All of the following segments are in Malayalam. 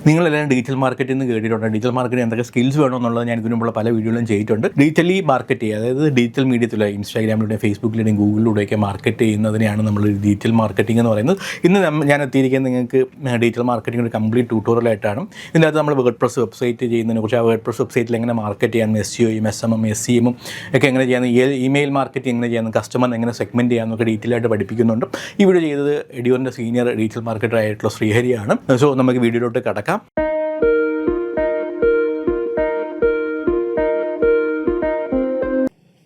നിങ്ങളെല്ലാം ഡിജിറ്റൽ മാർക്കറ്റിംഗ് എന്ന് കേട്ടിട്ടുണ്ട്. ഡിജിറ്റൽ മാർക്കറ്റിംഗ് എന്തൊക്കെ സ്കിൽസ് വേണമെന്നുള്ളത് ഞാൻ ഇതിനുമുള്ള പല വീഡിയോകളും ചെയ്തിട്ടുണ്ട്. ഡിജിറ്റലി മാർക്കറ്റ് ചെയ്യുക, അതായത് ഡിജിറ്റൽ മീഡിയത്തിലൂടെ ഇൻസ്റ്റാഗ്രാമിലൂടെ, ഫേസ്ബുക്കിലൂടെയും ഗൂഗിളിലൂടെയൊക്കെ മാർക്കറ്റ് ചെയ്യുന്നതിനെയാണ് നമ്മൾ ഡിജിറ്റൽ മാർക്കറ്റിംഗ് എന്ന് പറയുന്നത്. ഇന്ന് ഞാൻ എത്തിയിരിക്കുന്നത് നിങ്ങൾക്ക് ഡിജിറ്റൽ മാർക്കറ്റിംഗ് ഒരു കംപ്ലീറ്റ് ട്യൂട്ടോറിയലായിട്ടാണ്. ഇതിനകത്ത് നമ്മൾ വേർഡ്പ്രസ് വെബ്സൈറ്റ് ചെയ്യുന്നതിനെക്കുറിച്ച്, ആ വേർഡ്പ്രസ് വെബ്സൈറ്റിൽ എങ്ങനെ മാർക്കറ്റ് ചെയ്യാൻ, SEOയും SMM SEMും ഒക്കെ എങ്ങനെ ചെയ്യാൻ, ഇമെയിൽ മാർക്കറ്റിംഗ് എങ്ങനെ ചെയ്യാൻ, കസ്റ്റമറിനെ എങ്ങനെ സെഗ്മെൻറ്റ് ചെയ്യാമെന്നൊക്കെ ഡീറ്റെയിൽ ആയിട്ട് പഠിപ്പിക്കുന്നുണ്ട്. ഈ വീഡിയോ ചെയ്തത് എഡ്യൂറിൻ്റെ സീനിയർ ഡിജിറ്റൽ മാർക്കറ്റർ ആയിട്ടുള്ള ശ്രീഹരിയാണ്. സോ നമുക്ക് വീഡിയോയിലോട്ട് കടക്കാം.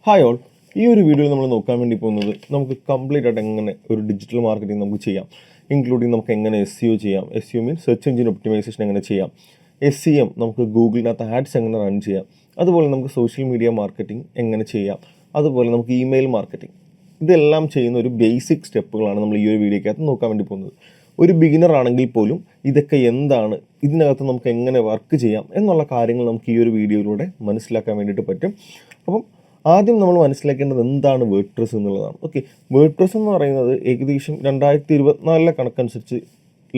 ഹായ് ഓൾ, ഈ ഒരു വീഡിയോയിൽ നമ്മൾ നോക്കാൻ വേണ്ടി പോകുന്നത് നമുക്ക് കംപ്ലീറ്റ് ആയിട്ട് എങ്ങനെ ഒരു ഡിജിറ്റൽ മാർക്കറ്റിംഗ് നമുക്ക് ചെയ്യാം, ഇൻക്ലൂഡിങ് നമുക്ക് എങ്ങനെ SEO ചെയ്യാം. SEO means search engine optimization എങ്ങനെ ചെയ്യാം. SEM നമുക്ക് ഗൂഗിളിനകത്ത് ആഡ്സ് എങ്ങനെ റൺ ചെയ്യാം. അതുപോലെ നമുക്ക് സോഷ്യൽ മീഡിയ മാർക്കറ്റിംഗ് എങ്ങനെ ചെയ്യാം. അതുപോലെ നമുക്ക് ഇമെയിൽ മാർക്കറ്റിംഗ്. ഇതെല്ലാം ചെയ്യുന്ന ഒരു ബേസിക് സ്റ്റെപ്പുകളാണ് നമ്മൾ ഈ ഒരു വീഡിയോക്കകത്ത് നോക്കാൻ വേണ്ടി പോകുന്നത്. ഒരു ബിഗിനർ ആണെങ്കിൽ പോലും ഇതൊക്കെ എന്താണ്, ഇതിനകത്ത് നമുക്ക് എങ്ങനെ വർക്ക് ചെയ്യാം എന്നുള്ള കാര്യങ്ങൾ നമുക്ക് ഈ ഒരു വീഡിയോയിലൂടെ മനസ്സിലാക്കാൻ വേണ്ടിയിട്ട് പറ്റും. അപ്പം ആദ്യം നമ്മൾ മനസ്സിലാക്കേണ്ടത് എന്താണ് വേർഡ്പ്രസ് എന്നുള്ളതാണ്. ഓക്കെ, വേർഡ്പ്രസ് എന്ന് പറയുന്നത് ഏകദേശം 2024 കണക്കനുസരിച്ച്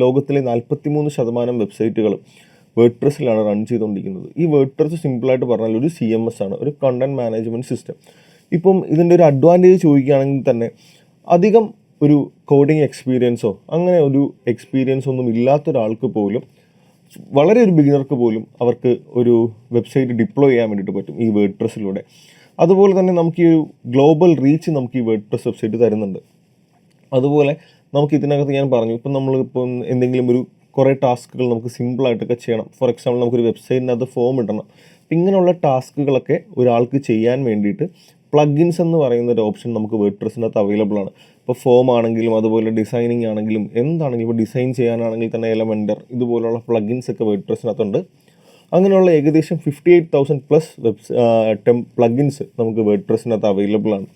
ലോകത്തിലെ 43% വെബ്സൈറ്റുകളും വേർഡ്പ്രസ്സിലാണ് റൺ ചെയ്തുകൊണ്ടിരിക്കുന്നത്. ഈ വേർഡ്പ്രസ് സിമ്പിളായിട്ട് പറഞ്ഞാൽ ഒരു CMS ആണ്, ഒരു കണ്ടൻറ് മാനേജ്മെൻറ്റ് സിസ്റ്റം. ഇപ്പം ഇതിൻ്റെ ഒരു അഡ്വാൻറ്റേജ് ചോദിക്കുകയാണെങ്കിൽ തന്നെ അധികം ഒരു കോഡിങ് എക്സ്പീരിയൻസോ അങ്ങനെ ഒരു എക്സ്പീരിയൻസ് ഒന്നും ഇല്ലാത്തൊരാൾക്ക് പോലും, വളരെ ഒരു ബിഗിനർക്ക് പോലും അവർക്ക് ഒരു വെബ്സൈറ്റ് ഡിപ്ലോയ് ചെയ്യാൻ വേണ്ടിയിട്ട് പറ്റും ഈ വേർഡ്പ്രസ്സിലൂടെ. അതുപോലെ തന്നെ നമുക്ക് ഈ ഒരു ഗ്ലോബൽ റീച്ച് നമുക്ക് ഈ വേർഡ്പ്രസ് വെബ്സൈറ്റ് തരുന്നുണ്ട്. അതുപോലെ നമുക്ക് ഇതിനകത്ത് ഞാൻ പറഞ്ഞു, ഇപ്പം നമ്മളിപ്പം എന്തെങ്കിലും ഒരു കുറേ ടാസ്കുകൾ നമുക്ക് സിമ്പിളായിട്ടൊക്കെ ചെയ്യണം. ഫോർ എക്സാമ്പിൾ നമുക്കൊരു വെബ്സൈറ്റിനകത്ത് ഫോം ഇടണം. ഇങ്ങനെയുള്ള ടാസ്കുകളൊക്കെ ഒരാൾക്ക് ചെയ്യാൻ വേണ്ടിയിട്ട് പ്ലഗിൻസ് എന്ന് പറയുന്ന ഒരു ഓപ്ഷൻ നമുക്ക് വേർഡ്പ്രസ്സിനകത്ത് അവൈലബിൾ ആണ്. ഇപ്പോൾ ഫോം ആണെങ്കിലും അതുപോലെ ഡിസൈനിങ് ആണെങ്കിലും എന്താണെങ്കിലും, ഇപ്പോൾ ഡിസൈൻ ചെയ്യാനാണെങ്കിൽ തന്നെ എലമെൻറ്റർ ഇതുപോലുള്ള പ്ലഗിൻസ് ഒക്കെ വേർഡ്പ്രസ്സിനകത്തുണ്ട്. അങ്ങനെയുള്ള ഏകദേശം 58,000+ പ്ലഗിൻസ് നമുക്ക് വേർഡ്പ്രസ്സിനകത്ത് അവൈലബിൾ ആണ്.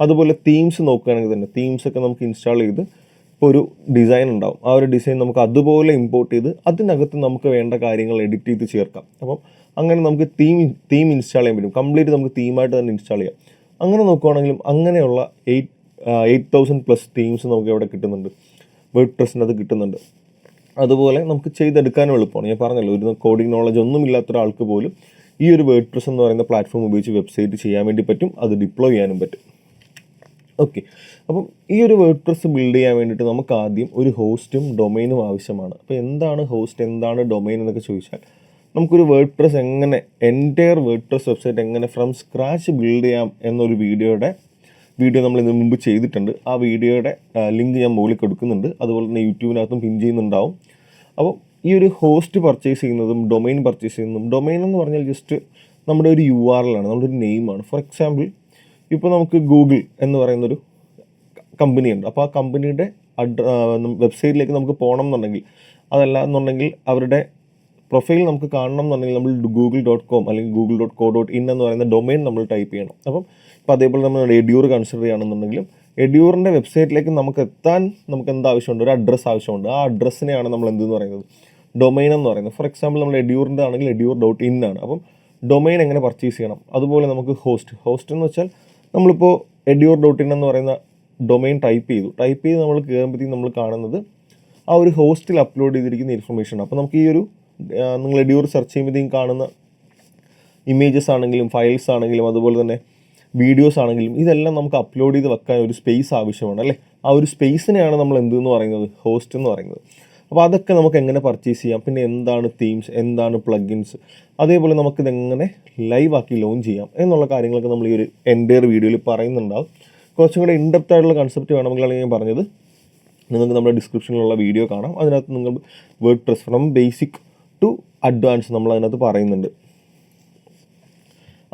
അതുപോലെ തീംസ് നോക്കുകയാണെങ്കിൽ തന്നെ തീംസൊക്കെ നമുക്ക് ഇൻസ്റ്റാൾ ചെയ്ത് ഇപ്പോൾ ഒരു ഡിസൈൻ ഉണ്ടാവും, ആ ഒരു ഡിസൈൻ നമുക്ക് അതുപോലെ ഇമ്പോർട്ട് ചെയ്ത് അതിനകത്ത് നമുക്ക് വേണ്ട കാര്യങ്ങൾ എഡിറ്റ് ചെയ്ത് ചേർക്കാം. അപ്പം അങ്ങനെ നമുക്ക് തീം ഇൻസ്റ്റാൾ ചെയ്യാൻ പറ്റും. കംപ്ലീറ്റ് നമുക്ക് തീമായിട്ട് തന്നെ ഇൻസ്റ്റാൾ ചെയ്യാം. അങ്ങനെ നോക്കുകയാണെങ്കിലും അങ്ങനെയുള്ള 8,000+ തീംസ് നമുക്ക് ഇവിടെ കിട്ടുന്നുണ്ട്, വേർഡ്പ്രസ്സിനകത്ത് കിട്ടുന്നുണ്ട്. അതുപോലെ നമുക്ക് ചെയ്തെടുക്കാനും എളുപ്പമാണ്. ഞാൻ പറഞ്ഞല്ലോ, ഒരു കോഡിംഗ് നോളജ് ഒന്നും ഇല്ലാത്ത ഒരാൾക്ക് പോലും ഈ ഒരു വേർഡ്പ്രസ് എന്ന് പറയുന്ന പ്ലാറ്റ്ഫോം ഉപയോഗിച്ച് വെബ്സൈറ്റ് ചെയ്യാൻ വേണ്ടി പറ്റും, അത് ഡിപ്ലോയ് ചെയ്യാനും പറ്റും. ഓക്കെ, അപ്പം ഈ ഒരു വേർഡ്പ്രസ് ബിൽഡ് ചെയ്യാൻ വേണ്ടിയിട്ട് നമുക്ക് ആദ്യം ഒരു ഹോസ്റ്റും ഡൊമൈനും ആവശ്യമാണ്. അപ്പോൾ എന്താണ് ഹോസ്റ്റ്, എന്താണ് ഡൊമൈൻ എന്നൊക്കെ ചോദിച്ചാൽ, നമുക്കൊരു വേർഡ്പ്രസ് എങ്ങനെ എൻറ്റയർ വേർഡ്പ്രസ് വെബ്സൈറ്റ് എങ്ങനെ ഫ്രം സ്ക്രാച്ച് ബിൽഡ് ചെയ്യാം എന്നൊരു വീഡിയോ നമ്മൾ ഇതിന് മുമ്പ് ചെയ്തിട്ടുണ്ട്. ആ വീഡിയോയുടെ ലിങ്ക് ഞാൻ മുകളിൽ കൊടുക്കുന്നുണ്ട്. അതുപോലെ തന്നെ യൂട്യൂബിനകത്തും പിൻ ചെയ്യുന്നുണ്ടാവും. അപ്പോൾ ഈ ഒരു ഹോസ്റ്റ് പർച്ചേസ് ചെയ്യുന്നതും ഡൊമൈൻ പർച്ചേസ് ചെയ്യുന്നതും, ഡൊമൈൻ എന്ന് പറഞ്ഞാൽ ജസ്റ്റ് നമ്മുടെ ഒരു URL ആണ്, നമ്മുടെ ഒരു നെയിമാണ്. ഫോർ എക്സാമ്പിൾ ഇപ്പോൾ നമുക്ക് ഗൂഗിൾ എന്ന് പറയുന്നൊരു കമ്പനിയുണ്ട്. അപ്പോൾ ആ കമ്പനിയുടെ വെബ്സൈറ്റിലേക്ക് നമുക്ക് പോകണം എന്നുണ്ടെങ്കിൽ, അതല്ല എന്നുണ്ടെങ്കിൽ അവരുടെ പ്രൊഫൈൽ നമുക്ക് കാണണം എന്നുണ്ടെങ്കിൽ നമ്മൾ google.com അല്ലെങ്കിൽ google.co.in എന്ന് പറയുന്ന ഡൊമൈൻ നമ്മൾ ടൈപ്പ് ചെയ്യണം. അപ്പം ഇപ്പോൾ അതേപോലെ നമ്മൾ എഡ്യൂർ കൺസിഡർ ചെയ്യുകയാണെന്നുണ്ടെങ്കിലും എഡ്യൂറിൻ്റെ വെബ്സൈറ്റിലേക്ക് നമുക്ക് എത്താൻ നമുക്ക് എന്ത് ആവശ്യമുണ്ട്, ഒരു അഡ്രസ്സ് ആവശ്യമുണ്ട്. ആ അഡ്രസ്സിനെയാണ് നമ്മൾ എന്തെന്ന് പറയുന്നത്, ഡൊമൈൻ എന്ന് പറയുന്നത്. ഫോർ എക്സാമ്പിൾ നമ്മൾ എഡ്യൂറിൻ്റെ ആണെങ്കിൽ edur.in ആണ്. അപ്പം ഡൊമൈൻ എങ്ങനെ പർച്ചേസ് ചെയ്യണം. അതുപോലെ നമുക്ക് ഹോസ്റ്റ് എന്ന് വെച്ചാൽ നമ്മളിപ്പോൾ edur.in എന്ന് പറയുന്ന ഡൊമൈൻ ടൈപ്പ് ചെയ്ത് നമ്മൾ കയറുമ്പോഴത്തേക്കും നമ്മൾ കാണുന്നത് ആ ഒരു ഹോസ്റ്റിൽ അപ്ലോഡ് ചെയ്തിരിക്കുന്ന ഇൻഫർമേഷൻ. അപ്പോൾ നമുക്ക് ഈ ഒരു നിങ്ങൾ എഡ്യൂർ സെർച്ച് ചെയ്യുമ്പോഴത്തേക്കും കാണുന്ന ഇമേജസ് ആണെങ്കിലും ഫയൽസ് ആണെങ്കിലും അതുപോലെ തന്നെ വീഡിയോസ് ആണെങ്കിലും ഇതെല്ലാം നമുക്ക് അപ്ലോഡ് ചെയ്ത് വെക്കാൻ ഒരു സ്പേസ് ആവശ്യമാണ്, അല്ലേ? ആ ഒരു സ്പേസിനെയാണ് നമ്മൾ എന്തെന്ന് പറയുന്നത്, ഹോസ്റ്റ് എന്ന് പറയുന്നത്. അപ്പോൾ അതൊക്കെ നമുക്ക് എങ്ങനെ പർച്ചേസ് ചെയ്യാം, പിന്നെ എന്താണ് തീംസ്, എന്താണ് പ്ലഗിൻസ്, അതേപോലെ നമുക്കിതെങ്ങനെ ലൈവാക്കി ലോഞ്ച് ചെയ്യാം എന്നുള്ള കാര്യങ്ങളൊക്കെ നമ്മൾ ഈ ഒരു എൻ്റയർ വീഡിയോയിൽ പറയുന്നുണ്ടാവും. കുറച്ചും കൂടെ ഇൻഡെപ്ത് ആയിട്ടുള്ള കൺസെപ്റ്റ് വേണമെങ്കിലാണ് ഞാൻ പറഞ്ഞത്. നിങ്ങൾക്ക് നമ്മുടെ ഡിസ്ക്രിപ്ഷനിലുള്ള വീഡിയോ കാണാം. അതിനകത്ത് നിങ്ങൾ WordPress from basic to advance നമ്മൾ അതിനകത്ത് പറയുന്നുണ്ട്.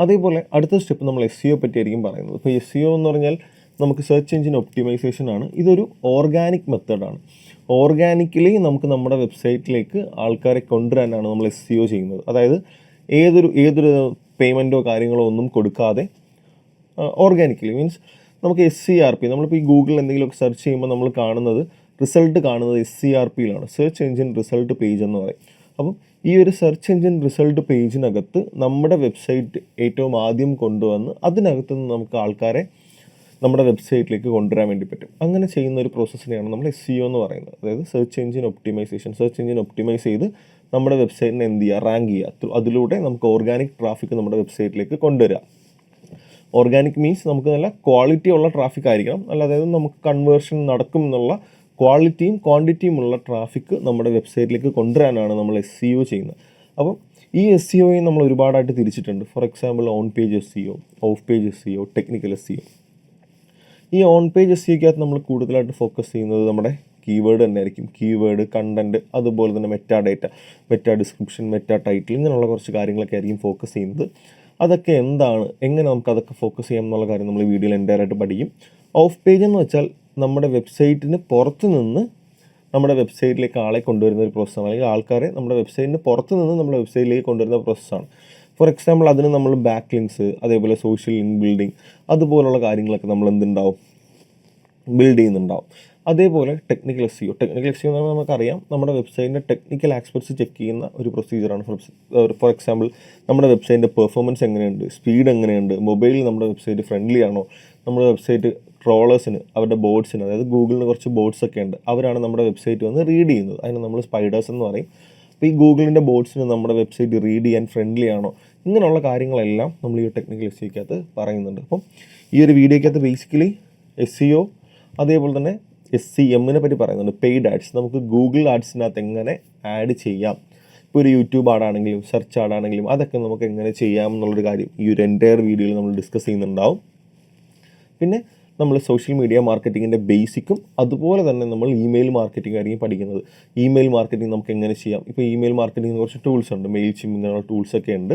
അതേപോലെ അടുത്ത സ്റ്റെപ്പ് നമ്മൾ SEO പറ്റിയായിരിക്കും പറയുന്നത്. ഇപ്പോൾ SEO എന്ന് പറഞ്ഞാൽ നമുക്ക് സെർച്ച് എഞ്ചിൻ ഒപ്റ്റിമൈസേഷൻ ആണ്. ഇതൊരു ഓർഗാനിക് മെത്തേഡാണ്. ഓർഗാനിക്കലി നമുക്ക് നമ്മുടെ വെബ്സൈറ്റിലേക്ക് ആൾക്കാരെ കൊണ്ടുവരാനാണ് നമ്മൾ SEO ചെയ്യുന്നത്. അതായത് ഏതൊരു പേയ്മെൻറ്റോ കാര്യങ്ങളോ ഒന്നും കൊടുക്കാതെ ഓർഗാനിക്കലി മീൻസ് നമുക്ക് SERP, നമ്മളിപ്പോൾ ഈ ഗൂഗിളിൽ എന്തെങ്കിലുമൊക്കെ സെർച്ച് ചെയ്യുമ്പോൾ നമ്മൾ റിസൾട്ട് കാണുന്നത് SERPയിലാണ്, സെർച്ച് എഞ്ചിൻ റിസൾട്ട് പേജ് എന്ന് പറയും. അപ്പം ഈ ഒരു സെർച്ച് എഞ്ചിൻ റിസൾട്ട് പേജിനകത്ത് നമ്മുടെ വെബ്സൈറ്റ് ഏറ്റവും ആദ്യം കൊണ്ടുവന്ന് അതിനകത്ത് നിന്ന് നമുക്ക് ആൾക്കാരെ നമ്മുടെ വെബ്സൈറ്റിലേക്ക് കൊണ്ടുവരാൻ വേണ്ടി പറ്റും. അങ്ങനെ ചെയ്യുന്ന ഒരു പ്രോസസ്സിനെയാണ് നമ്മൾ SEO എന്ന് പറയുന്നത്. അതായത് search engine optimization. Search engine optimize ചെയ്ത് നമ്മുടെ വെബ്സൈറ്റിനെ എന്ത് ചെയ്യുക, റാങ്ക് ചെയ്യുക. അതിലൂടെ നമുക്ക് ഓർഗാനിക് ട്രാഫിക് നമ്മുടെ വെബ്സൈറ്റിലേക്ക് കൊണ്ടുവരിക. ഓർഗാനിക് മീൻസ് നമുക്ക് നല്ല ക്വാളിറ്റി ഉള്ള ട്രാഫിക് ആയിരിക്കണം, അതായത് നമുക്ക് കൺവേർഷൻ നടക്കും എന്നുള്ള ക്വാളിറ്റിയും ക്വാണ്ടിറ്റിയും ഉള്ള ട്രാഫിക് നമ്മുടെ വെബ്സൈറ്റിലേക്ക് കൊണ്ടുവരാനാണ് നമ്മൾ SEO ചെയ്യുന്നത്. അപ്പം ഈ SEOയെ നമ്മൾ ഒരുപാടായിട്ട് തിരിച്ചിട്ടുണ്ട്. For example on page SEO, of page SEO, technical SEO. ഈ ഓൺ പേജ് SEOക്കകത്ത് നമ്മൾ കൂടുതലായിട്ട് ഫോക്കസ് ചെയ്യുന്നത് നമ്മുടെ കീവേഡ് തന്നെ ആയിരിക്കും. കീവേഡ്, കണ്ടൻറ്റ്, അതുപോലെ തന്നെ meta data, meta description, meta title, ഇങ്ങനെയുള്ള കുറച്ച് കാര്യങ്ങളൊക്കെ ആയിരിക്കും ഫോക്കസ് ചെയ്യുന്നത്. അതൊക്കെ എന്താണ്, എങ്ങനെ നമുക്ക് അതൊക്കെ ഫോക്കസ് ചെയ്യാം എന്നുള്ള കാര്യം നമ്മൾ ഈ വീഡിയോയിൽ എൻ്റയറായിട്ട് പഠിക്കും. ഓഫ് പേജ് എന്ന് വെച്ചാൽ നമ്മുടെ വെബ്സൈറ്റിന് പുറത്ത് നിന്ന് നമ്മുടെ വെബ്സൈറ്റിലേക്ക് ആളെ കൊണ്ടുവരുന്ന ഒരു പ്രോസസ്സാണ്, അല്ലെങ്കിൽ ആൾക്കാരെ നമ്മുടെ വെബ്സൈറ്റിന് പുറത്ത് നിന്ന് നമ്മുടെ വെബ്സൈറ്റിലേക്ക് കൊണ്ടുവരുന്ന പ്രോസസ്സാണ്. ഫോർ എക്സാമ്പിൾ അതിന് നമ്മൾ ബാക്ക് ലിങ്ക്സ്, അതേപോലെ സോഷ്യൽ ലിങ്ക് ബിൽഡിംഗ്, അതുപോലുള്ള കാര്യങ്ങളൊക്കെ നമ്മൾ എന്തുണ്ടാവും, ബിൽഡ് ചെയ്യുന്നുണ്ടാവും. അതേപോലെ ടെക്നിക്കൽ SEO എന്ന് പറഞ്ഞാൽ നമുക്കറിയാം നമ്മുടെ വെബ്സൈറ്റിൻ്റെ ടെക്നിക്കൽ ആസ്പെക്ട്സ് ചെക്ക് ചെയ്യുന്ന ഒരു പ്രൊസീജിയറാണ്. ഫോർ എക്സാമ്പിൾ നമ്മുടെ വെബ്സൈറ്റിൻ്റെ പെർഫോമൻസ് എങ്ങനെയുണ്ട്, സ്പീഡ് എങ്ങനെയുണ്ട്, മൊബൈലിൽ നമ്മുടെ വെബ്സൈറ്റ് ഫ്രണ്ട്ലി ആണോ, നമ്മുടെ വെബ്സൈറ്റ് ട്രോളേഴ്സിന്, അവരുടെ ബോട്ട്സിന്, അതായത് ഗൂഗിളിന് കുറച്ച് ബോട്ട്സ് ഒക്കെ ഉണ്ട്, അവരാണ് നമ്മുടെ വെബ്സൈറ്റ് വന്ന് റീഡ് ചെയ്യുന്നത്, അതിന് നമ്മൾ സ്പൈഡേഴ്സ് എന്ന് പറയും. അപ്പോൾ ഈ ഗൂഗിളിൻ്റെ ബോട്ട്സിന് നമ്മുടെ വെബ്സൈറ്റ് റീഡ് ചെയ്യാൻ ഫ്രണ്ട്ലി ആണോ, ഇങ്ങനെയുള്ള കാര്യങ്ങളെല്ലാം നമ്മൾ ഈ ടെക്നിക്കൽ SEOക്കകത്ത് പറയുന്നുണ്ട്. അപ്പം ഈ ഒരു വീഡിയോക്കകത്ത് ബേസിക്കലി SEO, അതേപോലെ തന്നെ SEMനെ പറ്റി പറയുന്നുണ്ട്. പെയ്ഡ് ആഡ്സ്, നമുക്ക് ഗൂഗിൾ ആഡ്സിനകത്ത് എങ്ങനെ ആഡ് ചെയ്യാം, ഇപ്പോൾ ഒരു യൂട്യൂബ് ആഡാണെങ്കിലും സെർച്ച് ആഡാണെങ്കിലും അതൊക്കെ നമുക്ക് എങ്ങനെ ചെയ്യാം എന്നുള്ളൊരു കാര്യം ഈ ഒരു എൻ്റയർ വീഡിയോയിൽ നമ്മൾ ഡിസ്കസ് ചെയ്യുന്നുണ്ടാവും. പിന്നെ നമ്മൾ സോഷ്യൽ മീഡിയ മാർക്കറ്റിങ്ങിൻ്റെ ബേസിക്കും അതുപോലെ തന്നെ നമ്മൾ ഇമെയിൽ മാർക്കറ്റിംഗ് ആയിരിക്കും പഠിക്കുന്നത്. ഇമെയിൽ മാർക്കറ്റിംഗ് നമുക്ക് എങ്ങനെ ചെയ്യാം, ഇപ്പോൾ ഇമെയിൽ മാർക്കറ്റിംഗ് കുറച്ച് ടൂൾസ് ഉണ്ട്, മെയിൽചിമ്പ് ഇങ്ങനെയുള്ള ടൂൾസൊക്കെ ഉണ്ട്.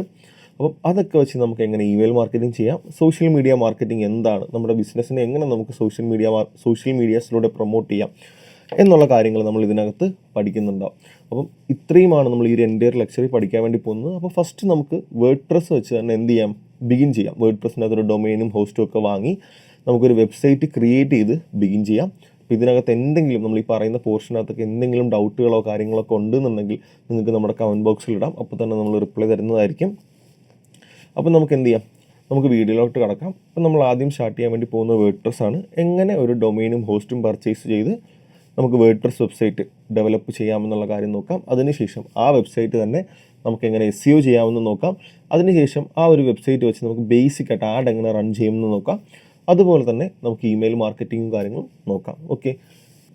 അപ്പം അതൊക്കെ വെച്ച് നമുക്ക് എങ്ങനെ ഇമെയിൽ മാർക്കറ്റിംഗ് ചെയ്യാം, സോഷ്യൽ മീഡിയ മാർക്കറ്റിംഗ് എന്താണ്, നമ്മുടെ ബിസിനസ്സിനെ എങ്ങനെ നമുക്ക് സോഷ്യൽ മീഡിയാസിലൂടെ പ്രൊമോട്ട് ചെയ്യാം എന്നുള്ള കാര്യങ്ങൾ നമ്മൾ ഇതിനകത്ത് പഠിക്കുന്നുണ്ടാവും. അപ്പം ഇത്രയുമാണ് നമ്മൾ ഈ ഒരു എൻ്റയർ ലെക്ചറിൽ പഠിക്കാൻ വേണ്ടി പോകുന്നത്. അപ്പോൾ ഫസ്റ്റ് നമുക്ക് വേർഡ്പ്രസ് വെച്ച് തന്നെ എന്ത് ചെയ്യാം, ബിഗിൻ ചെയ്യാം. വേർഡ്പ്രസിനകത്തൊരു ഡൊമൈനും ഹോസ്റ്റും ഒക്കെ വാങ്ങി നമുക്കൊരു വെബ്സൈറ്റ് ക്രിയേറ്റ് ചെയ്ത് ബിഗിൻ ചെയ്യാം. അപ്പോൾ ഇതിനകത്ത് എന്തെങ്കിലും നമ്മൾ ഈ പറയുന്ന പോർഷനകത്തൊക്കെ എന്തെങ്കിലും ഡൗട്ടുകളോ കാര്യങ്ങളൊക്കെ ഉണ്ടെന്നുണ്ടെങ്കിൽ നിങ്ങൾക്ക് നമ്മുടെ കമൻറ്റ് ബോക്സിൽ ഇടാം, അപ്പോൾ തന്നെ നമ്മൾ റിപ്ലൈ തരുന്നതായിരിക്കും. അപ്പോൾ നമുക്ക് എന്ത് ചെയ്യാം, നമുക്ക് വീഡിയോയിലോട്ട് കിടക്കാം. അപ്പോൾ നമ്മൾ ആദ്യം സ്റ്റാർട്ട് ചെയ്യാൻ വേണ്ടി പോകുന്ന വേർഡ്പ്രസ് ആണ്. എങ്ങനെ ഒരു ഡൊമൈനും ഹോസ്റ്റും പർച്ചേസ് ചെയ്ത് നമുക്ക് വേർഡ്പ്രസ് വെബ്സൈറ്റ് ഡെവലപ്പ് ചെയ്യാമെന്നുള്ള കാര്യം നോക്കാം. അതിനുശേഷം ആ വെബ്സൈറ്റ് തന്നെ നമുക്ക് എങ്ങനെ SEO ചെയ്യാമെന്ന് നോക്കാം. അതിനുശേഷം ആ ഒരു വെബ്സൈറ്റ് വെച്ച് നമുക്ക് ബേസിക് ആയിട്ട് ആഡ് എങ്ങനെ റൺ ചെയ്യുമെന്ന് നോക്കാം. അതുപോലെ തന്നെ നമുക്ക് ഇമെയിൽ മാർക്കറ്റിങ്ങും കാര്യങ്ങളും നോക്കാം. ഓക്കെ,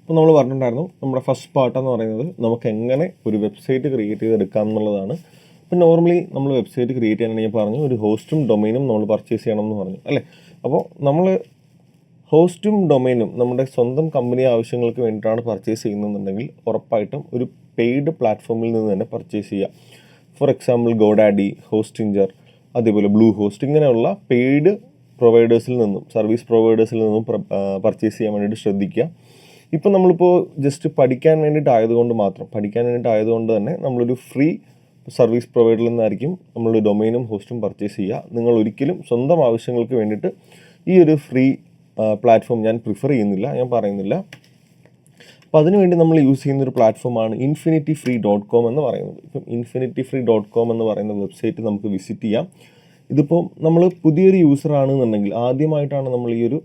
അപ്പോൾ നമ്മൾ പറഞ്ഞിട്ടുണ്ടായിരുന്നു നമ്മുടെ ഫസ്റ്റ് പാർട്ടെന്ന് പറയുന്നത് നമുക്ക് എങ്ങനെ ഒരു വെബ്സൈറ്റ് ക്രിയേറ്റ് ചെയ്തെടുക്കാം എന്നുള്ളതാണ്. ഇപ്പോൾ നോർമലി നമ്മൾ വെബ്സൈറ്റ് ക്രിയേറ്റ് ചെയ്യാനാണെങ്കിൽ പറഞ്ഞു ഒരു ഹോസ്റ്റും ഡൊമൈനും നമ്മൾ പർച്ചേസ് ചെയ്യണം എന്ന് പറഞ്ഞു അല്ലേ. അപ്പോൾ നമ്മൾ ഹോസ്റ്റും ഡൊമൈനും നമ്മുടെ സ്വന്തം കമ്പനി ആവശ്യങ്ങൾക്ക് വേണ്ടിയിട്ടാണ് പർച്ചേസ് ചെയ്യുന്നതെന്നുണ്ടെങ്കിൽ ഉറപ്പായിട്ടും ഒരു പെയ്ഡ് പ്ലാറ്റ്ഫോമിൽ നിന്ന് തന്നെ പർച്ചേസ് ചെയ്യുക. ഫോർ എക്സാമ്പിൾ ഗോഡാഡി, ഹോസ്റ്റിഞ്ചർ, അതേപോലെ ബ്ലൂ ഹോസ്റ്റ്, ഇങ്ങനെയുള്ള പെയ്ഡ് പ്രൊവൈഡേഴ്സിൽ നിന്നും സർവീസ് പ്രൊവൈഡേഴ്സിൽ നിന്നും പർച്ചേസ് ചെയ്യാൻ വേണ്ടിയിട്ട് ശ്രദ്ധിക്കുക. ഇപ്പോൾ നമ്മളിപ്പോൾ ജസ്റ്റ് പഠിക്കാൻ വേണ്ടിയിട്ടായതുകൊണ്ട് തന്നെ നമ്മളൊരു ഫ്രീ സർവീസ് പ്രൊവൈഡറിൽ നിന്നായിരിക്കും നമ്മൾ ഡൊമൈനും ഹോസ്റ്റും പർച്ചേസ് ചെയ്യുക. നിങ്ങൾ ഒരിക്കലും സ്വന്തം ആവശ്യങ്ങൾക്ക് വേണ്ടിയിട്ട് ഈ ഒരു ഫ്രീ പ്ലാറ്റ്ഫോം ഞാൻ പ്രിഫർ ചെയ്യുന്നില്ല, ഞാൻ പറയുന്നില്ല. അപ്പോൾ അതിനുവേണ്ടി നമ്മൾ യൂസ് ചെയ്യുന്നൊരു പ്ലാറ്റ്ഫോമാണ് infinity-free.com എന്ന് പറയുന്നത്. ഇപ്പം infinity-free.com എന്ന് പറയുന്ന വെബ്സൈറ്റ് നമുക്ക് വിസിറ്റ് ചെയ്യാം. ഇതിപ്പോൾ നമ്മൾ പുതിയൊരു യൂസറാണെന്നുണ്ടെങ്കിൽ, ആദ്യമായിട്ടാണ് നമ്മൾ ഈ ഒരു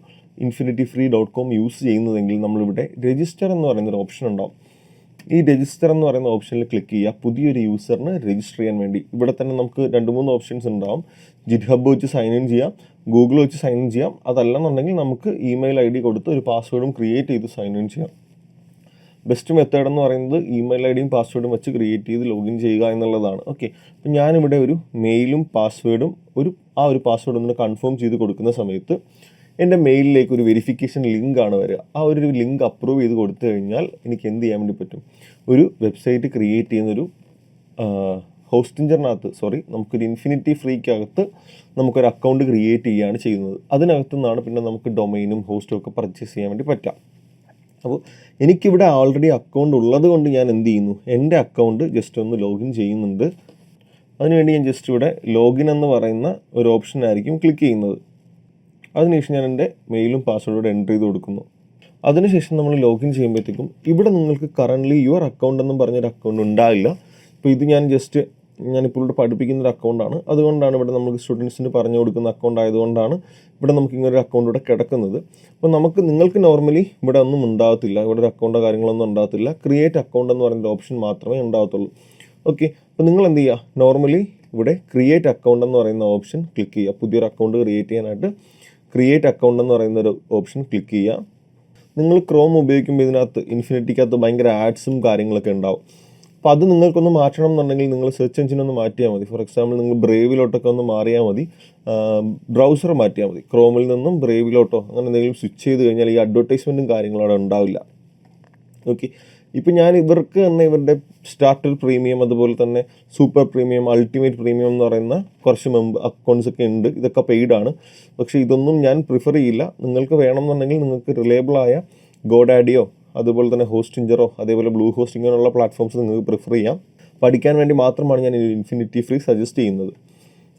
infinity-free.com യൂസ് ചെയ്യുന്നതെങ്കിൽ നമ്മളിവിടെ രജിസ്റ്റർ എന്ന് പറയുന്നൊരു ഓപ്ഷൻ ഉണ്ടാവും. ഈ രജിസ്റ്റർ എന്ന് പറയുന്ന ഓപ്ഷനിൽ ക്ലിക്ക് ചെയ്യുക. പുതിയൊരു യൂസറിന് രജിസ്റ്റർ ചെയ്യാൻ വേണ്ടി ഇവിടെ തന്നെ നമുക്ക് 2-3 ഓപ്ഷൻസ് ഉണ്ടാവും. GitHub വെച്ച് സൈൻ ഇൻ ചെയ്യാം, ഗൂഗിൾ വെച്ച് സൈൻ ഇൻ ചെയ്യാം, അതല്ലെന്നുണ്ടെങ്കിൽ നമുക്ക് ഇമെയിൽ ID കൊടുത്ത് ഒരു പാസ്വേഡും ക്രിയേറ്റ് ചെയ്ത് സൈൻ ഇൻ ചെയ്യാം. ബെസ്റ്റ് മെത്തേഡ് എന്ന് പറയുന്നത് ഇമെയിൽ IDയും പാസ്വേഡും വെച്ച് ക്രിയേറ്റ് ചെയ്ത് ലോഗിൻ ചെയ്യുക എന്നുള്ളതാണ്. ഓക്കെ, അപ്പം ഞാനിവിടെ ഒരു മെയിലും പാസ്വേഡും ആ ഒരു പാസ്വേഡ് ഒന്ന് കൺഫേം ചെയ്ത് കൊടുക്കുന്ന സമയത്ത് എൻ്റെ മെയിലിലേക്ക് ഒരു വെരിഫിക്കേഷൻ ലിങ്കാണ് വരിക. ആ ഒരു ലിങ്ക് അപ്രൂവ് ചെയ്ത് കൊടുത്തു കഴിഞ്ഞാൽ എനിക്ക് എന്ത് ചെയ്യാൻ വേണ്ടി പറ്റും, ഒരു വെബ്സൈറ്റ് ക്രിയേറ്റ് ചെയ്യുന്നൊരു നമുക്കൊരു ഇൻഫിനിറ്റി ഫ്രീക്കകത്ത് നമുക്കൊരു അക്കൗണ്ട് ക്രിയേറ്റ് ചെയ്യുകയാണ് ചെയ്യുന്നത്. അതിനകത്തു നിന്നാണ് പിന്നെ നമുക്ക് ഡൊമൈനും ഹോസ്റ്റും ഒക്കെ പർച്ചേസ് ചെയ്യാൻ വേണ്ടി പറ്റാം. അപ്പോൾ എനിക്കിവിടെ ഓൾറെഡി അക്കൗണ്ട് ഉള്ളത് കൊണ്ട് ഞാൻ എന്ത് ചെയ്യുന്നു, എൻ്റെ അക്കൗണ്ട് ജസ്റ്റ് ഒന്ന് ലോഗിൻ ചെയ്യുന്നുണ്ട്. അതിനുവേണ്ടി ഞാൻ ജസ്റ്റ് ഇവിടെ ലോഗിൻ എന്ന് പറയുന്ന ഒരു ഓപ്ഷനായിരിക്കും ക്ലിക്ക് ചെയ്യുന്നത്. അതിനുശേഷം ഞാൻ എൻ്റെ മെയിലും പാസ്വേഡും എൻ്റർ ചെയ്ത് കൊടുക്കുന്നു. അതിനുശേഷം നമ്മൾ ലോഗിൻ ചെയ്യുമ്പോഴത്തേക്കും ഇവിടെ നിങ്ങൾക്ക് കറൻ്റ്ലി യുവർ അക്കൗണ്ട് എന്നും പറഞ്ഞൊരു അക്കൗണ്ട് ഉണ്ടാവില്ല. ഇപ്പോൾ ഇത് ഞാനിപ്പോൾ ഇവിടെ പഠിപ്പിക്കുന്നൊരു അക്കൗണ്ടാണ്, അതുകൊണ്ടാണ് ഇവിടെ നമുക്ക് സ്റ്റുഡൻസിന് പറഞ്ഞു കൊടുക്കുന്ന അക്കൗണ്ട് ആയതുകൊണ്ടാണ് ഇവിടെ നമുക്ക് ഇങ്ങനൊരു അക്കൗണ്ട് ഇവിടെ കിടക്കുന്നത്. അപ്പോൾ നിങ്ങൾക്ക് നോർമലി ഇവിടെ ഒന്നും ഉണ്ടാകത്തില്ല, ഇവിടെ ഒരു അക്കൗണ്ടോ കാര്യങ്ങളൊന്നും ഉണ്ടാകത്തില്ല. ക്രിയേറ്റ് അക്കൗണ്ട് എന്ന് പറയുന്ന ഓപ്ഷൻ മാത്രമേ ഉണ്ടാകത്തുള്ളൂ. ഓക്കെ, അപ്പോൾ നിങ്ങൾ എന്ത് ചെയ്യുക, നോർമലി ഇവിടെ ക്രിയേറ്റ് അക്കൗണ്ട് എന്ന് പറയുന്ന ഓപ്ഷൻ ക്ലിക്ക് ചെയ്യുക. പുതിയൊരു അക്കൗണ്ട് ക്രിയേറ്റ് ചെയ്യാനായിട്ട് ക്രിയേറ്റ് അക്കൗണ്ട് എന്ന് പറയുന്ന ഒരു ഓപ്ഷൻ ക്ലിക്ക് ചെയ്യുക. നിങ്ങൾ ക്രോം ഉപയോഗിക്കുമ്പോൾ ഇതിനകത്ത് ഇൻഫിനിറ്റിക്കകത്ത് ഭയങ്കര ആഡ്സും കാര്യങ്ങളൊക്കെ ഉണ്ടാവും. അപ്പോൾ അത് നിങ്ങൾക്കൊന്ന് മാറ്റണം എന്നുണ്ടെങ്കിൽ നിങ്ങൾ സെർച്ച് എഞ്ചിനൊന്ന് മാറ്റിയാൽ മതി. ഫോർ എക്സാമ്പിൾ നിങ്ങൾ ബ്രേവിലോട്ടൊക്കെ ഒന്ന് മാറിയാൽ മതി, ബ്രൗസർ മാറ്റിയാൽ മതി. ക്രോമിൽ നിന്നും ബ്രേവിലോട്ടോ അങ്ങനെ എന്തെങ്കിലും സ്വിച്ച് ചെയ്ത് കഴിഞ്ഞാൽ ഈ അഡ്വർടൈസ്മെൻറ്റും കാര്യങ്ങളും അവിടെ ഉണ്ടാവില്ല. ഓക്കെ, ഇപ്പം ഞാൻ ഇവർക്ക് തന്നെ ഇവരുടെ സ്റ്റാർട്ടർ പ്രീമിയം, അതുപോലെ തന്നെ സൂപ്പർ പ്രീമിയം, അൾട്ടിമേറ്റ് പ്രീമിയം എന്ന് പറയുന്ന കുറച്ച് അക്കൗണ്ട്സ് ഒക്കെ ഉണ്ട്. ഇതൊക്കെ പെയ്ഡാണ്. പക്ഷേ ഇതൊന്നും ഞാൻ പ്രിഫർ ചെയ്യില്ല. നിങ്ങൾക്ക് വേണമെന്നുണ്ടെങ്കിൽ നിങ്ങൾക്ക് റിലയബിളായ ഗോഡാഡിയോ അതുപോലെ തന്നെ ഹോസ്റ്റിഞ്ചറോ അതേപോലെ ബ്ലൂ ഹോസ്റ്റ് ഇങ്ങനെയുള്ള പ്ലാറ്റ്ഫോംസ് നിങ്ങൾക്ക് പ്രിഫർ ചെയ്യാം. പഠിക്കാൻ വേണ്ടി മാത്രമാണ് ഞാൻ ഈ ഇൻഫിനിറ്റി ഫ്രീ സജസ്റ്റ് ചെയ്യുന്നത്.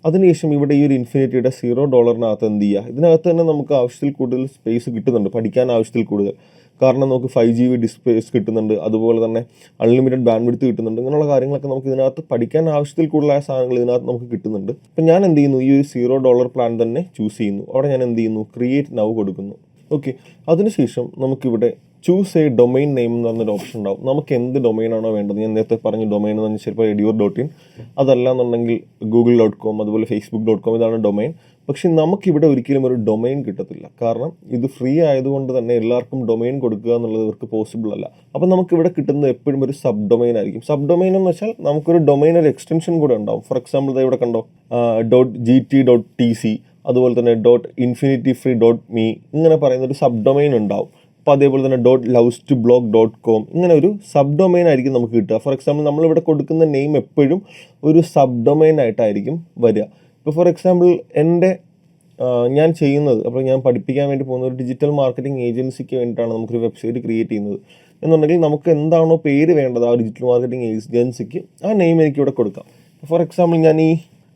അതിനുശേഷം ഇവിടെ ഈ ഒരു ഇൻഫിനിറ്റിയുടെ $0 എന്ത് ചെയ്യുക, ഇതിനകത്ത് തന്നെ നമുക്ക് ആവശ്യത്തിൽ കൂടുതൽ സ്പേസ് കിട്ടുന്നുണ്ട്, പഠിക്കാൻ ആവശ്യത്തിൽ കൂടുതൽ. കാരണം നമുക്ക് 5GB ഡിസ്പ്ലേസ് കിട്ടുന്നുണ്ട്, അതുപോലെ തന്നെ അൺലിമിറ്റഡ് ബാൻഡ് വിഡ്ത്ത് കിട്ടുന്നുണ്ട്. ഇങ്ങനെയുള്ള കാര്യങ്ങളൊക്കെ നമുക്ക് ഇതിനകത്ത് പഠിക്കാൻ ആവശ്യത്തിൽ കൂടുതലായ സാധനങ്ങൾ ഇതിനകത്ത് നമുക്ക് കിട്ടുന്നുണ്ട്. അപ്പം ഞാൻ എന്ത് ചെയ്യുന്നു, ഈ ഒരു $0 പ്ലാൻ തന്നെ ചൂസ് ചെയ്യുന്നു. അവിടെ ഞാൻ എന്ത് ചെയ്യുന്നു, ക്രിയേറ്റ് നൗ കൊടുക്കുന്നു. ഓക്കെ, അതിനുശേഷം നമുക്കിവിടെ ചൂസ് എ ഡൊമൈൻ നെയിം എന്ന് പറഞ്ഞൊരു ഓപ്ഷൻ ഉണ്ടാവും. നമുക്ക് എന്ത് ഡൊമൈനാണോ വേണ്ടത്, ഞാൻ നേരത്തെ പറഞ്ഞ ഡൊമൈൻ എന്ന് പറഞ്ഞാൽ ചിലപ്പോൾ edure.in, അതല്ല എന്നുണ്ടെങ്കിൽ google.com അതുപോലെ facebook.com ഇതാണ് ഡൊമൈൻ. പക്ഷെ നമുക്കിവിടെ ഒരിക്കലും ഒരു ഡൊമൈൻ കിട്ടത്തില്ല. കാരണം ഇത് ഫ്രീ ആയതുകൊണ്ട് തന്നെ എല്ലാവർക്കും ഡൊമൈൻ കൊടുക്കുക എന്നുള്ളത് ഇവർക്ക് പോസിബിൾ അല്ല. അപ്പം നമുക്കിവിടെ കിട്ടുന്നത് എപ്പോഴും ഒരു സബ് ഡൊമൈൻ ആയിരിക്കും. സബ് ഡൊമൈൻ എന്ന് വെച്ചാൽ നമുക്കൊരു ഡൊമൈൻ ഒരു എക്സ്റ്റൻഷൻ കൂടെ ഉണ്ടാവും. ഫോർ എക്സാമ്പിൾ ഇവിടെ കണ്ടോ, .gt.tc അതുപോലെ തന്നെ .infinityfree.me ഇങ്ങനെ പറയുന്നൊരു സബ് ഡൊമൈൻ ഉണ്ടാവും. അപ്പോൾ അതേപോലെ തന്നെ .lovetoblog.com ഇങ്ങനെ ഒരു സബ് ഡൊമൈൻ ആയിരിക്കും നമുക്ക് കിട്ടുക. ഫോർ എക്സാമ്പിൾ നമ്മളിവിടെ കൊടുക്കുന്ന നെയിം എപ്പോഴും ഒരു സബ് ഡൊമൈൻ ആയിട്ടായിരിക്കും വരിക. ഇപ്പോൾ ഫോർ എക്സാമ്പിൾ ഞാൻ ചെയ്യുന്നത്, അപ്പോൾ ഞാൻ പഠിപ്പിക്കാൻ വേണ്ടി പോകുന്ന ഒരു ഡിജിറ്റൽ മാർക്കറ്റിംഗ് ഏജൻസിക്ക് വേണ്ടിയിട്ടാണ് നമുക്കൊരു വെബ്സൈറ്റ് ക്രിയേറ്റ് ചെയ്യുന്നത് എന്നുണ്ടെങ്കിൽ നമുക്ക് എന്താണോ പേര് വേണ്ടത് ആ ഡിജിറ്റൽ മാർക്കറ്റിംഗ് ഏജൻസിക്ക് ആ നെയിം എനിക്ക് ഇവിടെ കൊടുക്കാം. ഫോർ എക്സാമ്പിൾ ഞാൻ ഈ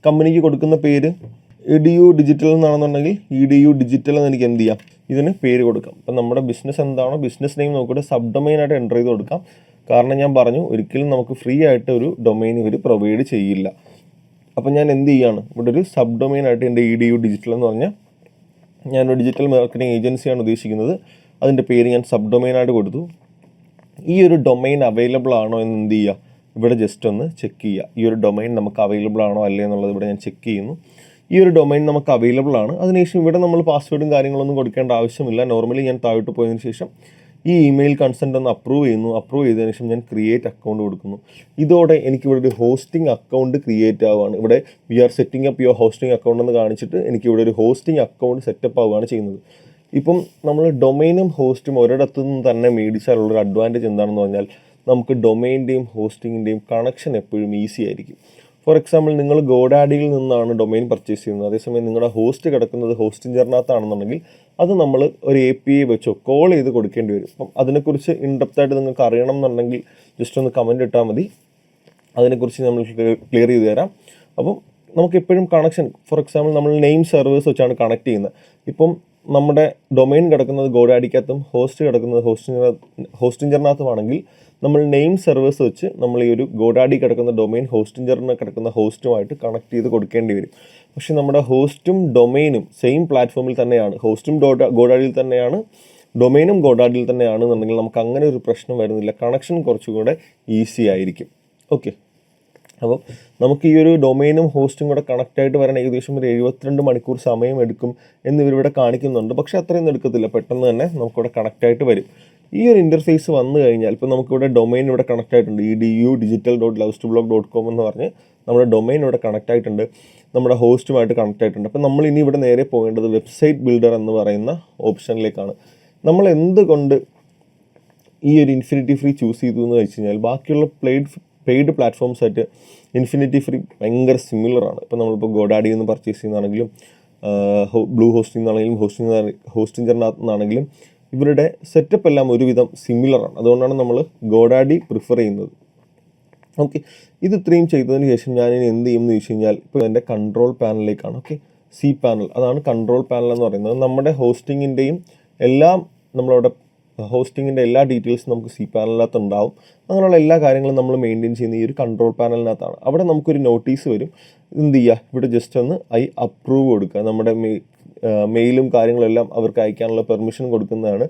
കമ്പനിക്ക് കൊടുക്കുന്ന പേര് EDU ഡിജിറ്റൽ എന്നാണെന്നുണ്ടെങ്കിൽ EDU ഡിജിറ്റൽ എന്ന് എനിക്ക് എന്ത് ചെയ്യാം, ഇതിന് പേര് കൊടുക്കാം. അപ്പം നമ്മുടെ ബിസിനസ് എന്താണോ ബിസിനസ് നെയിം നോക്കിയിട്ട് സബ് ഡൊമൈനായിട്ട് എൻ്റർ ചെയ്ത് കൊടുക്കാം. കാരണം ഞാൻ പറഞ്ഞു ഒരിക്കലും നമുക്ക് ഫ്രീ ആയിട്ട് ഒരു ഡൊമൈൻ ഇവർ പ്രൊവൈഡ് ചെയ്യില്ല. അപ്പം ഞാൻ എന്ത് ചെയ്യുകയാണ്, ഇവിടെ ഒരു സബ് ഡൊമൈനായിട്ട് എൻ്റെ EDU ഡിജിറ്റൽ എന്ന് പറഞ്ഞാൽ ഞാനൊരു ഡിജിറ്റൽ മാർക്കറ്റിംഗ് ഏജൻസിയാണ് ഉദ്ദേശിക്കുന്നത്. അതിൻ്റെ പേര് ഞാൻ സബ് ഡൊമൈനായിട്ട് കൊടുത്തു. ഈ ഒരു ഡൊമൈൻ അവൈലബിൾ ആണോ എന്ന് എന്ത് ചെയ്യുക, ഇവിടെ ജസ്റ്റ് ഒന്ന് ചെക്ക് ചെയ്യുക. ഈ ഒരു ഡൊമൈൻ നമുക്ക് അവൈലബിൾ ആണോ അല്ലേ എന്നുള്ളത് ഇവിടെ ഞാൻ ചെക്ക് ചെയ്യുന്നു. ഈ ഒരു ഡൊമൈൻ നമുക്ക് അവൈലബിൾ ആണ്. അതിനുശേഷം ഇവിടെ നമ്മൾ പാസ്വേഡും കാര്യങ്ങളൊന്നും കൊടുക്കേണ്ട ആവശ്യമില്ല. നോർമലി ഞാൻ താഴോട്ട് പോയതിന് ശേഷം ഈ ഇമെയിൽ കൺസെൻ്റ് ഒന്ന് അപ്രൂവ് ചെയ്യുന്നു. അപ്രൂവ് ചെയ്തതിന് ശേഷം ഞാൻ ക്രിയേറ്റ് അക്കൗണ്ട് കൊടുക്കുന്നു. ഇതോടെ എനിക്കിവിടെ ഒരു ഹോസ്റ്റിംഗ് അക്കൗണ്ട് ക്രിയേറ്റ് ആവുകയാണ്. ഇവിടെ we are setting up your hosting account എന്ന് കാണിച്ചിട്ട് എനിക്കിവിടെ ഒരു ഹോസ്റ്റിംഗ് അക്കൗണ്ട് സെറ്റപ്പ് ആവുകയാണ് ചെയ്യുന്നത്. ഇപ്പം നമ്മൾ ഡൊമൈനും ഹോസ്റ്റും ഒരിടത്തു നിന്ന് തന്നെ മേടിച്ചാലുള്ളൊരു അഡ്വാൻറ്റേജ് എന്താണെന്ന് പറഞ്ഞാൽ നമുക്ക് ഡൊമൈൻ്റെയും ഹോസ്റ്റിങ്ങിൻ്റെയും കണക്ഷൻ എപ്പോഴും ഈസി ആയിരിക്കും. ഫോർ എക്സാമ്പിൾ നിങ്ങൾ ഗോഡാഡിയിൽ നിന്നാണ് ഡൊമൈൻ പർച്ചേസ് ചെയ്യുന്നത്, അതേസമയം നിങ്ങളുടെ ഹോസ്റ്റ് കിടക്കുന്നത് ഹോസ്റ്റിഞ്ചറിനകത്താണെന്നുണ്ടെങ്കിൽ അത് നമ്മൾ ഒരു API വെച്ചോ കോൾ ചെയ്ത് കൊടുക്കേണ്ടി വരും. അപ്പം അതിനെക്കുറിച്ച് ഇൻഡെപ്തായിട്ട് നിങ്ങൾക്ക് അറിയണം എന്നുണ്ടെങ്കിൽ ജസ്റ്റ് ഒന്ന് കമൻറ്റ് ഇട്ടാൽ മതി, അതിനെക്കുറിച്ച് നമ്മൾ ക്ലിയർ ചെയ്ത് തരാം. അപ്പം നമുക്ക് എപ്പോഴും കണക്ഷൻ, ഫോർ എക്സാമ്പിൾ നമ്മൾ നെയിം സെർവേഴ്സ് വെച്ചാണ് കണക്ട് ചെയ്യുന്നത്. ഇപ്പം നമ്മുടെ ഡൊമൈൻ കിടക്കുന്നത് ഗോഡാഡിക്കകത്തും ഹോസ്റ്റ് കിടക്കുന്നത് ഹോസ്റ്റിഞ്ചറിനകത്തുമാണെങ്കിൽ നമ്മൾ നെയിം സെർവേഴ്സ് വെച്ച് നമ്മൾ ഈ ഒരു ഗോഡാഡി കിടക്കുന്ന ഡൊമൈൻ ഹോസ്റ്റിഞ്ചറിന് കിടക്കുന്ന ഹോസ്റ്റുമായിട്ട് കണക്ട് ചെയ്ത് കൊടുക്കേണ്ടി വരും. പക്ഷേ നമ്മുടെ ഹോസ്റ്റും ഡൊമൈനും സെയിം പ്ലാറ്റ്ഫോമിൽ തന്നെയാണ്, ഹോസ്റ്റും ഗോഡാഡിയിൽ തന്നെയാണ്, ഡൊമൈനും ഗോഡാഡിയിൽ തന്നെയാണ് എന്നുണ്ടെങ്കിൽ നമുക്ക് അങ്ങനെ ഒരു പ്രശ്നം വരുന്നില്ല. കണക്ഷൻ കുറച്ചുകൂടെ ഈസി ആയിരിക്കും. ഓക്കെ, അപ്പം നമുക്ക് ഈ ഒരു ഡൊമൈനും ഹോസ്റ്റും കൂടെ കണക്റ്റായിട്ട് വരാൻ ഏകദേശം ഒരു 72 മണിക്കൂർ സമയം എടുക്കും എന്ന് ഇവരിവിടെ കാണിക്കുന്നുണ്ട്. പക്ഷേ അത്രയൊന്നും എടുക്കത്തില്ല, പെട്ടെന്ന് തന്നെ നമുക്കിവിടെ കണക്റ്റായിട്ട് വരും. ഈ ഒരു ഇൻ്റർഫേസ് വന്നു കഴിഞ്ഞാൽ ഇപ്പോൾ നമുക്കിവിടെ ഡൊമൈൻ ഇവിടെ കണക്റ്റ് ആയിട്ടുണ്ട്, EDU digital.lovetoblog.com എന്ന് പറഞ്ഞ് നമ്മുടെ ഡൊമൈൻ ഇവിടെ കണക്റ്റ് ആയിട്ടുണ്ട്, നമ്മുടെ ഹോസ്റ്റുമായിട്ട് കണക്റ്റ് ആയിട്ടുണ്ട്. അപ്പോൾ നമ്മൾ ഇനി ഇവിടെ നേരെ പോകേണ്ടത് വെബ്സൈറ്റ് ബിൽഡർ എന്ന് പറയുന്ന ഓപ്ഷനിലേക്കാണ്. നമ്മൾ എന്തുകൊണ്ട് ഈ ഒരു ഇൻഫിനിറ്റി ഫ്രീ ചൂസ് ചെയ്തു എന്ന് വെച്ച് കഴിഞ്ഞാൽ ബാക്കിയുള്ള പെയ്ഡ് പ്ലാറ്റ്ഫോംസ് ആയിട്ട് ഇൻഫിനിറ്റി ഫ്രീ ഭയങ്കര സിമിലറാണ്. ഇപ്പോൾ നമ്മളിപ്പോൾ ഗോഡാഡിയിൽ നിന്ന് പർച്ചേസ് ചെയ്യുന്നതാണെങ്കിലും ബ്ലൂ ഹോസ്റ്റിംഗ് എന്നാണെങ്കിലും ഹോസ്റ്റിഞ്ചറിനകത്ത് നിന്നാണെങ്കിലും ഇവരുടെ സെറ്റപ്പ് എല്ലാം ഒരുവിധം സിമിലറാണ്. അതുകൊണ്ടാണ് നമ്മൾ ഗോഡാഡി പ്രിഫർ ചെയ്യുന്നത്. ഓക്കെ, ഇത് ഇത്രയും ചെയ്തതിന് ശേഷം ഞാനിനി എന്ത് ചെയ്യും എന്ന് ചോദിച്ചു കഴിഞ്ഞാൽ ഇപ്പോൾ എൻ്റെ കൺട്രോൾ പാനലിലേക്കാണ്. ഓക്കെ, സി പാനൽ, അതാണ് കൺട്രോൾ പാനൽ എന്ന് പറയുന്നത്. നമ്മുടെ ഹോസ്റ്റിങ്ങിൻ്റെയും എല്ലാം നമ്മളവിടെ ഹോസ്റ്റിങ്ങിൻ്റെ എല്ലാ ഡീറ്റെയിൽസും നമുക്ക് സി പാനലിനകത്ത് ഉണ്ടാവും. അങ്ങനെയുള്ള എല്ലാ കാര്യങ്ങളും നമ്മൾ മെയിൻറ്റെയിൻ ചെയ്യുന്ന ഈ ഒരു കൺട്രോൾ പാനലിനകത്താണ്. അവിടെ നമുക്കൊരു നോട്ടീസ് വരും. എന്ത് ചെയ്യുക, ഇവിടെ ജസ്റ്റ് ഒന്ന് അപ്രൂവ് കൊടുക്കുക. നമ്മുടെ മെയിലും കാര്യങ്ങളെല്ലാം അവർക്ക് അയക്കാനുള്ള പെർമിഷൻ കൊടുക്കുന്നതാണ്.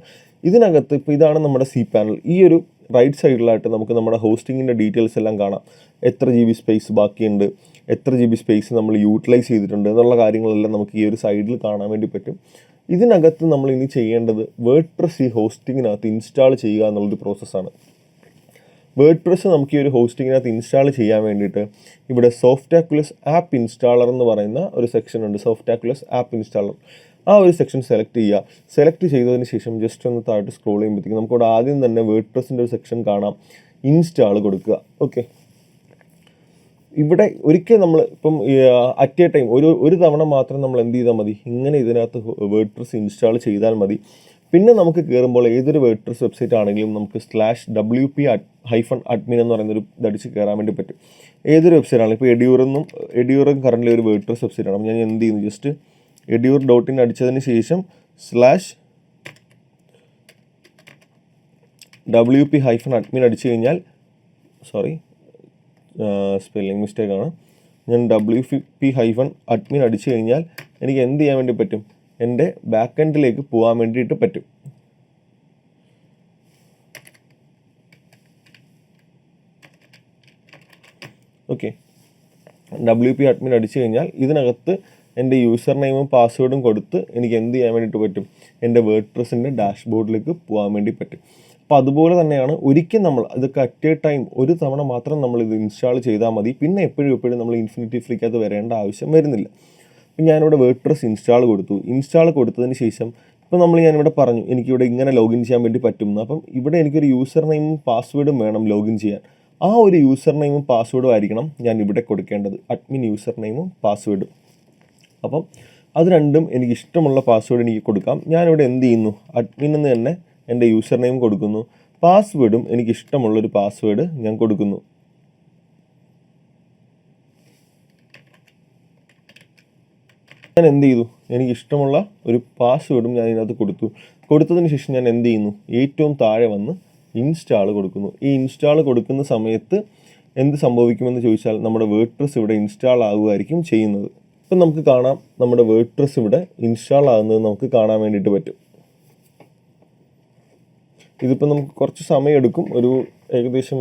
ഇതിനകത്ത് ഇപ്പോൾ ഇതാണ് നമ്മുടെ സി പാനൽ. ഈ ഒരു റൈറ്റ് സൈഡിലായിട്ട് നമുക്ക് നമ്മുടെ ഹോസ്റ്റിങ്ങിൻ്റെ ഡീറ്റെയിൽസ് എല്ലാം കാണാം. എത്ര GB സ്പേസ് ബാക്കിയുണ്ട്, എത്ര GB സ്പേസ് നമ്മൾ യൂട്ടിലൈസ് ചെയ്തിട്ടുണ്ട് എന്നുള്ള കാര്യങ്ങളെല്ലാം നമുക്ക് ഈ ഒരു സൈഡിൽ കാണാൻ വേണ്ടി പറ്റും. ഇതിനകത്ത് നമ്മൾ ഇനി ചെയ്യേണ്ടത് വേർഡ്പ്രസ് ഈ ഹോസ്റ്റിങ്ങിനകത്ത് ഇൻസ്റ്റാൾ ചെയ്യുക എന്നുള്ളൊരു പ്രോസസ്സാണ്. വേർഡ്പ്രസ് നമുക്ക് ഈ ഒരു ഹോസ്റ്റിങ്ങിനകത്ത് ഇൻസ്റ്റാൾ ചെയ്യാൻ വേണ്ടിയിട്ട് ഇവിടെ സോഫ്റ്റാക്കുലസ് ആപ്പ് ഇൻസ്റ്റാളർ എന്ന് പറയുന്ന ഒരു സെക്ഷൻ ഉണ്ട്. സോഫ്റ്റാക്കുലസ് ആപ്പ് ഇൻസ്റ്റാളർ, ആ ഒരു സെക്ഷൻ സെലക്ട് ചെയ്യുക. സെലക്ട് ചെയ്തതിന് ശേഷം ജസ്റ്റ് ഒന്ന് താഴോട്ട് സ്ക്രോൾ ചെയ്യുമ്പോഴത്തേക്കും നമുക്കിവിടെ ആദ്യം തന്നെ വേർഡ്പ്രസിൻ്റെ ഒരു സെക്ഷൻ കാണാം. ഇൻസ്റ്റാൾ കൊടുക്കുക. ഓക്കെ, ഇവിടെ ഒരിക്കൽ നമ്മൾ ഇപ്പം അറ്റ് എ ടൈം ഒരു തവണ മാത്രം നമ്മൾ എന്ത് ചെയ്താൽ മതി, ഇങ്ങനെ ഇതിനകത്ത് വേർഡ്പ്രസ് ഇൻസ്റ്റാൾ ചെയ്താൽ മതി. പിന്നെ നമുക്ക് കയറുമ്പോൾ ഏതൊരു വേർഡ്പ്രസ് വെബ്സൈറ്റ് ആണെങ്കിലും നമുക്ക് /wp-admin എന്ന് പറയുന്നൊരു ഇതടിച്ച് കയറാൻ വേണ്ടി പറ്റും. ഏതൊരു വെബ്സൈറ്റ് ആണെങ്കിലും ഇപ്പോൾ എഡ്യൂറും കറൻ്റ് ഒരു വേർഡ്പ്രസ് വെബ്സൈറ്റ് ആണ്. ഞാൻ എന്ത് ചെയ്യുന്നു, ജസ്റ്റ് edur.in അടിച്ചതിന് ശേഷം /wp-admin അടിച്ചു കഴിഞ്ഞാൽ, സോറി സ്പെല്ലിംഗ് മിസ്റ്റേക്കാണ്, ഞാൻ wp-admin അടിച്ചു കഴിഞ്ഞാൽ എനിക്ക് എന്ത് ചെയ്യാൻ വേണ്ടി പറ്റും, എൻ്റെ ബാക്ക് എൻഡിലേക്ക് പോകാൻ വേണ്ടിയിട്ട് പറ്റും. ഓക്കെ, wp-admin അടിച്ചു കഴിഞ്ഞാൽ ഇതിനകത്ത് എൻ്റെ യൂസർ നെയിമും പാസ്വേഡും കൊടുത്ത് എനിക്ക് എന്ത് ചെയ്യാൻ വേണ്ടിയിട്ട് പറ്റും, എൻ്റെ വേർഡ്പ്രസിൻ്റെ ഡാഷ്ബോർഡിലേക്ക് പോകാൻ വേണ്ടി പറ്റും. അപ്പോൾ അതുപോലെ തന്നെയാണ് ഒരിക്കൽ നമ്മൾ ഇതൊക്കെ അറ്റ് എ ടൈം ഒരു തവണ മാത്രം നമ്മൾ ഇത് ഇൻസ്റ്റാൾ ചെയ്താൽ മതി. പിന്നെ എപ്പോഴും നമ്മൾ ഇൻഫിനിറ്റി ഫ്രീക്കകത്ത് വരേണ്ട ആവശ്യം വരുന്നില്ല. അപ്പം ഞാനിവിടെ വേർഡ്പ്രസ് ഇൻസ്റ്റാൾ കൊടുത്തു. ഇൻസ്റ്റാൾ കൊടുത്തതിന് ശേഷം ഇപ്പോൾ ഞാനിവിടെ പറഞ്ഞു എനിക്കിവിടെ ഇങ്ങനെ ലോഗിൻ ചെയ്യാൻ വേണ്ടി പറ്റുമെന്ന്. അപ്പം ഇവിടെ എനിക്കൊരു യൂസർ നെയിമും പാസ്വേഡും വേണം ലോഗിൻ ചെയ്യാൻ. ആ ഒരു യൂസർ നെയിമും പാസ്വേഡും ആയിരിക്കണം ഞാൻ ഇവിടെ കൊടുക്കേണ്ടത്, അഡ്മിൻ യൂസർ നെയിമും പാസ്വേഡും. അപ്പം അത് രണ്ടും എനിക്ക് ഇഷ്ടമുള്ള പാസ്വേഡ് എനിക്ക് കൊടുക്കാം. ഞാനിവിടെ എന്ത് ചെയ്യുന്നു, അഡ്മിൻ എന്ന് തന്നെ എൻ്റെ യൂസർ നെയിം കൊടുക്കുന്നു, പാസ്വേഡും എനിക്ക് ഇഷ്ടമുള്ളൊരു പാസ്വേഡ് ഞാൻ കൊടുക്കുന്നു. ഞാൻ എന്ത് ചെയ്തു, എനിക്ക് ഇഷ്ടമുള്ള ഒരു പാസ്വേഡും ഞാൻ ഇതിനകത്ത് കൊടുത്തതിന് ശേഷം ഞാൻ എന്ത് ചെയ്യുന്നു, ഏറ്റവും താഴെ വന്ന് ഇൻസ്റ്റാൾ കൊടുക്കുന്നു. ഈ ഇൻസ്റ്റാൾ കൊടുക്കുന്ന സമയത്ത് എന്ത് സംഭവിക്കുമെന്ന് ചോദിച്ചാൽ നമ്മുടെ വേർഡ്പ്രസ് ഇവിടെ ഇൻസ്റ്റാൾ ആവുകയായിരിക്കും ചെയ്യുന്നത്. ഇപ്പം നമുക്ക് കാണാം നമ്മുടെ വേർഡ്പ്രസ് ഇവിടെ ഇൻസ്റ്റാൾ ആകുന്നത് നമുക്ക് കാണാൻ വേണ്ടിയിട്ട് പറ്റും. ഇതിപ്പോൾ നമുക്ക് കുറച്ച് സമയമെടുക്കും, ഏകദേശം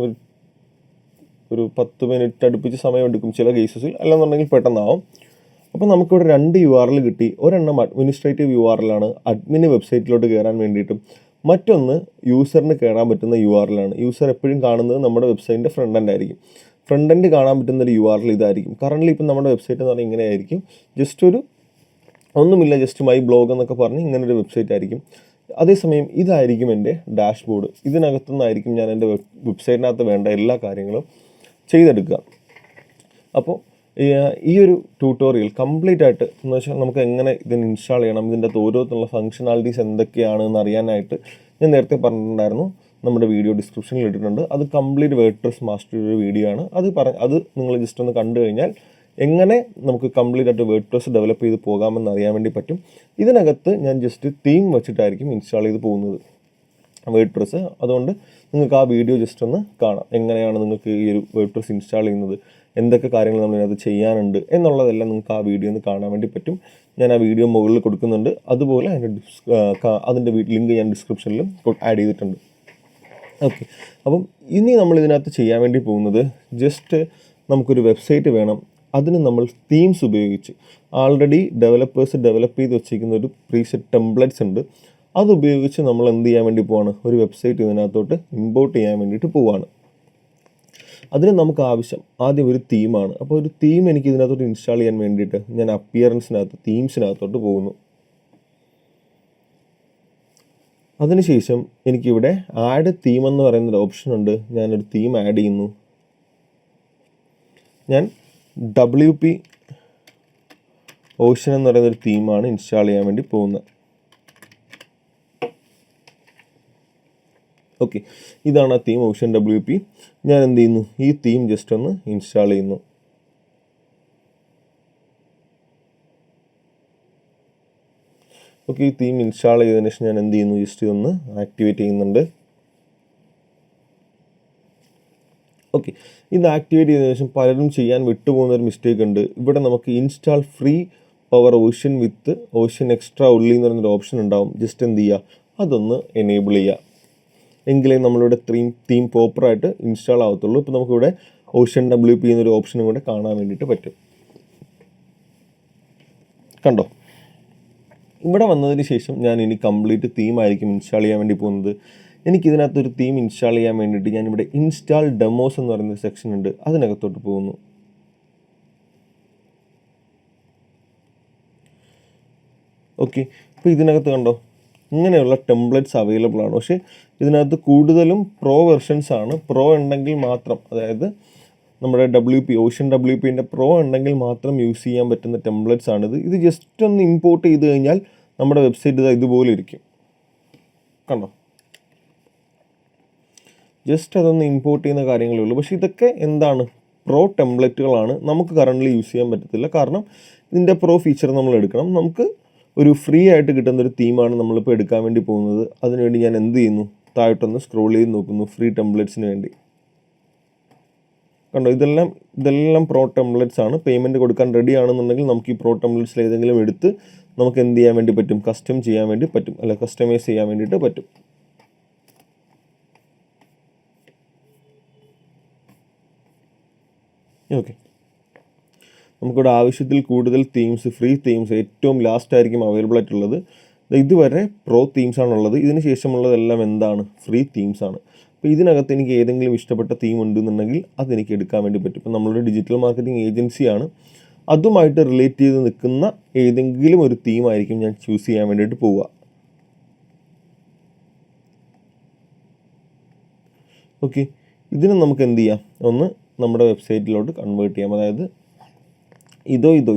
ഒരു 10 മിനിറ്റ് അടുപ്പിച്ച് സമയമെടുക്കും ചില കേസസിൽ, അല്ലെന്നുണ്ടെങ്കിൽ പെട്ടെന്നാവും. അപ്പോൾ നമുക്കിവിടെ 2 URL കിട്ടി. ഒരെണ്ണം അഡ്മിനിസ്ട്രേറ്റീവ് URL ആണ്, അഡ്മിന് വെബ്സൈറ്റിലോട്ട് കയറാൻ വേണ്ടിയിട്ടും. മറ്റൊന്ന് യൂസറിന് കയറാൻ പറ്റുന്ന URL ആണ്. യൂസർ എപ്പോഴും കാണുന്നത് നമ്മുടെ വെബ്സൈറ്റിൻ്റെ ഫ്രണ്ട് എൻഡ് ആയിരിക്കും. ഫ്രണ്ട് എൻഡ് കാണാൻ പറ്റുന്ന ഒരു URL ഇതായിരിക്കും. കറൻ്റ് ഇപ്പം നമ്മുടെ വെബ്സൈറ്റ് എന്ന് പറഞ്ഞാൽ ഇങ്ങനെ ആയിരിക്കും. ഒന്നുമില്ല, ജസ്റ്റ് മൈ ബ്ലോഗ് എന്നൊക്കെ പറഞ്ഞ് ഇങ്ങനൊരു വെബ്സൈറ്റ് ആയിരിക്കും. അതേസമയം ഇതായിരിക്കും എൻ്റെ ഡാഷ്ബോർഡ്. ഇതിനകത്തു നിന്നായിരിക്കും ഞാൻ എൻ്റെ വെബ്സൈറ്റിനകത്ത് വേണ്ട എല്ലാ കാര്യങ്ങളും ചെയ്തെടുക്കുക. അപ്പോൾ ഈ ഒരു ട്യൂട്ടോറിയൽ കംപ്ലീറ്റ് ആയിട്ട് എന്ന് വെച്ചാൽ നമുക്ക് എങ്ങനെ ഇതിന് ഇൻസ്റ്റാൾ ചെയ്യണം, ഇതിൻ്റെ അകത്ത് ഓരോരുത്തരുള്ള ഫങ്ഷണാലിറ്റീസ് എന്തൊക്കെയാണെന്ന് അറിയാനായിട്ട് ഞാൻ നേരത്തെ പറഞ്ഞിട്ടുണ്ടായിരുന്നു. നമ്മുടെ വീഡിയോ ഡിസ്ക്രിപ്ഷനിൽ ഇട്ടിട്ടുണ്ട്. അത് കംപ്ലീറ്റ് വേർഡ്പ്രസ് മാസ്റ്റർ ഒരു വീഡിയോ ആണ്. അത് നിങ്ങൾ ജസ്റ്റ് ഒന്ന് കണ്ടു കഴിഞ്ഞാൽ എങ്ങനെ നമുക്ക് കംപ്ലീറ്റ് ആയിട്ട് വേർഡ്പ്രസ് ഡെവലപ്പ് ചെയ്ത് പോകാമെന്ന് അറിയാൻ വേണ്ടി പറ്റും. ഇതിനകത്ത് ഞാൻ ജസ്റ്റ് തീം വെച്ചിട്ടായിരിക്കും ഇൻസ്റ്റാൾ ചെയ്ത് പോകുന്നത് വേർഡ്പ്രസ്. അതുകൊണ്ട് നിങ്ങൾക്ക് ആ വീഡിയോ ജസ്റ്റ് ഒന്ന് കാണാം, എങ്ങനെയാണ് നിങ്ങൾക്ക് ഈ ഒരു വേർഡ്പ്രസ് ഇൻസ്റ്റാൾ ചെയ്യുന്നത്, എന്തൊക്കെ കാര്യങ്ങൾ നമ്മളിതിനകത്ത് ചെയ്യാനുണ്ട് എന്നുള്ളതെല്ലാം നിങ്ങൾക്ക് ആ വീഡിയോ ഒന്ന് കാണാൻ വേണ്ടി പറ്റും. ഞാൻ ആ വീഡിയോ മുകളിൽ കൊടുക്കുന്നുണ്ട്. അതുപോലെ അതിൻ്റെ ലിങ്ക് ഞാൻ ഡിസ്ക്രിപ്ഷനിലും ആഡ് ചെയ്തിട്ടുണ്ട്. ഓക്കെ, അപ്പം ഇനി നമ്മൾ ഇതിനകത്ത് ചെയ്യാൻ വേണ്ടി പോകുന്നത് ജസ്റ്റ് നമുക്കൊരു വെബ്സൈറ്റ് വേണം. അതിന് നമ്മൾ തീംസ് ഉപയോഗിച്ച് ആൾറെഡി ഡെവലപ്പേഴ്സ് ഡെവലപ്പ് ചെയ്ത് വെച്ചിരിക്കുന്ന ഒരു പ്രീസെറ്റ് ടെംപ്ലേറ്റ്സ് ഉണ്ട്. അതുപയോഗിച്ച് നമ്മൾ എന്ത് ചെയ്യാൻ വേണ്ടി പോവാണ്, ഒരു വെബ്സൈറ്റ് ഇതിനകത്തോട്ട് ഇമ്പോർട്ട് ചെയ്യാൻ വേണ്ടിയിട്ട് പോവാണ്. അതിന് നമുക്ക് ആവശ്യം ആദ്യം ഒരു തീമാണ്. അപ്പോൾ ഒരു തീം എനിക്ക് ഇതിനകത്തോട്ട് ഇൻസ്റ്റാൾ ചെയ്യാൻ വേണ്ടിയിട്ട് ഞാൻ അപ്പിയറൻസിനകത്ത് തീംസിനകത്തോട്ട് പോകുന്നു. അതിനുശേഷം എനിക്കിവിടെ ആഡ് തീം എന്ന് പറയുന്നൊരു ഓപ്ഷൻ ഉണ്ട്. ഞാനൊരു തീം ആഡ് ചെയ്യുന്നു. ഞാൻ WP ഓഷൻ എന്ന് പറയുന്നൊരു തീമാണ് ഇൻസ്റ്റാൾ ചെയ്യാൻ വേണ്ടി പോകുന്നത്. ഓക്കെ, ഇതാണ് ആ തീം ഓഷൻ WP. ഞാൻ എന്ത് ചെയ്യുന്നു, ഈ തീം ജസ്റ്റ് ഒന്ന് ഇൻസ്റ്റാൾ ചെയ്യുന്നു. ഓക്കെ, ഈ തീം ഇൻസ്റ്റാൾ ചെയ്തതിന് ശേഷം ഞാൻ എന്ത് ചെയ്യുന്നു, ജസ്റ്റ് ഇതൊന്ന് ആക്ടിവേറ്റ് ചെയ്യുന്നുണ്ട്. ഓക്കെ, ഇത് ആക്ടിവേറ്റ് ചെയ്തതിനു ശേഷം പലരും ചെയ്യാൻ വിട്ടുപോകുന്ന ഒരു മിസ്റ്റേക്ക് ഉണ്ട്. ഇവിടെ നമുക്ക് ഇൻസ്റ്റാൾ ഫ്രീ പവർ ഓഷൻ വിത്ത് ഓഷൻ എക്സ്ട്രാ ഉള്ളി എന്ന് പറയുന്നൊരു ഓപ്ഷൻ ഉണ്ടാവും. ജസ്റ്റ് എന്ത് ചെയ്യുക, അതൊന്ന് എനേബിൾ ചെയ്യുക. എങ്കിലേ നമ്മളിവിടെ തീം പ്രോപ്പറായിട്ട് ഇൻസ്റ്റാൾ ആവത്തുള്ളൂ. ഇപ്പോൾ നമുക്കിവിടെ OceanWP എന്നൊരു ഓപ്ഷനും കൂടെ കാണാൻ വേണ്ടിയിട്ട് പറ്റും. കണ്ടോ? ഇവിടെ വന്നതിന് ശേഷം ഞാൻ ഇനി കംപ്ലീറ്റ് തീമായിരിക്കും ഇൻസ്റ്റാൾ ചെയ്യാൻ വേണ്ടി പോകുന്നത്. എനിക്കിതിനകത്തൊരു തീം ഇൻസ്റ്റാൾ ചെയ്യാൻ വേണ്ടിയിട്ട് ഞാനിവിടെ ഇൻസ്റ്റാൾ ഡെമോസ് എന്ന് പറയുന്ന സെക്ഷൻ ഉണ്ട്, അതിനകത്തോട്ട് പോകുന്നു. ഓക്കെ, ഇപ്പോൾ ഇതിനകത്ത് കണ്ടോ ഇങ്ങനെയുള്ള ടെംപ്ലേറ്റ്സ് അവൈലബിൾ ആണ്. പക്ഷേ ഇതിനകത്ത് കൂടുതലും പ്രോ വെർഷൻസ് ആണ്. പ്രോ ഉണ്ടെങ്കിൽ മാത്രം, അതായത് നമ്മുടെ OceanWPൻ്റെ പ്രോ ഉണ്ടെങ്കിൽ മാത്രം യൂസ് ചെയ്യാൻ പറ്റുന്ന ടെംപ്ലേറ്റ്സ് ആണിത്. ഇത് ജസ്റ്റ് ഒന്ന് ഇമ്പോർട്ട് ചെയ്ത് കഴിഞ്ഞാൽ നമ്മുടെ വെബ്സൈറ്റ് ഇതുപോലെ ഇരിക്കും. കണ്ടോ? ജസ്റ്റ് അതൊന്ന് ഇമ്പോർട്ട് ചെയ്യുന്ന കാര്യങ്ങളേ ഉള്ളൂ. പക്ഷേ ഇതൊക്കെ എന്താണ്, പ്രോ ടെംപ്ലേറ്റുകളാണ്. നമുക്ക് കറൻ്റ്ലി യൂസ് ചെയ്യാൻ പറ്റത്തില്ല. കാരണം ഇതിൻ്റെ പ്രോ ഫീച്ചർ നമ്മൾ എടുക്കണം. നമുക്ക് ഒരു ഫ്രീ ആയിട്ട് കിട്ടുന്ന ഒരു തീമാണ് നമ്മളിപ്പോൾ എടുക്കാൻ വേണ്ടി പോകുന്നത്. അതിനുവേണ്ടി ഞാൻ എന്ത് ചെയ്യുന്നു, താഴോട്ടൊന്ന് സ്ക്രോൾ ചെയ്ത് നോക്കുന്നു ഫ്രീ ടെംപ്ലേറ്റ്സിന് വേണ്ടി. കണ്ടോ? ഇതെല്ലാം പ്രോ ടെംപ്ലേറ്റ്സ് ആണ്. പേയ്മെൻറ്റ് കൊടുക്കാൻ റെഡി ആണെന്നുണ്ടെങ്കിൽ നമുക്ക് ഈ പ്രോ ടെംപ്ലേറ്റ്സിൽ ഏതെങ്കിലും എടുത്ത് നമുക്ക് എന്ത് ചെയ്യാൻ വേണ്ടി പറ്റും, കസ്റ്റം ചെയ്യാൻ വേണ്ടി പറ്റും, അല്ല കസ്റ്റമൈസ് ചെയ്യാൻ വേണ്ടിയിട്ട് പറ്റും. ഓക്കെ, നമുക്കിവിടെ ആവശ്യത്തിൽ കൂടുതൽ തീംസ്, ഫ്രീ തീംസ് ഏറ്റവും ലാസ്റ്റ് ആയിരിക്കും അവൈലബിൾ ആയിട്ടുള്ളത്. ഇതുവരെ പ്രോ തീംസ് ആണുള്ളത്. ഇതിന് ശേഷമുള്ളതെല്ലാം എന്താണ്, ഫ്രീ തീംസ് ആണ്. അപ്പോൾ ഇതിനകത്ത് എനിക്ക് ഏതെങ്കിലും ഇഷ്ടപ്പെട്ട തീം ഉണ്ടെന്നുണ്ടെങ്കിൽ അതെനിക്ക് എടുക്കാൻ വേണ്ടി പറ്റും. ഇപ്പോൾ നമ്മളൊരു ഡിജിറ്റൽ മാർക്കറ്റിംഗ് ഏജൻസിയാണ്, അതുമായിട്ട് റിലേറ്റ് ചെയ്ത് നിൽക്കുന്ന ഏതെങ്കിലും ഒരു തീമായിരിക്കും ഞാൻ ചൂസ് ചെയ്യാൻ വേണ്ടിയിട്ട് പോവുക. ഓക്കെ, ഇതിന് നമുക്ക് എന്ത് ചെയ്യാം, ഒന്ന് നമ്മുടെ വെബ്സൈറ്റിലോട്ട് കൺവേർട്ട് ചെയ്യാം. അതായത്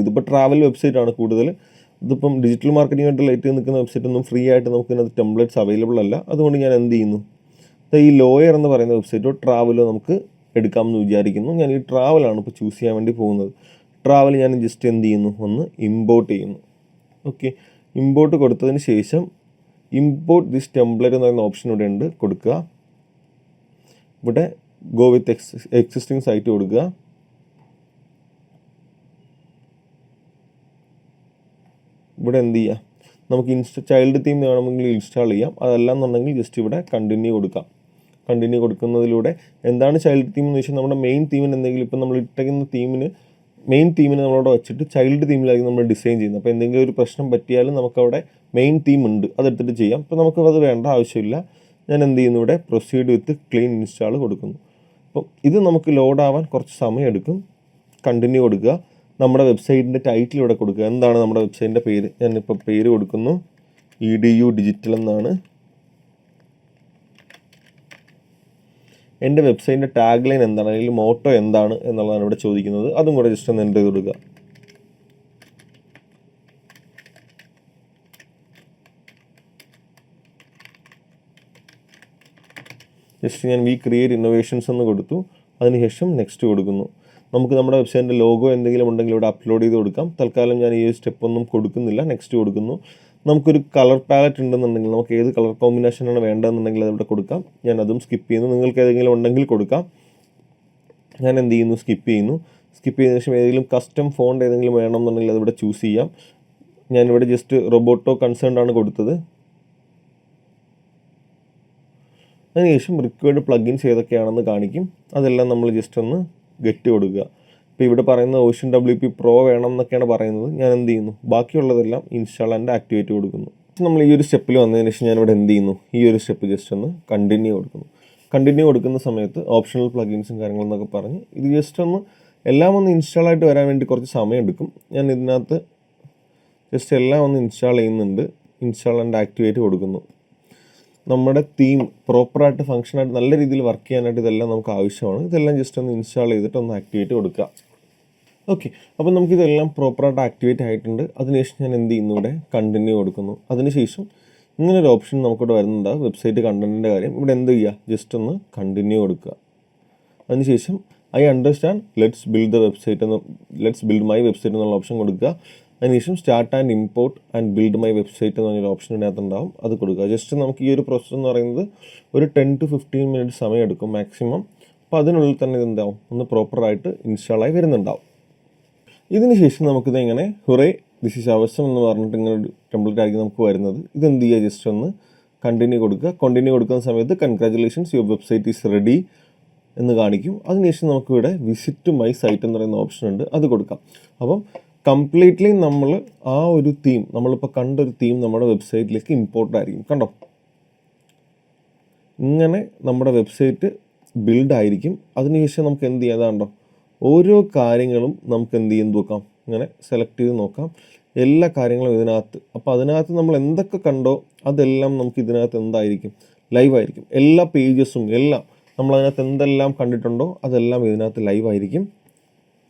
ഇതിപ്പോൾ ട്രാവൽ വെബ്സൈറ്റ് ആണ് കൂടുതൽ. ഇതിപ്പം ഡിജിറ്റൽ മാർക്കറ്റിംഗായിട്ട് റിലേറ്റ് ചെയ്ത് നിൽക്കുന്ന വെബ്സൈറ്റ് ഒന്നും ഫ്രീ ആയിട്ട് നമുക്ക് ഇതിനകത്ത് ടെംപ്ലേറ്റ്സ് അവൈലബിൾ അല്ല. അതുകൊണ്ട് ഞാൻ എന്ത് ചെയ്യുന്നു, ഈ ലോയർ എന്ന് പറയുന്ന വെബ്സൈറ്റോ ട്രാവലോ നമുക്ക് എടുക്കാമെന്ന് വിചാരിക്കുന്നു. ഞാൻ ഈ ട്രാവലാണ് ഇപ്പോൾ ചൂസ് ചെയ്യാൻ വേണ്ടി പോകുന്നത്. ട്രാവൽ ഞാൻ ജസ്റ്റ് എന്ത് ചെയ്യുന്നു, ഒന്ന് ഇമ്പോർട്ട് ചെയ്യുന്നു. ഓക്കെ, ഇമ്പോർട്ട് കൊടുത്തതിന് ശേഷം ഇമ്പോർട്ട് ദിസ് ടെംപ്ലേറ്റ് എന്ന് പറയുന്ന ഓപ്ഷൻ ഇവിടെ ഉണ്ട്, കൊടുക്കുക. ഇവിടെ ഗോ വിത്ത് എക്സിസ്റ്റിംഗ് സൈറ്റ് കൊടുക്കുക. ഇവിടെ എന്ത് ചെയ്യുക, നമുക്ക് ചൈൽഡ് തീം വേണമെങ്കിൽ ഇൻസ്റ്റാൾ ചെയ്യാം. അതല്ല എന്നുണ്ടെങ്കിൽ ജസ്റ്റ് ഇവിടെ കണ്ടിന്യൂ കൊടുക്കാം. കണ്ടിന്യൂ കൊടുക്കുന്നതിലൂടെ എന്താണ് ചൈൽഡ് തീം എന്ന് വെച്ചാൽ നമ്മുടെ മെയിൻ തീമിന് എന്തെങ്കിലും, ഇപ്പം നമ്മൾ ഇട്ടേക്കുന്ന മെയിൻ തീമിനെ നമ്മളവിടെ വെച്ചിട്ട് ചൈൽഡ് തീമിലായിരിക്കും നമ്മൾ ഡിസൈൻ ചെയ്യുന്നത്. അപ്പോൾ എന്തെങ്കിലും ഒരു പ്രശ്നം പറ്റിയാലും നമുക്കവിടെ മെയിൻ തീം ഉണ്ട്, അതെടുത്തിട്ട് ചെയ്യാം. അപ്പോൾ നമുക്കത് വേണ്ട ആവശ്യമില്ല. ഞാൻ എന്ത് ചെയ്യുന്നു, ഇവിടെ പ്രൊസീഡ് വിത്ത് ക്ലീൻ ഇൻസ്റ്റാൾ കൊടുക്കുന്നു. അപ്പം ഇത് നമുക്ക് ലോഡാവാൻ കുറച്ച് സമയം എടുക്കും. കണ്ടിന്യൂ കൊടുക്കുക. നമ്മുടെ വെബ്സൈറ്റിൻ്റെ ടൈറ്റിൽ ഇവിടെ കൊടുക്കുക. എന്താണ് നമ്മുടെ വെബ്സൈറ്റിൻ്റെ പേര്, ഞാനിപ്പോൾ പേര് കൊടുക്കുന്നു EDU ഡിജിറ്റൽ എന്നാണ്. എൻ്റെ വെബ്സൈറ്റിൻ്റെ ടാഗ് ലൈൻ എന്താണ്, അല്ലെങ്കിൽ മോട്ടോ എന്താണ് എന്നുള്ളതാണ് ഇവിടെ ചോദിക്കുന്നത്. അതും കൂടെ ജസ്റ്റ് ഒന്ന് എൻ്റർ ചെയ്ത് കൊടുക്കുക. ജസ്റ്റ് ഞാൻ വി ക്രിയേറ്റ് ഇന്നോവേഷൻസ് എന്ന് കൊടുത്തു. അതിനുശേഷം നെക്സ്റ്റ് കൊടുക്കുന്നു. നമുക്ക് നമ്മുടെ വെബ്സൈറ്റിൻ്റെ ലോഗോ എന്തെങ്കിലും ഉണ്ടെങ്കിൽ ഇവിടെ അപ്ലോഡ് ചെയ്ത് കൊടുക്കാം. തൽക്കാലം ഞാൻ ഈ സ്റ്റെപ്പ് ഒന്നും കൊടുക്കുന്നില്ല, നെക്സ്റ്റ് കൊടുക്കുന്നു. നമുക്കൊരു കളർ പാലറ്റ് ഉണ്ടെന്നുണ്ടെങ്കിൽ, നമുക്ക് ഏത് കളർ കോമ്പിനേഷനാണ് വേണ്ടതെന്നുണ്ടെങ്കിൽ അതിവിടെ കൊടുക്കാം. ഞാൻ അതും സ്കിപ്പ് ചെയ്യുന്നു. നിങ്ങൾക്ക് ഏതെങ്കിലും ഉണ്ടെങ്കിൽ കൊടുക്കാം. ഞാൻ എന്ത് ചെയ്യുന്നു, സ്കിപ്പ് ചെയ്യുന്നു. സ്കിപ്പ് ചെയ്തതിനു ശേഷം ഏതെങ്കിലും കസ്റ്റം ഫോണ്ട് ഏതെങ്കിലും വേണമെന്നുണ്ടെങ്കിൽ അതിവിടെ ചൂസ് ചെയ്യാം. ഞാനിവിടെ ജസ്റ്റ് റോബോട്ടോ കൺസേൺഡ് ആണ് കൊടുത്തത്. അതിനുശേഷം റിക്വയർഡ് പ്ലഗിൻസ് ഏതൊക്കെയാണെന്ന് കാണിക്കും. അതെല്ലാം നമ്മൾ ജസ്റ്റ് ഒന്ന് ഗെറ്റ് കൊടുക്കുക. ഇപ്പോൾ ഇവിടെ പറയുന്ന OceanWP Pro വേണം എന്നൊക്കെയാണ് പറയുന്നത്. ഞാൻ എന്ത് ചെയ്യുന്നു, ബാക്കിയുള്ളതെല്ലാം ഇൻസ്റ്റാൾ ആൻഡ് ആക്ടിവേറ്റ് കൊടുക്കുന്നു. നമ്മൾ ഈ ഒരു സ്റ്റെപ്പിൽ വന്നതിന് ശേഷം ഞാനിവിടെ എന്ത് ചെയ്യുന്നു, ഈ ഒരു സ്റ്റെപ്പ് ജസ്റ്റ് ഒന്ന് കണ്ടിന്യൂ കൊടുക്കുന്നു. കണ്ടിന്യൂ കൊടുക്കുന്ന സമയത്ത് ഓപ്ഷണൽ പ്ലഗിൻസും കാര്യങ്ങളെന്നൊക്കെ പറഞ്ഞ് ഇത് ജസ്റ്റ് ഒന്ന് എല്ലാം ഒന്ന് ഇൻസ്റ്റാൾ ആയിട്ട് വരാൻ വേണ്ടി കുറച്ച് സമയം എടുക്കും. ഞാൻ ഇതിനകത്ത് ജസ്റ്റ് എല്ലാം ഒന്ന് ഇൻസ്റ്റാൾ ചെയ്യുന്നുണ്ട്. ഇൻസ്റ്റാൾ ആൻഡ് ആക്ടിവേറ്റ് കൊടുക്കുന്നു. നമ്മുടെ തീം പ്രോപ്പറായിട്ട് ഫംഗ്ഷനായിട്ട് നല്ല രീതിയിൽ വർക്ക് ചെയ്യാനായിട്ട് ഇതെല്ലാം നമുക്ക് ആവശ്യമാണ്. ഇതെല്ലാം ജസ്റ്റ് ഒന്ന് ഇൻസ്റ്റാൾ ചെയ്തിട്ട് ഒന്ന് ആക്ടിവേറ്റ് കൊടുക്കുക. ഓക്കെ, അപ്പോൾ നമുക്കിതെല്ലാം പ്രോപ്പറായിട്ട് ആക്ടിവേറ്റ് ആയിട്ടുണ്ട്. അതിനുശേഷം ഞാൻ എന്ത് ചെയ്യുന്നു, ഇവിടെ കണ്ടിന്യൂ കൊടുക്കുന്നു. അതിനുശേഷം ഇങ്ങനൊരു ഓപ്ഷൻ നമുക്കിവിടെ വരുന്നുണ്ടാവും, വെബ്സൈറ്റ് കണ്ടൻറ്റിൻ്റെ കാര്യം. ഇവിടെ എന്ത് ചെയ്യുക, ജസ്റ്റ് ഒന്ന് കണ്ടിന്യൂ കൊടുക്കുക. അതിനുശേഷം I understand let's build my website എന്നുള്ള ഓപ്ഷൻ കൊടുക്കുക. അതിനുശേഷം start and import and build my website എന്ന് പറഞ്ഞൊരു ഓപ്ഷൻ ഇതിനകത്തുണ്ടാവും, അത് കൊടുക്കുക. ജസ്റ്റ് നമുക്ക് ഈ ഒരു പ്രോസസ്സ് എന്ന് പറയുന്നത് ഒരു 10 to 15 മിനിറ്റ് സമയം എടുക്കും മാക്സിമം. അപ്പോൾ അതിനുള്ളിൽ തന്നെ ഇതെന്താവും, ഒന്ന് പ്രോപ്പറായിട്ട് ഇൻസ്റ്റാളായി വരുന്നുണ്ടാവും. ഇതിന് ശേഷം നമുക്കിത് ഇങ്ങനെ ദിസ് ഈസ് അവസം എന്ന് പറഞ്ഞിട്ട് ഇങ്ങനെ ഒരു ടെംപ്ലേറ്റ് ആയിരിക്കും നമുക്ക് വരുന്നത്. ഇതെന്ത് ചെയ്യുക, ജസ്റ്റ് ഒന്ന് കണ്ടിന്യൂ കൊടുക്കുക. കണ്ടിന്യൂ കൊടുക്കുന്ന സമയത്ത് congratulations your website is ready എന്ന് കാണിക്കും. അതിനുശേഷം നമുക്കിവിടെ വിസിറ്റ് മൈ സൈറ്റ് എന്ന് പറയുന്ന ഓപ്ഷൻ ഉണ്ട്, അത് കൊടുക്കാം. അപ്പം കംപ്ലീറ്റ്ലി നമ്മൾ ആ ഒരു തീം, നമ്മളിപ്പോൾ കണ്ടൊരു തീം നമ്മുടെ വെബ്സൈറ്റിലേക്ക് ഇമ്പോർട്ട് ആയിരിക്കും. കണ്ടോ, ഇങ്ങനെ നമ്മുടെ വെബ്സൈറ്റ് ബിൽഡ് ആയിരിക്കും. അതിനുശേഷം നമുക്ക് എന്ത് ചെയ്യാം, അതാണ്ടോ ഓരോ കാര്യങ്ങളും നമുക്ക് എന്ത് ചെയ്യും നോക്കാം, ഇങ്ങനെ സെലക്ട് ചെയ്ത് നോക്കാം എല്ലാ കാര്യങ്ങളും ഇതിനകത്ത്. അപ്പോൾ അതിനകത്ത് നമ്മൾ എന്തൊക്കെ കണ്ടോ അതെല്ലാം നമുക്ക് ഇതിനകത്ത് എന്തായിരിക്കും, ലൈവായിരിക്കും. എല്ലാ പേജസും എല്ലാം നമ്മളതിനകത്ത് എന്തെല്ലാം കണ്ടിട്ടുണ്ടോ അതെല്ലാം ഇതിനകത്ത് ലൈവായിരിക്കും.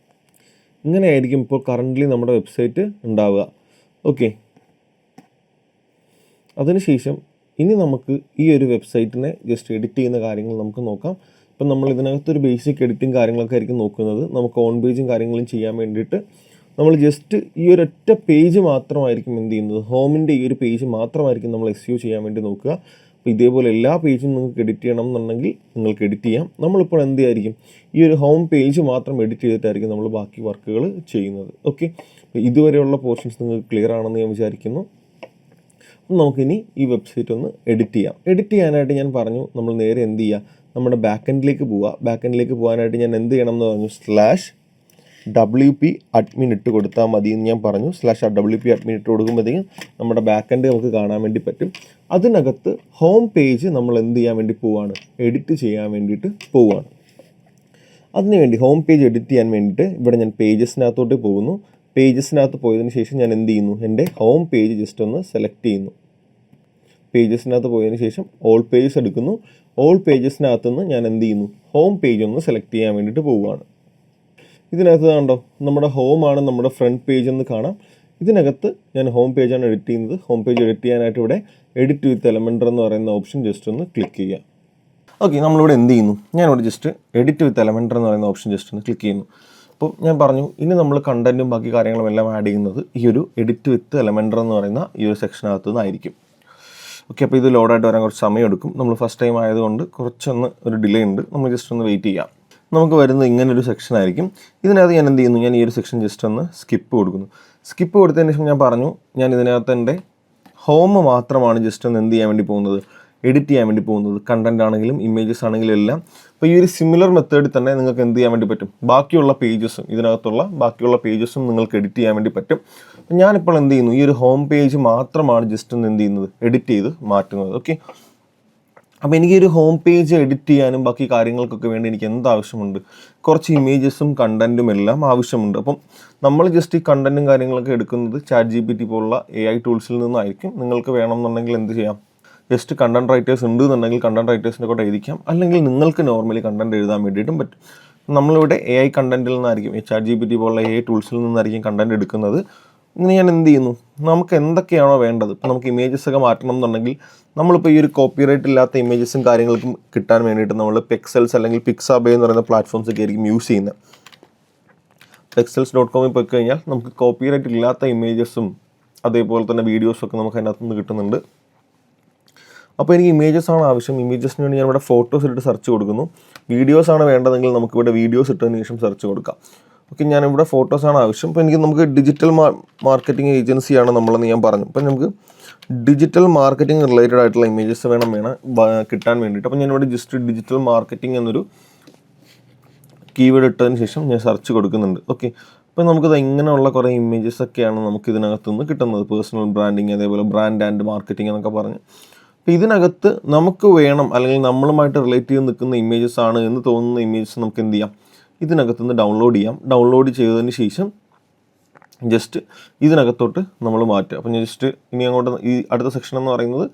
ഇങ്ങനെയായിരിക്കും ഇപ്പോൾ കറൻ്റ്ലി നമ്മുടെ വെബ്സൈറ്റ് ഉണ്ടാവുക. ഓക്കെ, അതിനുശേഷം ഇനി നമുക്ക് ഈ ഒരു വെബ്സൈറ്റിനെ ജസ്റ്റ് എഡിറ്റ് ചെയ്യുന്ന കാര്യങ്ങൾ നമുക്ക് നോക്കാം. ഇപ്പം നമ്മൾ ഇതിനകത്തൊരു ബേസിക് എഡിറ്റിംഗ് കാര്യങ്ങളൊക്കെ ആയിരിക്കും നോക്കുന്നത്. നമുക്ക് ഓൺ പേജും കാര്യങ്ങളും ചെയ്യാൻ വേണ്ടിയിട്ട് നമ്മൾ ജസ്റ്റ് ഈ ഒരൊറ്റ പേജ് മാത്രമായിരിക്കും എന്ത് ചെയ്യുന്നത്, ഹോമിൻ്റെ ഈ ഒരു പേജ് മാത്രമായിരിക്കും നമ്മൾ SEO ചെയ്യാൻ വേണ്ടി നോക്കുക. അപ്പോൾ ഇതേപോലെ എല്ലാ പേജും നിങ്ങൾക്ക് എഡിറ്റ് ചെയ്യണം എന്നുണ്ടെങ്കിൽ നിങ്ങൾക്ക് എഡിറ്റ് ചെയ്യാം. നമ്മളിപ്പോൾ എന്ത് ചെയ്യായിരിക്കും, ഈ ഒരു ഹോം പേജ് മാത്രം എഡിറ്റ് ചെയ്തിട്ടായിരിക്കും നമ്മൾ ബാക്കി വർക്കുകൾ ചെയ്യുന്നത്. ഓക്കെ, ഇതുവരെയുള്ള പോർഷൻസ് നിങ്ങൾക്ക് ക്ലിയർ ആണെന്ന് ഞാൻ വിചാരിക്കുന്നു. നമുക്കിനി ഈ വെബ്സൈറ്റ് ഒന്ന് എഡിറ്റ് ചെയ്യാം. എഡിറ്റ് ചെയ്യാനായിട്ട് ഞാൻ പറഞ്ഞു നമ്മൾ നേരെ എന്ത് ചെയ്യുക, നമ്മുടെ ബാക്കെൻഡിലേക്ക് പോവുക. ബാക്കെൻഡിലേക്ക് പോകാനായിട്ട് ഞാൻ എന്ത് ചെയ്യണം എന്ന് പറഞ്ഞു, /WP admin ഇട്ട് കൊടുത്താൽ മതി എന്ന് ഞാൻ പറഞ്ഞു. /WP admin ഇട്ട് കൊടുക്കുമ്പോഴത്തേക്കും നമ്മുടെ ബാക്കെൻഡ് നമുക്ക് കാണാൻ വേണ്ടി പറ്റും. അതിനകത്ത് ഹോം പേജ് നമ്മൾ എന്ത് ചെയ്യാൻ വേണ്ടി പോവുകയാണ്, എഡിറ്റ് ചെയ്യാൻ വേണ്ടിയിട്ട് പോവുകയാണ്. അതിനുവേണ്ടി ഹോം പേജ് എഡിറ്റ് ചെയ്യാൻ വേണ്ടിയിട്ട് ഇവിടെ ഞാൻ പേജസിനകത്തോട്ട് പോകുന്നു. പേജസിനകത്ത് പോയതിന് ശേഷം ഞാൻ എന്ത് ചെയ്യുന്നു, എൻ്റെ ഹോം പേജ് ജസ്റ്റ് ഒന്ന് സെലക്ട് ചെയ്യുന്നു. പേജസിനകത്ത് പോയതിന് ശേഷം ഓൾ പേജസ് എടുക്കുന്നു. ഓൾ പേജസിനകത്ത് നിന്ന് ഞാൻ എന്ത് ചെയ്യുന്നു, ഹോം പേജ് ഒന്ന് സെലക്ട് ചെയ്യാൻ വേണ്ടിയിട്ട് പോവുകയാണ്. ഇതിനകത്ത് കണ്ടോ നമ്മുടെ ഹോമാണ് നമ്മുടെ ഫ്രണ്ട് പേജ് എന്ന് കാണാം. ഇതിനകത്ത് ഞാൻ ഹോം പേജാണ് എഡിറ്റ് ചെയ്യുന്നത്. ഹോം പേജ് എഡിറ്റ് ചെയ്യാനായിട്ട് ഇവിടെ എഡിറ്റ് വിത്ത് എലമെൻറ്റർ എന്ന് പറയുന്ന ഓപ്ഷൻ ജസ്റ്റ് ഒന്ന് ക്ലിക്ക് ചെയ്യുക. ഓക്കെ, നമ്മളിവിടെ എന്ത് ചെയ്യുന്നു, ഞാനിവിടെ ജസ്റ്റ് എഡിറ്റ് വിത്ത് എലമെൻറ്റർ എന്ന് പറയുന്ന ഓപ്ഷൻ ജസ്റ്റ് ഒന്ന് ക്ലിക്ക് ചെയ്യുന്നു. അപ്പോൾ ഞാൻ പറഞ്ഞു ഇനി നമ്മൾ കണ്ടൻറ്റും ബാക്കി കാര്യങ്ങളും എല്ലാം ആഡ് ചെയ്യുന്നത് ഈ ഒരു എഡിറ്റ് വിത്ത് എലമെൻറ്റർ എന്ന് പറയുന്ന ഈ ഒരു സെക്ഷനകത്ത് നിന്നായിരിക്കും. ഓക്കെ, അപ്പോൾ ഇത് ലോഡായിട്ട് വരാൻ കുറച്ച് സമയം എടുക്കും. നമ്മൾ ഫസ്റ്റ് ടൈം ആയതുകൊണ്ട് കുറച്ചൊന്ന് ഒരു ഡിലേ ഉണ്ട്. നമ്മൾ ജസ്റ്റ് ഒന്ന് വെയിറ്റ് ചെയ്യാം. നമുക്ക് വരുന്നത് ഇങ്ങനൊരു സെക്ഷൻ ആയിരിക്കും. ഇതിനകത്ത് ഞാൻ എന്ത് ചെയ്യുന്നു, ഞാൻ ഈ ഒരു സെക്ഷൻ ജസ്റ്റ് ഒന്ന് സ്കിപ്പ് കൊടുക്കുന്നു. സ്കിപ്പ് കൊടുത്തതിന് ശേഷം ഞാൻ പറഞ്ഞു ഞാൻ ഇതിനകത്ത് എൻ്റെ ഹോം മാത്രമാണ് ജസ്റ്റ് ഒന്ന് എന്ത് ചെയ്യാൻ വേണ്ടി പോകുന്നത്, എഡിറ്റ് ചെയ്യാൻ വേണ്ടി പോകുന്നത്. കണ്ടൻറ് ആണെങ്കിലും ഇമേജസ് ആണെങ്കിലും എല്ലാം. അപ്പോൾ ഈ ഒരു സിമിലർ മെത്തേഡിൽ തന്നെ നിങ്ങൾക്ക് എന്ത് ചെയ്യാൻ വേണ്ടി പറ്റും, ബാക്കിയുള്ള പേജസും ഇതിനകത്തുള്ള ബാക്കിയുള്ള പേജസും നിങ്ങൾക്ക് എഡിറ്റ് ചെയ്യാൻ വേണ്ടി പറ്റും. ഞാനിപ്പോൾ എന്ത് ചെയ്യുന്നു, ഈ ഒരു ഹോം പേജ് മാത്രമാണ് ജസ്റ്റ് ഒന്ന് എന്ത് ചെയ്യുന്നത്, എഡിറ്റ് ചെയ്ത് മാറ്റുന്നത്. ഓക്കെ, അപ്പോൾ എനിക്ക് ഒരു ഹോം പേജ് എഡിറ്റ് ചെയ്യാനും ബാക്കി കാര്യങ്ങൾക്കൊക്കെ വേണ്ടി എനിക്ക് എന്താവശ്യമുണ്ട്, കുറച്ച് ഇമേജസും കണ്ടൻറ്റും എല്ലാം ആവശ്യമുണ്ട്. അപ്പം നമ്മൾ ജസ്റ്റ് ഈ കണ്ടൻറ്റും കാര്യങ്ങളൊക്കെ എടുക്കുന്നത് ChatGPT പോലുള്ള AI ടൂൾസിൽ നിന്നായിരിക്കും. നിങ്ങൾക്ക് വേണമെന്നുണ്ടെങ്കിൽ എന്ത് ചെയ്യാം, ജസ്റ്റ് കണ്ടൻറ് റൈറ്റേഴ്സ് ഉണ്ട് എന്നുണ്ടെങ്കിൽ കണ്ടൻറ് റൈറ്റേഴ്സിനെ കൂടെ എഴുതിക്കാം. അല്ലെങ്കിൽ നിങ്ങൾക്ക് നോർമലി കണ്ടൻറ് എഴുതാൻ വേണ്ടിയിട്ടും പറ്റും. നമ്മളിവിടെ AI കണ്ടൻറ്റിൽ നിന്നായിരിക്കും, ChatGPT പോലുള്ള AI ടൂൾസിൽ നിന്നായിരിക്കും കണ്ടൻറ് എടുക്കുന്നത്. ഇങ്ങനെ ഞാൻ എന്ത് ചെയ്യുന്നു, നമുക്ക് എന്തൊക്കെയാണോ വേണ്ടത്, ഇപ്പോൾ നമുക്ക് ഇമേജസ് ഒക്കെ മാറ്റണം എന്നുണ്ടെങ്കിൽ നമ്മളിപ്പോൾ ഈ ഒരു കോപ്പിറൈറ്റ് ഇല്ലാത്ത ഇമേജസും കാര്യങ്ങൾക്കും കിട്ടാൻ വേണ്ടിയിട്ട് നമ്മൾ പെക്സൽസ് അല്ലെങ്കിൽ പിക്സാബേ എന്ന് പറയുന്ന പ്ലാറ്റ്ഫോംസ് ഒക്കെ ആയിരിക്കും യൂസ് ചെയ്യുന്നത്. pexels.com പോയി കഴിഞ്ഞാൽ നമുക്ക് കോപ്പിറൈറ്റ് ഇല്ലാത്ത ഇമേജസും അതേപോലെ തന്നെ വീഡിയോസൊക്കെ നമുക്ക് അതിനകത്ത് നിന്ന് കിട്ടുന്നുണ്ട്. അപ്പോൾ എനിക്ക് ഇമേജസ് ആണ് ആവശ്യം. ഇമേജസിന് വേണ്ടി ഞാൻ ഇവിടെ ഫോട്ടോസ് ഇട്ട് സെർച്ച് കൊടുക്കുന്നു. വീഡിയോസ് ആണ് വേണ്ടതെങ്കിൽ നമുക്കിവിടെ വീഡിയോസ് ഇട്ടതിന് ശേഷം സെർച്ച് കൊടുക്കാം. ഓക്കെ, ഞാനിവിടെ ഫോട്ടോസാണ് ആവശ്യം. ഇപ്പോൾ നമുക്ക് ഡിജിറ്റൽ മാർക്കറ്റിംഗ് ഏജൻസിയാണ് നമ്മളെന്ന് ഞാൻ പറഞ്ഞു. അപ്പം നമുക്ക് ഡിജിറ്റൽ മാർക്കറ്റിംഗ് റിലേറ്റഡ് ആയിട്ടുള്ള ഇമേജസ് വേണം കിട്ടാൻ വേണ്ടിയിട്ട്. അപ്പോൾ ഞാനിവിടെ ജസ്റ്റ് ഡിജിറ്റൽ മാർക്കറ്റിംഗ് എന്നൊരു കീവേഡ് ഇട്ടതിന് ശേഷം ഞാൻ സെർച്ച് കൊടുക്കുന്നുണ്ട്. ഓക്കെ, അപ്പോൾ നമുക്കത് ഇങ്ങനെയുള്ള കുറേ ഇമേജസ് ഒക്കെയാണ് നമുക്ക് ഇതിനകത്തുനിന്ന് കിട്ടുന്നത്. പേഴ്സണൽ ബ്രാൻഡിങ്, അതേപോലെ ബ്രാൻഡ് ആൻഡ് മാർക്കറ്റിംഗ് എന്നൊക്കെ പറഞ്ഞ്. അപ്പോൾ ഇതിനകത്ത് നമുക്ക് വേണം അല്ലെങ്കിൽ നമ്മളുമായിട്ട് റിലേറ്റ് ചെയ്ത് നിൽക്കുന്ന ഇമേജസ് ആണ് എന്ന് തോന്നുന്ന ഇമേജസ് നമുക്ക് എന്ത് ചെയ്യാം, ഇതിനകത്തുനിന്ന് ഡൗൺലോഡ് ചെയ്യാം. ഡൗൺലോഡ് ചെയ്തതിന് ശേഷം ജസ്റ്റ് ഇതിനകത്തോട്ട് നമ്മൾ മാറ്റുക. അപ്പം ഞാൻ ജസ്റ്റ് ഇനി അങ്ങോട്ട് ഈ അടുത്ത സെക്ഷൻ എന്ന് പറയുന്നത്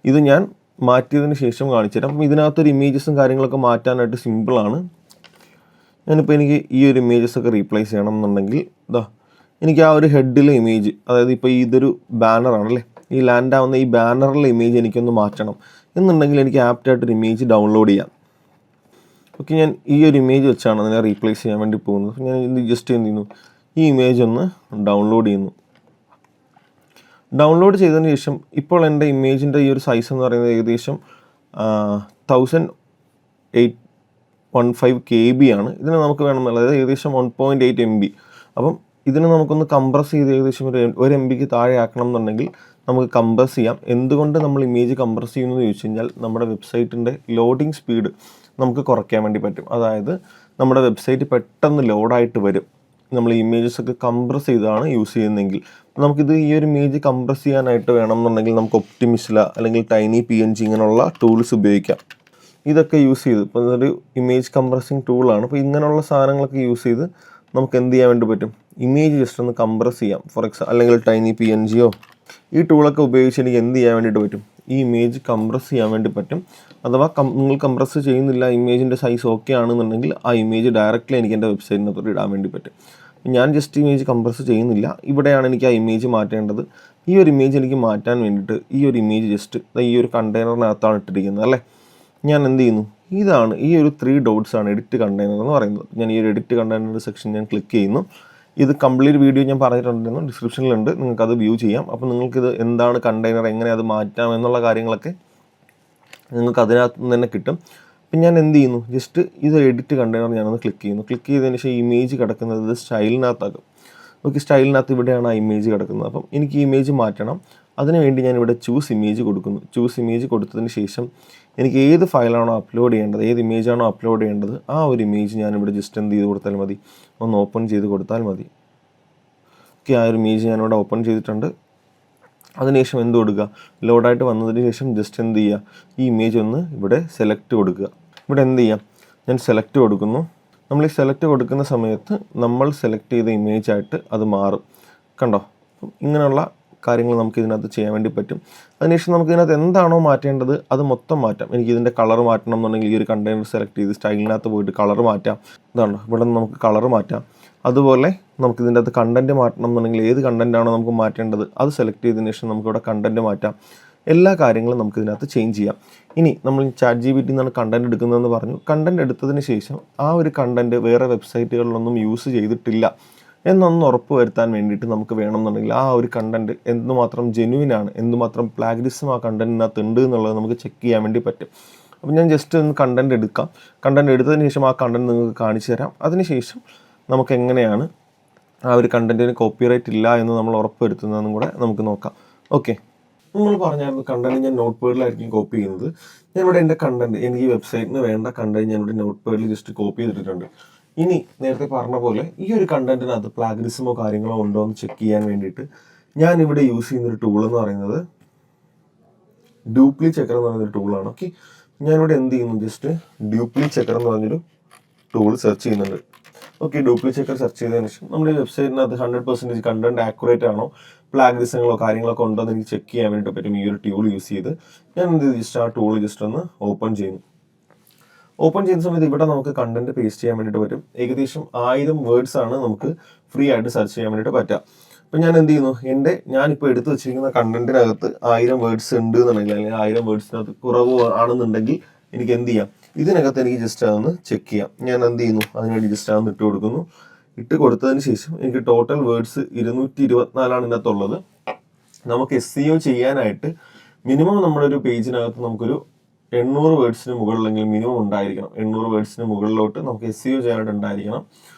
ഇത് ഞാൻ മാറ്റിയതിന് ശേഷം കാണിച്ചു തരാം. അപ്പം ഇതിനകത്തൊരു ഇമേജസും കാര്യങ്ങളൊക്കെ മാറ്റാനായിട്ട് സിമ്പിളാണ്. ഞാനിപ്പോൾ എനിക്ക് ഈ ഒരു ഇമേജസൊക്കെ റീപ്ലേസ് ചെയ്യണം എന്നുണ്ടെങ്കിൽ എനിക്ക് ആ ഒരു ഹെഡിലെ ഇമേജ്, അതായത് ഇപ്പോൾ ഇതൊരു ബാനറാണല്ലേ, ഈ ലാൻഡ് ആവുന്ന ഈ ബാനറിലെ ഇമേജ് എനിക്കൊന്ന് മാറ്റണം എന്നുണ്ടെങ്കിൽ എനിക്ക് ആപ്റ്റായിട്ടൊരു ഇമേജ് ഡൗൺലോഡ് ചെയ്യാം. ഓക്കെ, ഞാൻ ഈ ഒരു ഇമേജ് വെച്ചാണ് അതിനെ റീപ്ലേസ് ചെയ്യാൻ വേണ്ടി പോകുന്നത്. അപ്പോൾ ഞാൻ ജസ്റ്റ് എന്ത് ചെയ്യുന്നു, ഈ ഇമേജ് ഒന്ന് ഡൗൺലോഡ് ചെയ്യുന്നു. ഡൗൺലോഡ് ചെയ്തതിന് ശേഷം ഇപ്പോൾ എൻ്റെ ഇമേജിൻ്റെ ഈ ഒരു സൈസ് എന്ന് പറയുന്നത് ഏകദേശം 1815 KB ആണ്. ഇതിന് നമുക്ക് വേണമെന്നുള്ളത് ഏകദേശം 1.8 MB. അപ്പം ഇതിന് നമുക്കൊന്ന് കംപ്രസ് ചെയ്ത് ഏകദേശം ഒരു MBക്ക് താഴെ ആക്കണം എന്നുണ്ടെങ്കിൽ നമുക്ക് കംപ്രസ് ചെയ്യാം. എന്തുകൊണ്ട് നമ്മൾ ഇമേജ് കംപ്രസ് ചെയ്യുന്നത് ചോദിച്ചു കഴിഞ്ഞാൽ നമ്മുടെ വെബ്സൈറ്റിൻ്റെ ലോഡിങ് സ്പീഡ് നമുക്ക് കുറയ്ക്കാൻ വേണ്ടി പറ്റും. അതായത് നമ്മുടെ വെബ്സൈറ്റ് പെട്ടെന്ന് ലോഡായിട്ട് വരും നമ്മൾ ഇമേജസ് ഒക്കെ കംപ്രസ് ചെയ്താണ് യൂസ് ചെയ്യുന്നതെങ്കിൽ. നമുക്കിത് ഈ ഒരു ഇമേജ് കംപ്രസ് ചെയ്യാനായിട്ട് വേണമെന്നുണ്ടെങ്കിൽ നമുക്ക് ഒപ്റ്റിമിസ്ല അല്ലെങ്കിൽ ടൈനി PNG ഇങ്ങനെയുള്ള ടൂൾസ് ഉപയോഗിക്കാം. ഇതൊക്കെ യൂസ് ചെയ്ത് ഇപ്പോൾ ഇതൊരു ഇമേജ് കംപ്രസിങ് ടൂളാണ്. അപ്പോൾ ഇങ്ങനെയുള്ള സാധനങ്ങളൊക്കെ യൂസ് ചെയ്ത് നമുക്ക് എന്ത് ചെയ്യാൻ വേണ്ടി പറ്റും, ഇമേജ് ജസ്റ്റ് ഒന്ന് കംപ്രസ് ചെയ്യാം. ഫോർ എക്സാമ്പിൾ അല്ലെങ്കിൽ ടൈനി PNGയോ ഈ ടൂളൊക്കെ ഉപയോഗിച്ച് എനിക്ക് എന്ത് ചെയ്യാൻ വേണ്ടിയിട്ട് പറ്റും, ഈ ഇമേജ് കംപ്രസ് ചെയ്യാൻ വേണ്ടി പറ്റും. അഥവാ നിങ്ങൾ കംപ്രസ് ചെയ്യുന്നില്ല, ഇമേജിൻ്റെ സൈസ് ഓക്കെ ആണെന്നുണ്ടെങ്കിൽ ആ ഇമേജ് ഡയറക്റ്റ്ലി എനിക്ക് എൻ്റെ വെബ്സൈറ്റിനകത്തോട്ട് ഇടാൻ വേണ്ടി പറ്റും. ഞാൻ ജസ്റ്റ് ഇമേജ് കംപ്രസ് ചെയ്യുന്നില്ല, ഇവിടെയാണ് എനിക്ക് ആ ഇമേജ് മാറ്റേണ്ടത്. ഈ ഒരു ഇമേജ് എനിക്ക് മാറ്റാൻ വേണ്ടിയിട്ട് ഈ ഒരു ഇമേജ് ജസ്റ്റ് ഈ ഒരു കണ്ടെയ്നറിനകത്താണ് ഇട്ടിരിക്കുന്നത് അല്ലേ. ഞാൻ എന്ത് ചെയ്യുന്നു, ഇതാണ് ഈ ഒരു 3 ഡോട്ട്സ് ആണ് എഡിറ്റ് കണ്ടെയ്നർ എന്ന് പറയുന്നത്. ഞാൻ ഈ ഒരു എഡിറ്റ് കണ്ടെയ്നർ സെക്ഷൻ ഞാൻ ക്ലിക്ക് ചെയ്യുന്നു. ഇത് കംപ്ലീറ്റ് വീഡിയോ ഞാൻ പറഞ്ഞിട്ടുണ്ടായിരുന്നു, ഡിസ്ക്രിപ്ഷനിലുണ്ട്, നിങ്ങൾക്കത് വ്യൂ ചെയ്യാം. അപ്പോൾ നിങ്ങൾക്കിത് എന്താണ് കണ്ടെയ്നർ, എങ്ങനെ അത് മാറ്റാം എന്നുള്ള കാര്യങ്ങളൊക്കെ നിങ്ങൾക്ക് അതിനകത്ത് നിന്ന് തന്നെ കിട്ടും. അപ്പം ഞാൻ എന്ത് ചെയ്യുന്നു, ജസ്റ്റ് ഇത് എഡിറ്റ് കണ്ടെയ്നർ ഞാനൊന്ന് ക്ലിക്ക് ചെയ്യുന്നു. ക്ലിക്ക് ചെയ്തതിന് ശേഷം ഇമേജ് കിടക്കുന്നത് സ്റ്റൈലിനകത്താക്കും. ഓക്കെ, സ്റ്റൈലിനകത്ത് ഇവിടെയാണ് ആ ഇമേജ് കിടക്കുന്നത്. അപ്പം എനിക്ക് ഇമേജ് മാറ്റണം. അതിനുവേണ്ടി ഞാനിവിടെ ചൂസ് ഇമേജ് കൊടുക്കുന്നു. ചൂസ് ഇമേജ് കൊടുത്തതിന് ശേഷം എനിക്ക് ഏത് ഫയലാണോ അപ്ലോഡ് ചെയ്യേണ്ടത്, ഏത് ഇമേജാണോ അപ്ലോഡ് ചെയ്യേണ്ടത് ആ ഒരു ഇമേജ് ഞാനിവിടെ ജസ്റ്റ് എന്ത് ചെയ്ത് കൊടുത്താൽ മതി, ഒന്ന് ഓപ്പൺ ചെയ്ത് കൊടുത്താൽ മതി. ഓക്കെ, ആ ഒരു ഇമേജ് ഞാനിവിടെ ഓപ്പൺ ചെയ്തിട്ടുണ്ട്. അതിനുശേഷം എന്ത് കൊടുക്കുക, ലോഡായിട്ട് വന്നതിന് ശേഷം ജസ്റ്റ് എന്ത് ചെയ്യുക, ഈ ഇമേജ് ഒന്ന് ഇവിടെ സെലക്ട് കൊടുക്കുക. ഇവിടെ എന്ത് ചെയ്യാം, ഞാൻ സെലക്ട് കൊടുക്കുന്നു. നമ്മൾ ഈ സെലക്ട് കൊടുക്കുന്ന സമയത്ത് നമ്മൾ സെലക്ട് ചെയ്ത ഇമേജായിട്ട് അത് മാറും. കണ്ടോ, ഇങ്ങനെയുള്ള കാര്യങ്ങൾ നമുക്ക് ഇതിനകത്ത് ചെയ്യാൻ വേണ്ടി പറ്റും. അതിനുശേഷം നമുക്ക് ഇതിനകത്ത് എന്താണോ മാറ്റേണ്ടത് അത് മൊത്തം മാറ്റാം. എനിക്ക് ഇതിൻ്റെ കളർ മാറ്റണം എന്നുണ്ടെങ്കിൽ ഈ ഒരു കണ്ടെയ്നർ സെലക്ട് ചെയ്ത് സ്റ്റൈലിനകത്ത് പോയിട്ട് കളർ മാറ്റാം. ഇതാണ്, ഇവിടെ നിന്ന് നമുക്ക് കളർ മാറ്റാം. അതുപോലെ നമുക്ക് ഇതിൻ്റെ അകത്ത് കണ്ടൻറ്റ് മാറ്റണം എന്നുണ്ടെങ്കിൽ ഏത് കണ്ടൻറ്റാണോ നമുക്ക് മാറ്റേണ്ടത് അത് സെലക്ട് ചെയ്തതിന് ശേഷം നമുക്കിവിടെ കണ്ടൻറ്റ് മാറ്റാം. എല്ലാ കാര്യങ്ങളും നമുക്ക് ഇതിനകത്ത് ചേഞ്ച് ചെയ്യാം. ഇനി നമ്മൾ ChatGPT നിന്നാണ് കണ്ടൻറ്റ് എടുക്കുന്നതെന്ന് പറഞ്ഞു. കണ്ടൻറ്റ് എടുത്തതിന് ശേഷം ആ ഒരു കണ്ടൻറ്റ് വേറെ വെബ്സൈറ്റുകളിലൊന്നും യൂസ് ചെയ്തിട്ടില്ല എന്നൊന്ന് ഉറപ്പ് വരുത്താൻ വേണ്ടിയിട്ട് നമുക്ക് വേണമെന്നുണ്ടെങ്കിൽ ആ ഒരു കണ്ടൻറ്റ് എന്തുമാത്രം ജെന്യുവിനാണ്, എന്തുമാത്രം പ്ലാഗറിസം ആ കണ്ടൻറ്റിനകത്ത് ഉണ്ട് എന്നുള്ളത് നമുക്ക് ചെക്ക് ചെയ്യാൻ വേണ്ടി പറ്റും. അപ്പോൾ ഞാൻ ജസ്റ്റ് ഒന്ന് കണ്ടൻറ്റ് എടുക്കാം. കണ്ടൻറ്റ് എടുത്തതിന് ശേഷം ആ കണ്ടൻറ്റ് നിങ്ങൾക്ക് കാണിച്ചു തരാം. അതിനുശേഷം നമുക്ക് എങ്ങനെയാണ് ആ ഒരു കണ്ടൻറ്റിന് കോപ്പിറൈറ്റ് ഇല്ല എന്ന് നമ്മൾ ഉറപ്പ് വരുത്തുന്നതെന്നും കൂടെ നമുക്ക് നോക്കാം. ഓക്കെ, നമ്മൾ പറഞ്ഞായിരുന്നു കണ്ടൻറ്റ് ഞാൻ നോട്ട് പാഡിലായിരിക്കും കോപ്പി ചെയ്യുന്നത്. ഞാനിവിടെ എൻ്റെ കണ്ടൻറ്റ്, എനിക്ക് ഈ വെബ്സൈറ്റിന് വേണ്ട കണ്ടൻറ്റ് ഞാനിവിടെ നോട്ട് പാഡിൽ ജസ്റ്റ് കോപ്പി ചെയ്തിട്ടുണ്ട്. ഇനി നേരത്തെ പറഞ്ഞ പോലെ ഈ ഒരു കണ്ടൻറ്റിനകത്ത് പ്ലാഗറിസമോ കാര്യങ്ങളോ ഉണ്ടോ എന്ന് ചെക്ക് ചെയ്യാൻ വേണ്ടിയിട്ട് ഞാനിവിടെ യൂസ് ചെയ്യുന്നൊരു ടൂൾ എന്ന് പറയുന്നത് ഡ്യൂപ്ലി ചെക്കർ എന്ന് പറയുന്നൊരു ടൂളാണ്. ഓക്കെ, ഞാനിവിടെ എന്ത് ചെയ്യുന്നു, ജസ്റ്റ് ഡ്യൂപ്ലി ചെക്കർ എന്ന് പറഞ്ഞൊരു ടൂൾ സെർച്ച് ചെയ്യുന്നുണ്ട്. ഓക്കെ, ഡ്യൂപ്ലി ചെക്കർ സെർച്ച് ചെയ്തതിന് ശേഷം നമ്മുടെ വെബ്സൈറ്റിനകത്ത് 100% കണ്ടന്റ് ആക്യുറേറ്റ് ആണോ, പ്ലാഗറിസങ്ങളോ കാര്യങ്ങളൊക്കെ ഉണ്ടോ എന്ന് എനിക്ക് ചെക്ക് ചെയ്യാൻ വേണ്ടിയിട്ട് പറ്റും. ഈ ഒരു ടൂൾ യൂസ് ചെയ്ത് ഞാൻ എന്ത് ജസ്റ്റ് ആ ടൂൾ ജസ്റ്റ് ഒന്ന് ഓപ്പൺ ചെയ്യുന്നു. ഓപ്പൺ ചെയ്യുന്ന സമയത്ത് ഇവിടെ നമുക്ക് കണ്ടന്റ് പേസ്റ്റ് ചെയ്യാൻ വേണ്ടിയിട്ട് പറ്റും. ഏകദേശം 1000 വേർഡ്സ് ആണ് നമുക്ക് ഫ്രീ ആയിട്ട് സെർച്ച് ചെയ്യാൻ വേണ്ടിയിട്ട് പറ്റുക. അപ്പം ഞാൻ എന്ത് ചെയ്യുന്നു, ഞാനിപ്പോൾ എടുത്തു വെച്ചിരിക്കുന്ന കണ്ടന്റിനകത്ത് 1000 വേർഡ്സ് ഉണ്ട് എന്നുണ്ടെങ്കിൽ, അല്ലെങ്കിൽ 1000 വേർഡ്സിനകത്ത് കുറവ് ആണെന്നുണ്ടെങ്കിൽ എനിക്ക് എന്ത് ചെയ്യാം, ഇതിനകത്ത് എനിക്ക് ജസ്റ്റ് അതൊന്ന് ചെക്ക് ചെയ്യാം. ഞാൻ എന്ത് ചെയ്യുന്നു, അതിനുവേണ്ടി ജസ്റ്റ് അതൊന്ന് ഇട്ട് കൊടുക്കുന്നു. ഇട്ട് കൊടുത്തതിന് ശേഷം എനിക്ക് ടോട്ടൽ വേർഡ്സ് 224 ഇതിനകത്തുള്ളത്. നമുക്ക് SEO ചെയ്യാനായിട്ട് മിനിമം നമ്മുടെ ഒരു പേജിനകത്ത് നമുക്കൊരു 800 വേർഡ്സിന് മുകളിലെങ്കിൽ മിനിമം ഉണ്ടായിരിക്കണം. 800 വേർഡ്സിന് മുകളിലോട്ട് നമുക്ക് SEO ചെയ്യാനായിട്ട് ഉണ്ടായിരിക്കണം.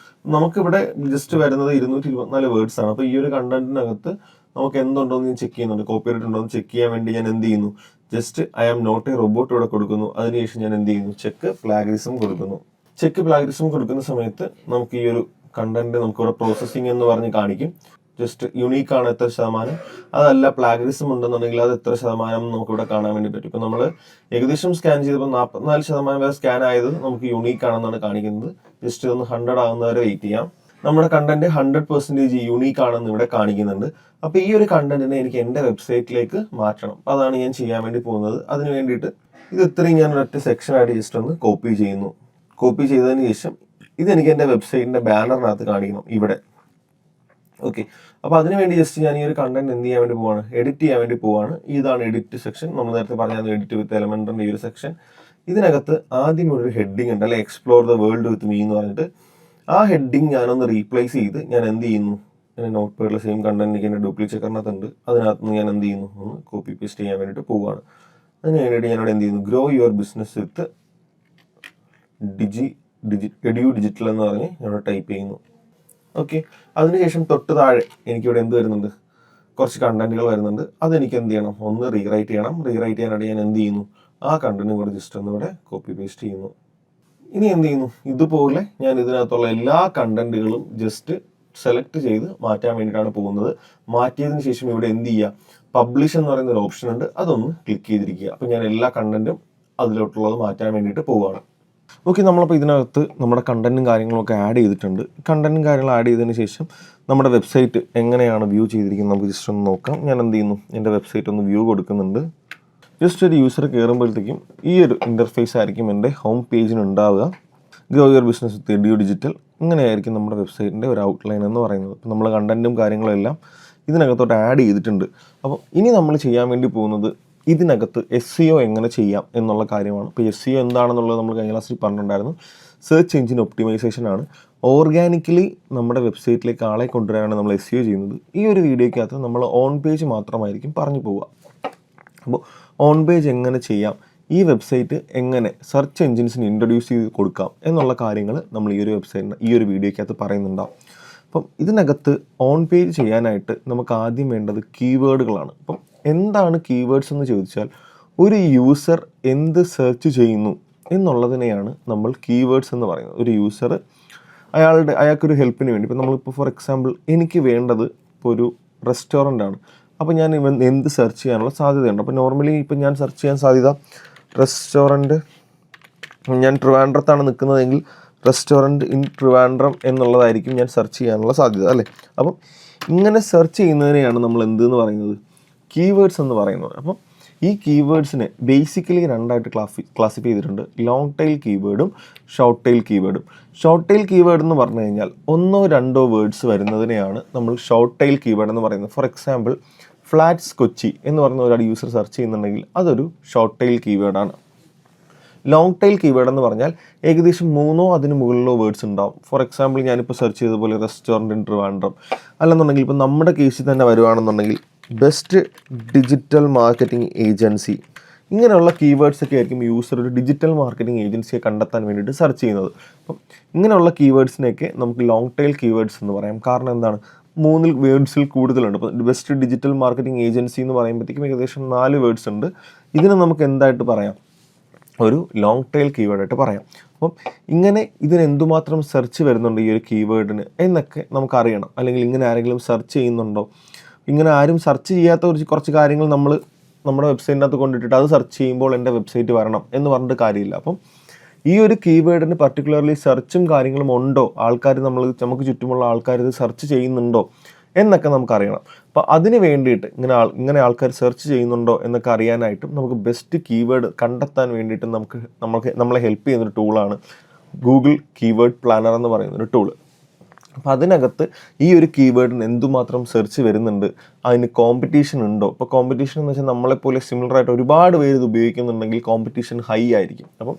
നമുക്കിവിടെ ജസ്റ്റ് വരുന്നത് 224 വേർഡ്സ് ആണ്. അപ്പോൾ ഈ ഒരു കണ്ടന്റിനകത്ത് നമുക്ക് എന്തുണ്ടോ എന്ന് ഞാൻ ചെക്ക് ചെയ്യുന്നുണ്ട്, കോപ്പിറൈറ്റ് ഉണ്ടോ എന്ന് ചെക്ക് ചെയ്യാൻ വേണ്ടി ഞാൻ എന്ത് ചെയ്യുന്നു, just I am not a robot ഇവിടെ കൊടുക്കുന്നു. അതിനുശേഷം ഞാൻ എന്ത് ചെയ്യുന്നു, ചെക്ക് പ്ലാഗറിസം കൊടുക്കുന്നു. ചെക്ക് പ്ലാഗറിസം കൊടുക്കുന്ന സമയത്ത് നമുക്ക് ഈ ഒരു കണ്ടന്റ് നമുക്കിവിടെ പ്രോസസ്സിംഗ് എന്ന് പറഞ്ഞ് കാണിക്കും. ജസ്റ്റ് യുണീക്ക് ആണ് എത്ര ശതമാനം, അതല്ല പ്ലാഗറിസം ഉണ്ടെന്നുണ്ടെങ്കിൽ അത് എത്ര ശതമാനം നമുക്കിവിടെ കാണാൻ വേണ്ടി പറ്റും. ഇപ്പം നമ്മൾ ഏകദേശം സ്കാൻ ചെയ്തപ്പോൾ 44% വരെ സ്കാൻ ആയത് നമുക്ക് യുണീക്ക് ആണെന്നാണ് കാണിക്കുന്നത്. ജസ്റ്റ് ഒന്ന് 100 ആകുന്നവരെ വെയിറ്റ് ചെയ്യാം. നമ്മുടെ കണ്ടന്റ് 100% യുണീക്ക് ആണെന്ന് ഇവിടെ കാണിക്കുന്നുണ്ട്. അപ്പോൾ ഈ ഒരു കണ്ടന്റിനെ എനിക്ക് എൻ്റെ വെബ്സൈറ്റിലേക്ക് മാറ്റണം. അതാണ് ഞാൻ ചെയ്യാൻ വേണ്ടി പോകുന്നത്. അതിന് വേണ്ടിയിട്ട് ഇത് ഇത്രയും ഞാൻ ഒരൊറ്റ സെക്ഷനായിട്ട് ജസ്റ്റ് ഒന്ന് കോപ്പി ചെയ്യുന്നു. കോപ്പി ചെയ്തതിന് ശേഷം ഇതെനിക്ക് എൻ്റെ വെബ്സൈറ്റിൻ്റെ ബാനറിനകത്ത് കാണിക്കണം ഇവിടെ. ഓക്കെ, അപ്പോൾ അതിനുവേണ്ടി ജസ്റ്റ് ഞാൻ ഈ ഒരു കണ്ടന്റ് എന്ത് ചെയ്യാൻ വേണ്ടി പോവാണ്, എഡിറ്റ് ചെയ്യാൻ വേണ്ടി പോവാണ്. ഇതാണ് എഡിറ്റ് സെക്ഷൻ. നമ്മൾ നേരത്തെ പറഞ്ഞാൽ എഡിറ്റ് വിത്ത് എലമെന്റിന്റെ ഈ ഒരു സെക്ഷൻ. ഇതിനകത്ത് ആദ്യം ഒരു ഹെഡിങ് ഉണ്ട്, അല്ലെ, explore the world with me എന്ന് പറഞ്ഞിട്ട്. ആ ഹെഡിങ് ഞാനൊന്ന് റീപ്ലേസ് ചെയ്ത് ഞാൻ എന്ത് ചെയ്യുന്നു, ഞാൻ നോട്ട് പാഡിലെ സെയിം കണ്ടന്റ് എനിക്ക് എൻ്റെ ഡ്യൂപ്ലിക്കേറ്റ് ചെക്കറിനകത്തുണ്ട്. അതിനകത്ത് നിന്ന് ഞാൻ എന്ത് ചെയ്യുന്നു, ഒന്ന് കോപ്പി പേസ്റ്റ് ചെയ്യാൻ വേണ്ടിയിട്ട് പോവുകയാണ്. അതിന് വേണ്ടിയിട്ട് ഞാനിവിടെ എന്ത് ചെയ്യുന്നു, grow your business with edu digital എന്ന് പറഞ്ഞ് ഞാനിവിടെ ടൈപ്പ് ചെയ്യുന്നു. ഓക്കെ, അതിനുശേഷം തൊട്ട് താഴെ എനിക്കിവിടെ എന്ത് വരുന്നുണ്ട്, കുറച്ച് കണ്ടന്റുകൾ വരുന്നുണ്ട്. അതെനിക്ക് എന്ത് ചെയ്യണം, ഒന്ന് റീറൈറ്റ് ചെയ്യണം. റീറൈറ്റ് ചെയ്യാനായിട്ട് ഞാൻ എന്ത് ചെയ്യുന്നു, ആ കണ്ടന്റും കൂടെ ജസ്റ്റ് ഒന്നിവിടെ കോപ്പി പേസ്റ്റ് ചെയ്യുന്നു. ഇനി എന്ത് ചെയ്യുന്നു, ഇതുപോലെ ഞാൻ ഇതിനകത്തുള്ള എല്ലാ കണ്ടന്റുകളും ജസ്റ്റ് സെലക്ട് ചെയ്ത് മാറ്റാൻ വേണ്ടിയിട്ടാണ് പോകുന്നത്. മാറ്റിയതിന് ശേഷം ഇവിടെ എന്ത് ചെയ്യുക, പബ്ലിഷ് എന്ന് പറയുന്ന ഒരു ഓപ്ഷൻ ഉണ്ട്, അതൊന്ന് ക്ലിക്ക് ചെയ്തിരിക്കുക. അപ്പോൾ ഞാൻ എല്ലാ കണ്ടന്റും അതിലോട്ടുള്ളത് മാറ്റാൻ വേണ്ടിയിട്ട് പോവുകയാണ്. ഓക്കെ, നമ്മളപ്പോൾ ഇതിനകത്ത് നമ്മുടെ കണ്ടന്റും കാര്യങ്ങളൊക്കെ ആഡ് ചെയ്തിട്ടുണ്ട്. കണ്ടന്റും കാര്യങ്ങളും ആഡ് ചെയ്തതിന് ശേഷം നമ്മുടെ വെബ്സൈറ്റ് എങ്ങനെയാണ് വ്യൂ ചെയ്തിരിക്കുന്നത് നമുക്ക് ജസ്റ്റ് ഒന്ന് നോക്കാം. ഞാൻ എന്ത് ചെയ്യുന്നു, എൻ്റെ വെബ്സൈറ്റ് ഒന്ന് വ്യൂ കൊടുക്കുന്നുണ്ട്. ജസ്റ്റ് ഒരു യൂസർ കയറുമ്പോഴത്തേക്കും ഈ ഒരു ഇൻ്റർഫേസ് ആയിരിക്കും എൻ്റെ ഹോം പേജിന് ഉണ്ടാവുക. Grow your business with edu digital, ഇങ്ങനെയായിരിക്കും നമ്മുടെ വെബ്സൈറ്റിൻ്റെ ഒരു ഔട്ട്ലൈൻ എന്ന് പറയുന്നത്. അപ്പോൾ നമ്മൾ കണ്ടന്റും കാര്യങ്ങളും എല്ലാം ഇതിനകത്തോട്ട് ആഡ് ചെയ്തിട്ടുണ്ട്. അപ്പോൾ ഇനി നമ്മൾ ചെയ്യാൻ വേണ്ടി പോകുന്നത് ഇതിനകത്ത് SEO എങ്ങനെ ചെയ്യാം എന്നുള്ള കാര്യമാണ്. ഇപ്പോൾ SEO എന്താണെന്നുള്ളത് നമ്മൾ കഴിഞ്ഞ ക്ലാസ്സിൽ പറഞ്ഞിട്ടുണ്ടായിരുന്നു. സെർച്ച് എഞ്ചിൻ ഒപ്റ്റിമൈസേഷൻ ആണ്. ഓർഗാനിക്കലി നമ്മുടെ വെബ്സൈറ്റിലേക്ക് ആളെ കൊണ്ടുവരാനാണ് നമ്മൾ SEO ചെയ്യുന്നത്. ഈ ഒരു വീഡിയോയ്ക്കകത്ത് നമ്മൾ ഓൺ പേജ് മാത്രമായിരിക്കും പറഞ്ഞു പോവുക. അപ്പോൾ ഓൺ പേജ് എങ്ങനെ ചെയ്യാം, ഈ വെബ്സൈറ്റ് എങ്ങനെ സെർച്ച് എഞ്ചിൻസിന് ഇൻട്രൊഡ്യൂസ് ചെയ്ത് കൊടുക്കാം എന്നുള്ള കാര്യങ്ങൾ നമ്മൾ ഈ ഒരു വെബ്സൈറ്റിന് ഈ ഒരു വീഡിയോയ്ക്കകത്ത് പറയുന്നുണ്ടാവും. അപ്പം ഇതിനകത്ത് ഓൺ പേജ് ചെയ്യാനായിട്ട് നമുക്ക് ആദ്യം വേണ്ടത് കീവേഡുകളാണ്. അപ്പം എന്താണ് കീവേഡ്സ് എന്ന് ചോദിച്ചാൽ ഒരു യൂസർ എന്ത് സെർച്ച് ചെയ്യുന്നു എന്നുള്ളതിനെയാണ് നമ്മൾ കീവേഡ്സ് എന്ന് പറയുന്നത്. ഒരു യൂസർ അയാൾക്കൊരു ഹെൽപ്പിന് വേണ്ടി, ഇപ്പോൾ നമ്മളിപ്പോൾ ഫോർ എക്സാമ്പിൾ എനിക്ക് വേണ്ടത് ഇപ്പോൾ ഒരു റെസ്റ്റോറൻ്റ് ആണ്. അപ്പോൾ ഞാൻ എന്ത് സെർച്ച് ചെയ്യാനുള്ള സാധ്യതയുണ്ട്. അപ്പോൾ നോർമലി ഇപ്പോൾ ഞാൻ സെർച്ച് ചെയ്യാൻ സാധ്യത റെസ്റ്റോറൻറ്റ്, ഞാൻ ട്രിവാൻഡ്രത്താണ് നിൽക്കുന്നതെങ്കിൽ റെസ്റ്റോറൻറ്റ് ഇൻ ട്രിവാൻഡ്രം എന്നുള്ളതായിരിക്കും ഞാൻ സെർച്ച് ചെയ്യാനുള്ള സാധ്യത, അല്ലേ? അപ്പം ഇങ്ങനെ സെർച്ച് ചെയ്യുന്നതിനെയാണ് നമ്മൾ എന്തെന്ന് പറയുന്നത്, കീവേഡ്സ് എന്ന് പറയുന്നത്. അപ്പം ഈ കീവേഡ്സിനെ ബേസിക്കലി രണ്ടായിട്ട് ക്ലാസിഫൈ ചെയ്തിട്ടുണ്ട്. ലോങ് ടൈൽ കീവേഡും ഷോർട്ട് ടൈൽ കീവേഡും. ഷോർട്ട് ടൈൽ കീവേഡ് എന്ന് പറഞ്ഞു കഴിഞ്ഞാൽ 1-2 വേർഡ്സ് വരുന്നതിനെയാണ് നമ്മൾ ഷോർട്ട് ടൈൽ കീവേഡ് എന്ന് പറയുന്നത്. ഫോർ എക്സാമ്പിൾ ഫ്ലാറ്റ്സ് കൊച്ചി എന്ന് പറയുന്ന ഒരാൾ യൂസർ സെർച്ച് ചെയ്യുന്നുണ്ടെങ്കിൽ അതൊരു ഷോർട്ട് ടൈൽ കീവേഡാണ്. ലോങ് ടൈൽ കീവേഡ് എന്ന് പറഞ്ഞാൽ ഏകദേശം 3 അതിന് മുകളിലോ വേർഡ്സ് ഉണ്ടാവും. ഫോർ എക്സാമ്പിൾ ഞാനിപ്പോൾ സെർച്ച് ചെയ്തതുപോലെ റെസ്റ്റോറൻറ്റ് ഇൻ ട്രിവാൻഡ്രം, അല്ലെന്നുണ്ടെങ്കിൽ ഇപ്പോൾ നമ്മുടെ കേസിൽ തന്നെ വരുവാണെന്നുണ്ടെങ്കിൽ ബെസ്റ്റ് ഡിജിറ്റൽ മാർക്കറ്റിംഗ് ഏജൻസി, ഇങ്ങനെയുള്ള കീവേഡ്സ് ഒക്കെ ആയിരിക്കും യൂസർ ഒരു ഡിജിറ്റൽ മാർക്കറ്റിംഗ് ഏജൻസിയെ കണ്ടെത്താൻ വേണ്ടിയിട്ട് സെർച്ച് ചെയ്യുന്നത്. അപ്പം ഇങ്ങനെയുള്ള കീവേഡ്സിനെയൊക്കെ നമുക്ക് ലോങ് ടൈൽ കീവേഡ്സ് എന്ന് പറയാം. കാരണം എന്താണ്, 3 വേർഡ്സിൽ കൂടുതലുണ്ട്. ഇപ്പോൾ ബെസ്റ്റ് ഡിജിറ്റൽ മാർക്കറ്റിംഗ് ഏജൻസി എന്ന് പറയുമ്പോഴത്തേക്കും ഏകദേശം 4 വേർഡ്സ് ഉണ്ട്. ഇതിനെ നമുക്ക് എന്തായിട്ട് പറയാം, ഒരു ലോങ് ടൈൽ കീവേഡായിട്ട് പറയാം. അപ്പം ഇങ്ങനെ ഇതിന് എന്തുമാത്രം സെർച്ച് വരുന്നുണ്ട് ഈ ഒരു കീവേഡിന് എന്നൊക്കെ നമുക്കറിയണം. അല്ലെങ്കിൽ ഇങ്ങനെ ആരെങ്കിലും സെർച്ച് ചെയ്യുന്നുണ്ടോ, ഇങ്ങനെ ആരും സെർച്ച് ചെയ്യാത്ത കുറച്ച് കാര്യങ്ങൾ നമ്മൾ നമ്മുടെ വെബ്സൈറ്റിനകത്ത് കൊണ്ടിട്ടിട്ട് അത് സെർച്ച് ചെയ്യുമ്പോൾ എൻ്റെ വെബ്സൈറ്റ് വരണം എന്ന് പറഞ്ഞിട്ട് കാര്യമില്ല. അപ്പം ഈ ഒരു കീവേഡിന് പർട്ടിക്കുലർലി സെർച്ചും കാര്യങ്ങളും ഉണ്ടോ, നമുക്ക് ചുറ്റുമുള്ള ആൾക്കാർ ഇത് സെർച്ച് ചെയ്യുന്നുണ്ടോ എന്നൊക്കെ നമുക്കറിയണം. അപ്പോൾ അതിന് വേണ്ടിയിട്ട് ഇങ്ങനെ ആൾക്കാർ സെർച്ച് ചെയ്യുന്നുണ്ടോ എന്നൊക്കെ അറിയാനായിട്ടും നമുക്ക് ബെസ്റ്റ് കീവേഡ് കണ്ടെത്താൻ വേണ്ടിയിട്ട് നമ്മളെ ഹെൽപ്പ് ചെയ്യുന്നൊരു ടൂളാണ് ഗൂഗിൾ കീവേഡ് പ്ലാനർ എന്ന് പറയുന്നൊരു ടൂള്. അപ്പോൾ അതിനകത്ത് ഈ ഒരു കീവേഡിന് എന്തുമാത്രം സെർച്ച് വരുന്നുണ്ട്, അതിന് കോമ്പറ്റീഷൻ ഉണ്ടോ. ഇപ്പോൾ കോമ്പറ്റീഷൻ എന്ന് വെച്ചാൽ നമ്മളെപ്പോലെ സിമിലറായിട്ട് ഒരുപാട് പേര് ഇത് ഉപയോഗിക്കുന്നുണ്ടെങ്കിൽ കോമ്പറ്റീഷൻ ഹൈ ആയിരിക്കും. അപ്പം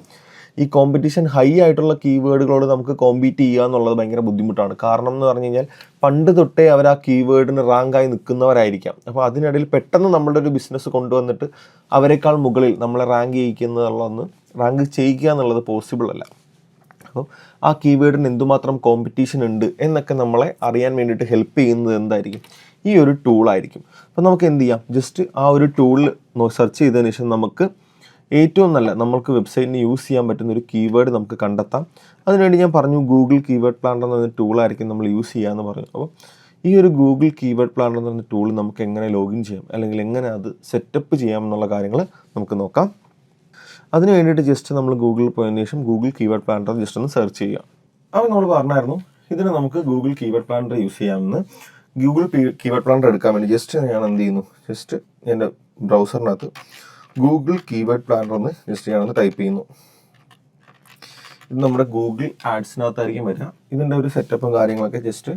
ഈ കോമ്പറ്റീഷൻ ഹൈ ആയിട്ടുള്ള കീവേഡുകളോട് നമുക്ക് കോമ്പീറ്റ് ചെയ്യുക എന്നുള്ളത് ഭയങ്കര ബുദ്ധിമുട്ടാണ്. കാരണം എന്ന് പറഞ്ഞു കഴിഞ്ഞാൽ പണ്ട് തൊട്ടേ അവർ ആ കീവേഡിന് റാങ്കായി നിൽക്കുന്നവരായിരിക്കാം. അപ്പോൾ അതിനിടയിൽ പെട്ടെന്ന് നമ്മളുടെ ഒരു ബിസിനസ് കൊണ്ടുവന്നിട്ട് അവരെക്കാൾ മുകളിൽ നമ്മളെ റാങ്ക് ചെയ്യിക്കുക എന്നുള്ളത് പോസിബിൾ അല്ല. അപ്പോൾ ആ കീവേഡിന് എന്തുമാത്രം കോമ്പറ്റീഷൻ ഉണ്ട് എന്നൊക്കെ നമ്മളെ അറിയാൻ വേണ്ടിയിട്ട് ഹെൽപ്പ് ചെയ്യുന്നത് എന്തായിരിക്കും, ഈ ഒരു ടൂളായിരിക്കും. അപ്പോൾ നമുക്ക് എന്ത് ചെയ്യാം, ജസ്റ്റ് ആ ഒരു ടൂളിൽ സെർച്ച് ചെയ്തതിന് ശേഷം നമുക്ക് ഏറ്റവും നല്ല നമുക്ക് വെബ്സൈറ്റിന് യൂസ് ചെയ്യാൻ പറ്റുന്ന ഒരു കീവേഡ് നമുക്ക് കണ്ടെത്താം. അതിനുവേണ്ടി ഞാൻ പറഞ്ഞു ഗൂഗിൾ കീവേഡ് പ്ലാനർ എന്ന ടൂളായിരിക്കും നമ്മൾ യൂസ് ചെയ്യാമെന്ന് പറഞ്ഞു. അപ്പോൾ ഈ ഒരു ഗൂഗിൾ കീവേഡ് പ്ലാനർ എന്ന ടൂൾ നമുക്ക് എങ്ങനെ ലോഗിൻ ചെയ്യാം, അല്ലെങ്കിൽ എങ്ങനെ അത് സെറ്റപ്പ് ചെയ്യാം എന്നുള്ള കാര്യങ്ങൾ നമുക്ക് നോക്കാം. അതിന് വേണ്ടിയിട്ട് ജസ്റ്റ് നമ്മൾ ഗൂഗിളിൽ പോയതിന് ശേഷം ഗൂഗിൾ കീവേഡ് പ്ലാനർ ജസ്റ്റ് ഒന്ന് സെർച്ച് ചെയ്യുക. അപ്പോൾ നമ്മൾ പറഞ്ഞായിരുന്നു ഇതിന് നമുക്ക് ഗൂഗിൾ കീവേഡ് പ്ലാനർ യൂസ് ചെയ്യാമെന്ന്. ഗൂഗിൾ കീവേഡ് പ്ലാനർ എടുക്കാൻ വേണ്ടി ജസ്റ്റ് ഞാൻ എന്ത് ചെയ്യുന്നു, ജസ്റ്റ് എൻ്റെ ബ്രൗസറിനകത്ത് ഗൂഗിൾ കീവേഡ് പ്ലാനർ എന്ന് ജസ്റ്റ് ഞാനൊന്ന് ടൈപ്പ് ചെയ്യുന്നു. ഇത് നമ്മുടെ ഗൂഗിൾ ആഡ്സിനകത്തായിരിക്കും വരിക. ഇതിൻ്റെ ഒരു സെറ്റപ്പും കാര്യങ്ങളൊക്കെ ജസ്റ്റ്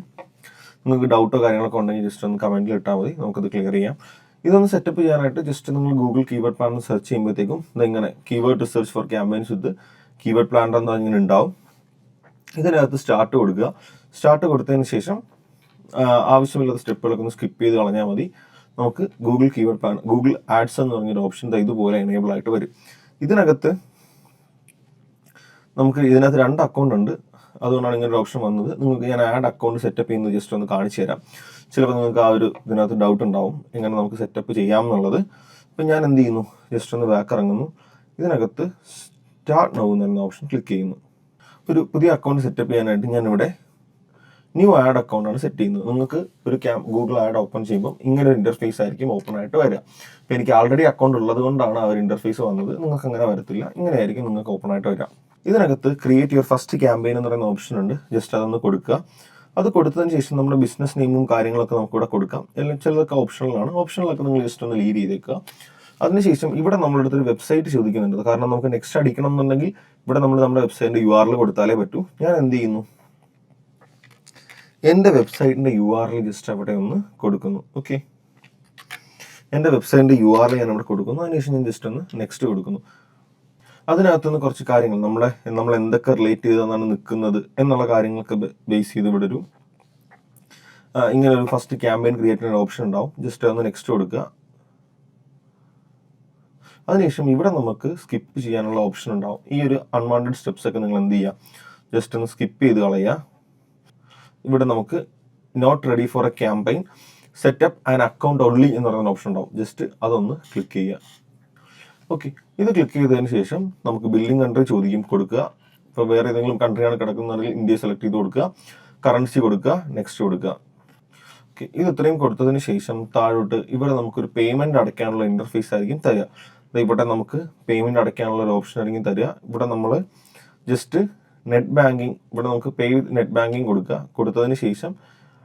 നിങ്ങൾക്ക് ഡൗട്ടോ കാര്യങ്ങളൊക്കെ ഉണ്ടെങ്കിൽ ജസ്റ്റ് ഒന്ന് കമൻറ്റിൽ ഇട്ടാൽ മതി, നമുക്കത് ക്ലിയർ ചെയ്യാം. ഇതൊന്ന് സെറ്റപ്പ് ചെയ്യാനായിട്ട് ജസ്റ്റ് നിങ്ങൾ ഗൂഗിൾ കീവേഡ് പ്ലാനർ സെർച്ച് ചെയ്യുമ്പോഴത്തേക്കും ഇതെങ്ങനെ കീവേഡ് റിസർച്ച് ഫോർ ക്യാമ്പയിൻസ് വിത്ത് കീവേഡ് പ്ലാനർ എന്ന് ഇങ്ങനെ ഉണ്ടാവും. ഇതിനകത്ത് സ്റ്റാർട്ട് കൊടുക്കുക. സ്റ്റാർട്ട് കൊടുത്തതിന് ശേഷം ആവശ്യമില്ലാത്ത സ്റ്റെപ്പുകളൊക്കെ ഒന്ന് സ്കിപ്പ് ചെയ്ത് കളഞ്ഞാൽ മതി. നമുക്ക് Google keyword planner, Google ads എന്ന് പറഞ്ഞൊരു ഓപ്ഷൻ ഇതുപോലെ എനേബിൾ ആയിട്ട് വരും. ഇതിനകത്ത് 2 അക്കൗണ്ട് ഉണ്ട്. അതുകൊണ്ടാണ് ഇങ്ങനെ ഒരു ഓപ്ഷൻ വന്നത്. നിങ്ങൾക്ക് ഞാൻ ആഡ് അക്കൗണ്ട് സെറ്റപ്പ് ചെയ്യുന്നത് ജസ്റ്റ് ഒന്ന് കാണിച്ചു തരാം. ചിലപ്പോൾ നിങ്ങൾക്ക് ആ ഒരു ഇതിനകത്ത് ഡൗട്ട് ഉണ്ടാവും എങ്ങനെ നമുക്ക് സെറ്റപ്പ് ചെയ്യാം എന്നുള്ളത്. അപ്പം ഞാൻ എന്ത് ചെയ്യുന്നു, ജസ്റ്റ് ഒന്ന് ബാക്ക് ഇറങ്ങുന്നു. ഇതിനകത്ത് സ്റ്റാർട്ട് നൗ എന്ന ഓപ്ഷൻ ക്ലിക്ക് ചെയ്യുന്നു. ഒരു പുതിയ അക്കൗണ്ട് സെറ്റപ്പ് ചെയ്യാനായിട്ട് ഞാനിവിടെ ന്യൂ ആഡ് അക്കൗണ്ടാണ് സെറ്റ് ചെയ്യുന്നത്. നിങ്ങൾക്ക് ഒരു ഗൂഗിൾ ആഡ് ഓപ്പൺ ചെയ്യുമ്പോൾ ഇങ്ങനെ ഒരു ഇൻ്റർഫേസ് ആയിരിക്കും ഓപ്പൺ ആയിട്ട് വരിക. അപ്പോൾ എനിക്ക് ആൾറെഡി അക്കൗണ്ട് ഉള്ളത് കൊണ്ടാണ് ആ ഒരു ഇൻ്റർഫേസ് വന്നത്. നിങ്ങൾക്ക് അങ്ങനെ വരത്തില്ല, ഇങ്ങനെയായിരിക്കും നിങ്ങൾക്ക് ഓപ്പൺ ആയിട്ട് വരിക. ഇതിനകത്ത് ക്രിയേറ്റ് യുവർ ഫസ്റ്റ് ക്യാമ്പയിൻ എന്ന് പറയുന്ന ഓപ്ഷൻ ഉണ്ട്. ജസ്റ്റ് അതൊന്ന് കൊടുക്കുക. അത് കൊടുത്തതിന് ശേഷം നമ്മുടെ ബിസിനസ് നെയിമും കാര്യങ്ങളൊക്കെ നമുക്കിവിടെ കൊടുക്കാം. എല്ലാം ചിലതൊക്കെ ഓപ്ഷനിലൊക്കെ നിങ്ങൾ ജസ്റ്റ് ഒന്ന് ലീഡ് ചെയ്തേക്കുക. അതിനുശേഷം ഇവിടെ നമ്മുടെ അടുത്തൊരു വെബ്സൈറ്റ് ചോദിക്കുന്നുണ്ട്. കാരണം നമുക്ക് നെക്സ്റ്റ് അടിക്കണം എന്നുണ്ടെങ്കിൽ ഇവിടെ നമ്മൾ നമ്മുടെ വെബ്സൈറ്റിൻ്റെ URL കൊടുത്താലേ പറ്റൂ. ഞാൻ എന്ത് ചെയ്യുന്നു, എൻ്റെ വെബ്സൈറ്റിൻ്റെ URL ജസ്റ്റ് അവിടെ ഒന്ന് കൊടുക്കുന്നു. ഓക്കെ, എൻ്റെ വെബ്സൈറ്റിൻ്റെ URL ഞാൻ അവിടെ കൊടുക്കുന്നു. അതിനുശേഷം ഞാൻ ജസ്റ്റ് ഒന്ന് നെക്സ്റ്റ് കൊടുക്കുന്നു. അതിനകത്തുനിന്ന് കുറച്ച് കാര്യങ്ങൾ നമ്മൾ എന്തൊക്കെ റിലേറ്റ് ചെയ്താണ് നിൽക്കുന്നത് എന്നുള്ള കാര്യങ്ങളൊക്കെ ബേസ് ചെയ്ത് ഇവിടെ ഒരു ഇങ്ങനെ ഒരു ഫസ്റ്റ് ക്യാമ്പയിൻ ക്രിയേറ്റ് ചെയ്യുന്ന ഓപ്ഷൻ ഉണ്ടാവും. ജസ്റ്റ് ഒന്ന് നെക്സ്റ്റ് കൊടുക്കുക. അതിനുശേഷം ഇവിടെ നമുക്ക് സ്കിപ്പ് ചെയ്യാനുള്ള ഓപ്ഷൻ ഉണ്ടാവും. ഈ ഒരു അൺവാണ്ടഡ് സ്റ്റെപ്സ് ഒക്കെ നിങ്ങൾ എന്ത് ചെയ്യുക, ജസ്റ്റ് ഒന്ന് സ്കിപ്പ് ചെയ്ത് കളയുക. ഇവിടെ നമുക്ക് not ready for a campaign setup and account only എന്ന് പറയുന്ന ഓപ്ഷൻ ഉണ്ടാവും. ജസ്റ്റ് അതൊന്ന് ക്ലിക്ക് ചെയ്യുക. ഓക്കെ, ഇത് ക്ലിക്ക് ചെയ്തതിന് ശേഷം നമുക്ക് ബില്ലിംഗ് കൺട്രി ചോദിക്കും, കൊടുക്കുക. ഇപ്പോൾ വേറെ ഏതെങ്കിലും കൺട്രിയാണ് കിടക്കുന്നതെങ്കിൽ ഇന്ത്യ സെലക്ട് ചെയ്ത് കൊടുക്കുക, കറൻസി കൊടുക്കുക, നെക്സ്റ്റ് കൊടുക്കുക. ഓക്കെ, ഇത് ഇത്രയും കൊടുത്തതിന് ശേഷം താഴോട്ട് ഇവിടെ നമുക്കൊരു പേയ്മെൻറ്റ് അടയ്ക്കാനുള്ള ഇൻ്റർഫേസ് ആയിരിക്കും തരിക. ഇവിടെ നമുക്ക് പേയ്മെൻറ്റ് അടയ്ക്കാനുള്ള ഒരു ഓപ്ഷൻ ആയിരിക്കും തരിക. ഇവിടെ നമ്മൾ ജസ്റ്റ് നെറ്റ് ബാങ്കിങ്, ഇവിടെ നമുക്ക് പേ വിത്ത് നെറ്റ് ബാങ്കിങ് കൊടുക്കുക. കൊടുത്തതിന് ശേഷം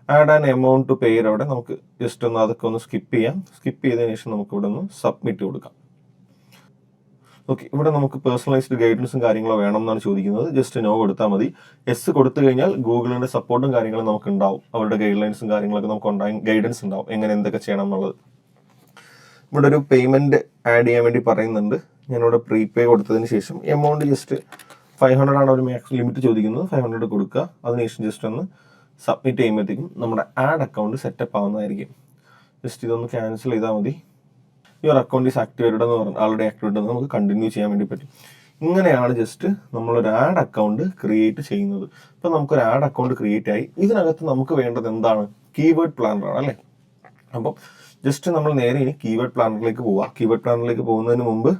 add an amount to pay അവിടെ നമുക്ക് ജസ്റ്റ് ഒന്ന് അതൊക്കെ ഒന്ന് സ്കിപ്പ് ചെയ്യാം. സ്കിപ്പ് ചെയ്തതിന് ശേഷം നമുക്ക് ഇവിടെ ഒന്ന് സബ്മിറ്റ് കൊടുക്കാം. ഓക്കെ, ഇവിടെ നമുക്ക് പേഴ്സണലൈസ്ഡ് ഗൈഡൻസും കാര്യങ്ങളോ വേണം എന്നാണ് ചോദിക്കുന്നത്. ജസ്റ്റ് നോ കൊടുത്താൽ മതി. എസ് കൊടുത്തു കഴിഞ്ഞാൽ ഗൂഗിളിൻ്റെ സപ്പോർട്ടും കാര്യങ്ങളും നമുക്ക് ഉണ്ടാവും. അവരുടെ ഗൈഡ് ലൈൻസും കാര്യങ്ങളൊക്കെ നമുക്ക് ഗൈഡൻസ് ഉണ്ടാവും എങ്ങനെ എന്തൊക്കെ ചെയ്യണം എന്നുള്ളത്. ഇവിടെ ഒരു പേയ്മെൻറ്റ് ആഡ് ചെയ്യാൻ വേണ്ടി പറയുന്നുണ്ട്. ഞാനിവിടെ പ്രീപേ കൊടുത്തതിന് ശേഷം എമൗണ്ട് ജസ്റ്റ് 500 ആണ് ഒരു മാക്സ് ലിമിറ്റ് ചോദിക്കുന്നത്. 500 കൊടുക്കുക. അതിനുശേഷം ജസ്റ്റ് ഒന്ന് സബ്മിറ്റ് ചെയ്യുമ്പോഴത്തേക്കും നമ്മുടെ ആഡ് അക്കൗണ്ട് സെറ്റപ്പ് ആവുന്നതായിരിക്കും. ജസ്റ്റ് ഇതൊന്ന് ക്യാൻസൽ ചെയ്താൽ മതി. യുവർ അക്കൗണ്ട് ഈസ് ആക്ടിവേറ്റഡ് എന്ന് പറഞ്ഞാൽ ആൾറെഡി ആക്ടിവേറ്റഡ് എന്ന് നമുക്ക് കണ്ടിന്യൂ ചെയ്യാൻ വേണ്ടി പറ്റും. ഇങ്ങനെയാണ് ജസ്റ്റ് നമ്മളൊരു ആഡ് അക്കൗണ്ട് ക്രിയേറ്റ് ചെയ്യുന്നത്. ഇപ്പം നമുക്കൊരു ആഡ് അക്കൗണ്ട് ക്രിയേറ്റ് ആയി. ഇതിനകത്ത് നമുക്ക് വേണ്ടത് എന്താണ്, കീവേഡ് പ്ലാനറാണ് അല്ലേ. അപ്പം ജസ്റ്റ് നമ്മൾ നേരെ ഇനി കീവേഡ് പ്ലാനറിലേക്ക് പോവാം. കീവേഡ് പ്ലാനറിലേക്ക് പോകുന്നതിന് മുമ്പ്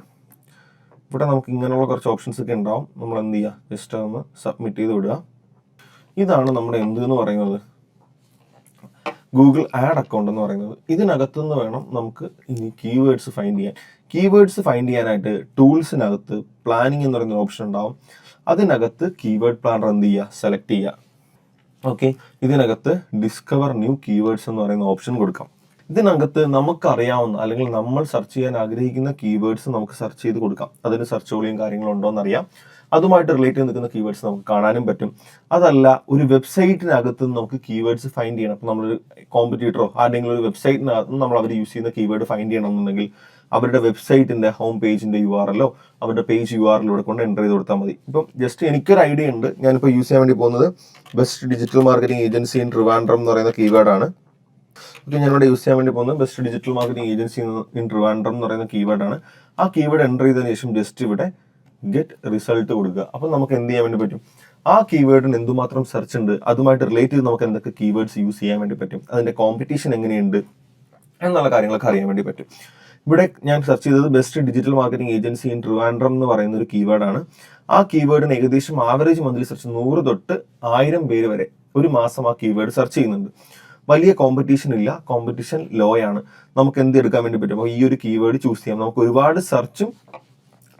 ഇവിടെ നമുക്ക് ഇങ്ങനെയുള്ള കുറച്ച് ഓപ്ഷൻസ് ഒക്കെ ഉണ്ടാവും. നമ്മൾ എന്ത് ചെയ്യുക, ജസ്റ്റ് അതൊന്ന് സബ്മിറ്റ് ചെയ്ത് വിടുക. ഇതാണ് നമ്മുടെ എന്തെന്ന് പറയുന്നത്, ഗൂഗിൾ ആഡ് അക്കൗണ്ട് എന്ന് പറയുന്നത്. ഇതിനകത്തുനിന്ന് വേണം നമുക്ക് ഇനി കീവേഡ്സ് ഫൈൻഡ് ചെയ്യാൻ. കീവേഡ്സ് ഫൈൻഡ് ചെയ്യാനായിട്ട് ടൂൾസിനകത്ത് പ്ലാനിങ് എന്ന് പറയുന്ന ഓപ്ഷൻ ഉണ്ടാവും. അതിനകത്ത് കീവേഡ് പ്ലാനർ എന്ത് ചെയ്യുക, സെലക്ട് ചെയ്യുക. ഓക്കെ, ഇതിനകത്ത് ഡിസ്കവർ ന്യൂ കീവേഡ്സ് എന്ന് പറയുന്ന ഓപ്ഷൻ കൊടുക്കാം. ഇതിനകത്ത് നമുക്കറിയാവുന്ന അല്ലെങ്കിൽ നമ്മൾ സെർച്ച് ചെയ്യാൻ ആഗ്രഹിക്കുന്ന കീവേഡ്സ് നമുക്ക് സെർച്ച് ചെയ്ത് കൊടുക്കാം. അതിന് സെർച്ച് വോളിയും കാര്യങ്ങളും ഉണ്ടോ എന്നറിയാം. അതുമായിട്ട് റിലേറ്റ് ചെയ്ത് നിൽക്കുന്ന കീവേഡ്സ് നമുക്ക് കാണാനും പറ്റും. അതല്ല, ഒരു വെബ്സൈറ്റിനകത്ത് നമുക്ക് കീവേഡ്സ് ഫൈൻഡ് ചെയ്യണം. അപ്പോൾ നമ്മളൊരു കോമ്പറ്റീറ്ററോ ആരെങ്കിലും ഒരു വെബ്സൈറ്റിനകത്ത് നമ്മൾ അവർ യൂസ് ചെയ്യുന്ന കീവേഡ് ഫൈൻഡ് ചെയ്യണം എന്നുണ്ടെങ്കിൽ അവരുടെ വെബ്സൈറ്റിൻ്റെ ഹോം പേജിൻ്റെ URL അവരുടെ പേജ് URL ഇവിടെ കൊണ്ട് എൻ്റർ ചെയ്ത് കൊടുത്താൽ മതി. ഇപ്പം ജസ്റ്റ് എനിക്കൊരു ഐഡിയ ഉണ്ട്. ഞാനിപ്പോൾ യൂസ് ചെയ്യാൻ വേണ്ടി പോകുന്നത് best digital marketing agency in Trivandrum എന്ന് പറയുന്ന കീവേഡാണ്. ഓക്കെ, ഞാനിവിടെ യൂസ് ചെയ്യാൻ വേണ്ടി പോകുന്നത് best digital marketing agency in Trivandrum എന്ന് പറയുന്ന കീവേഡാണ്. ആ കീവേഡ് എൻ്റർ ചെയ്തതിന് ശേഷം ജസ്റ്റ് ഇവിടെ ഗെറ്റ് റിസൾട്ട് കൊടുക്കുക. അപ്പം നമുക്ക് എന്ത് ചെയ്യാൻ വേണ്ടി പറ്റും, ആ കീവേഡിന് എന്തുമാത്രം സെർച്ച് ഉണ്ട്, അതുമായിട്ട് റിലേറ്റ് ചെയ്ത് നമുക്ക് എന്തൊക്കെ കീവേഡ്സ് യൂസ് ചെയ്യാൻ വേണ്ടി പറ്റും, അതിൻ്റെ കോമ്പറ്റീഷൻ എങ്ങനെയുണ്ട് എന്നുള്ള കാര്യങ്ങളൊക്കെ അറിയാൻ വേണ്ടി പറ്റും. ഇവിടെ ഞാൻ സെർച്ച് ചെയ്തത് best digital marketing agency in Trivandrum എന്ന് പറയുന്ന ഒരു കീവേഡാണ്. ആ കീവേഡിന് ഏകദേശം ആവറേജ് മന്ത്ലി സെർച്ച് 100 തൊട്ട് 1000 പേര് വരെ ഒരു മാസം ആ കീവേഡ് സെർച്ച് ചെയ്യുന്നുണ്ട്. വലിയ കോമ്പറ്റീഷൻ ഇല്ല, കോമ്പറ്റീഷൻ ലോ ആണ്. നമുക്ക് എന്ത് എടുക്കാൻ വേണ്ടി പറ്റും, അപ്പോൾ ഈ ഒരു കീവേഡ് ചൂസ് ചെയ്യാം. നമുക്ക് ഒരുപാട് സെർച്ചും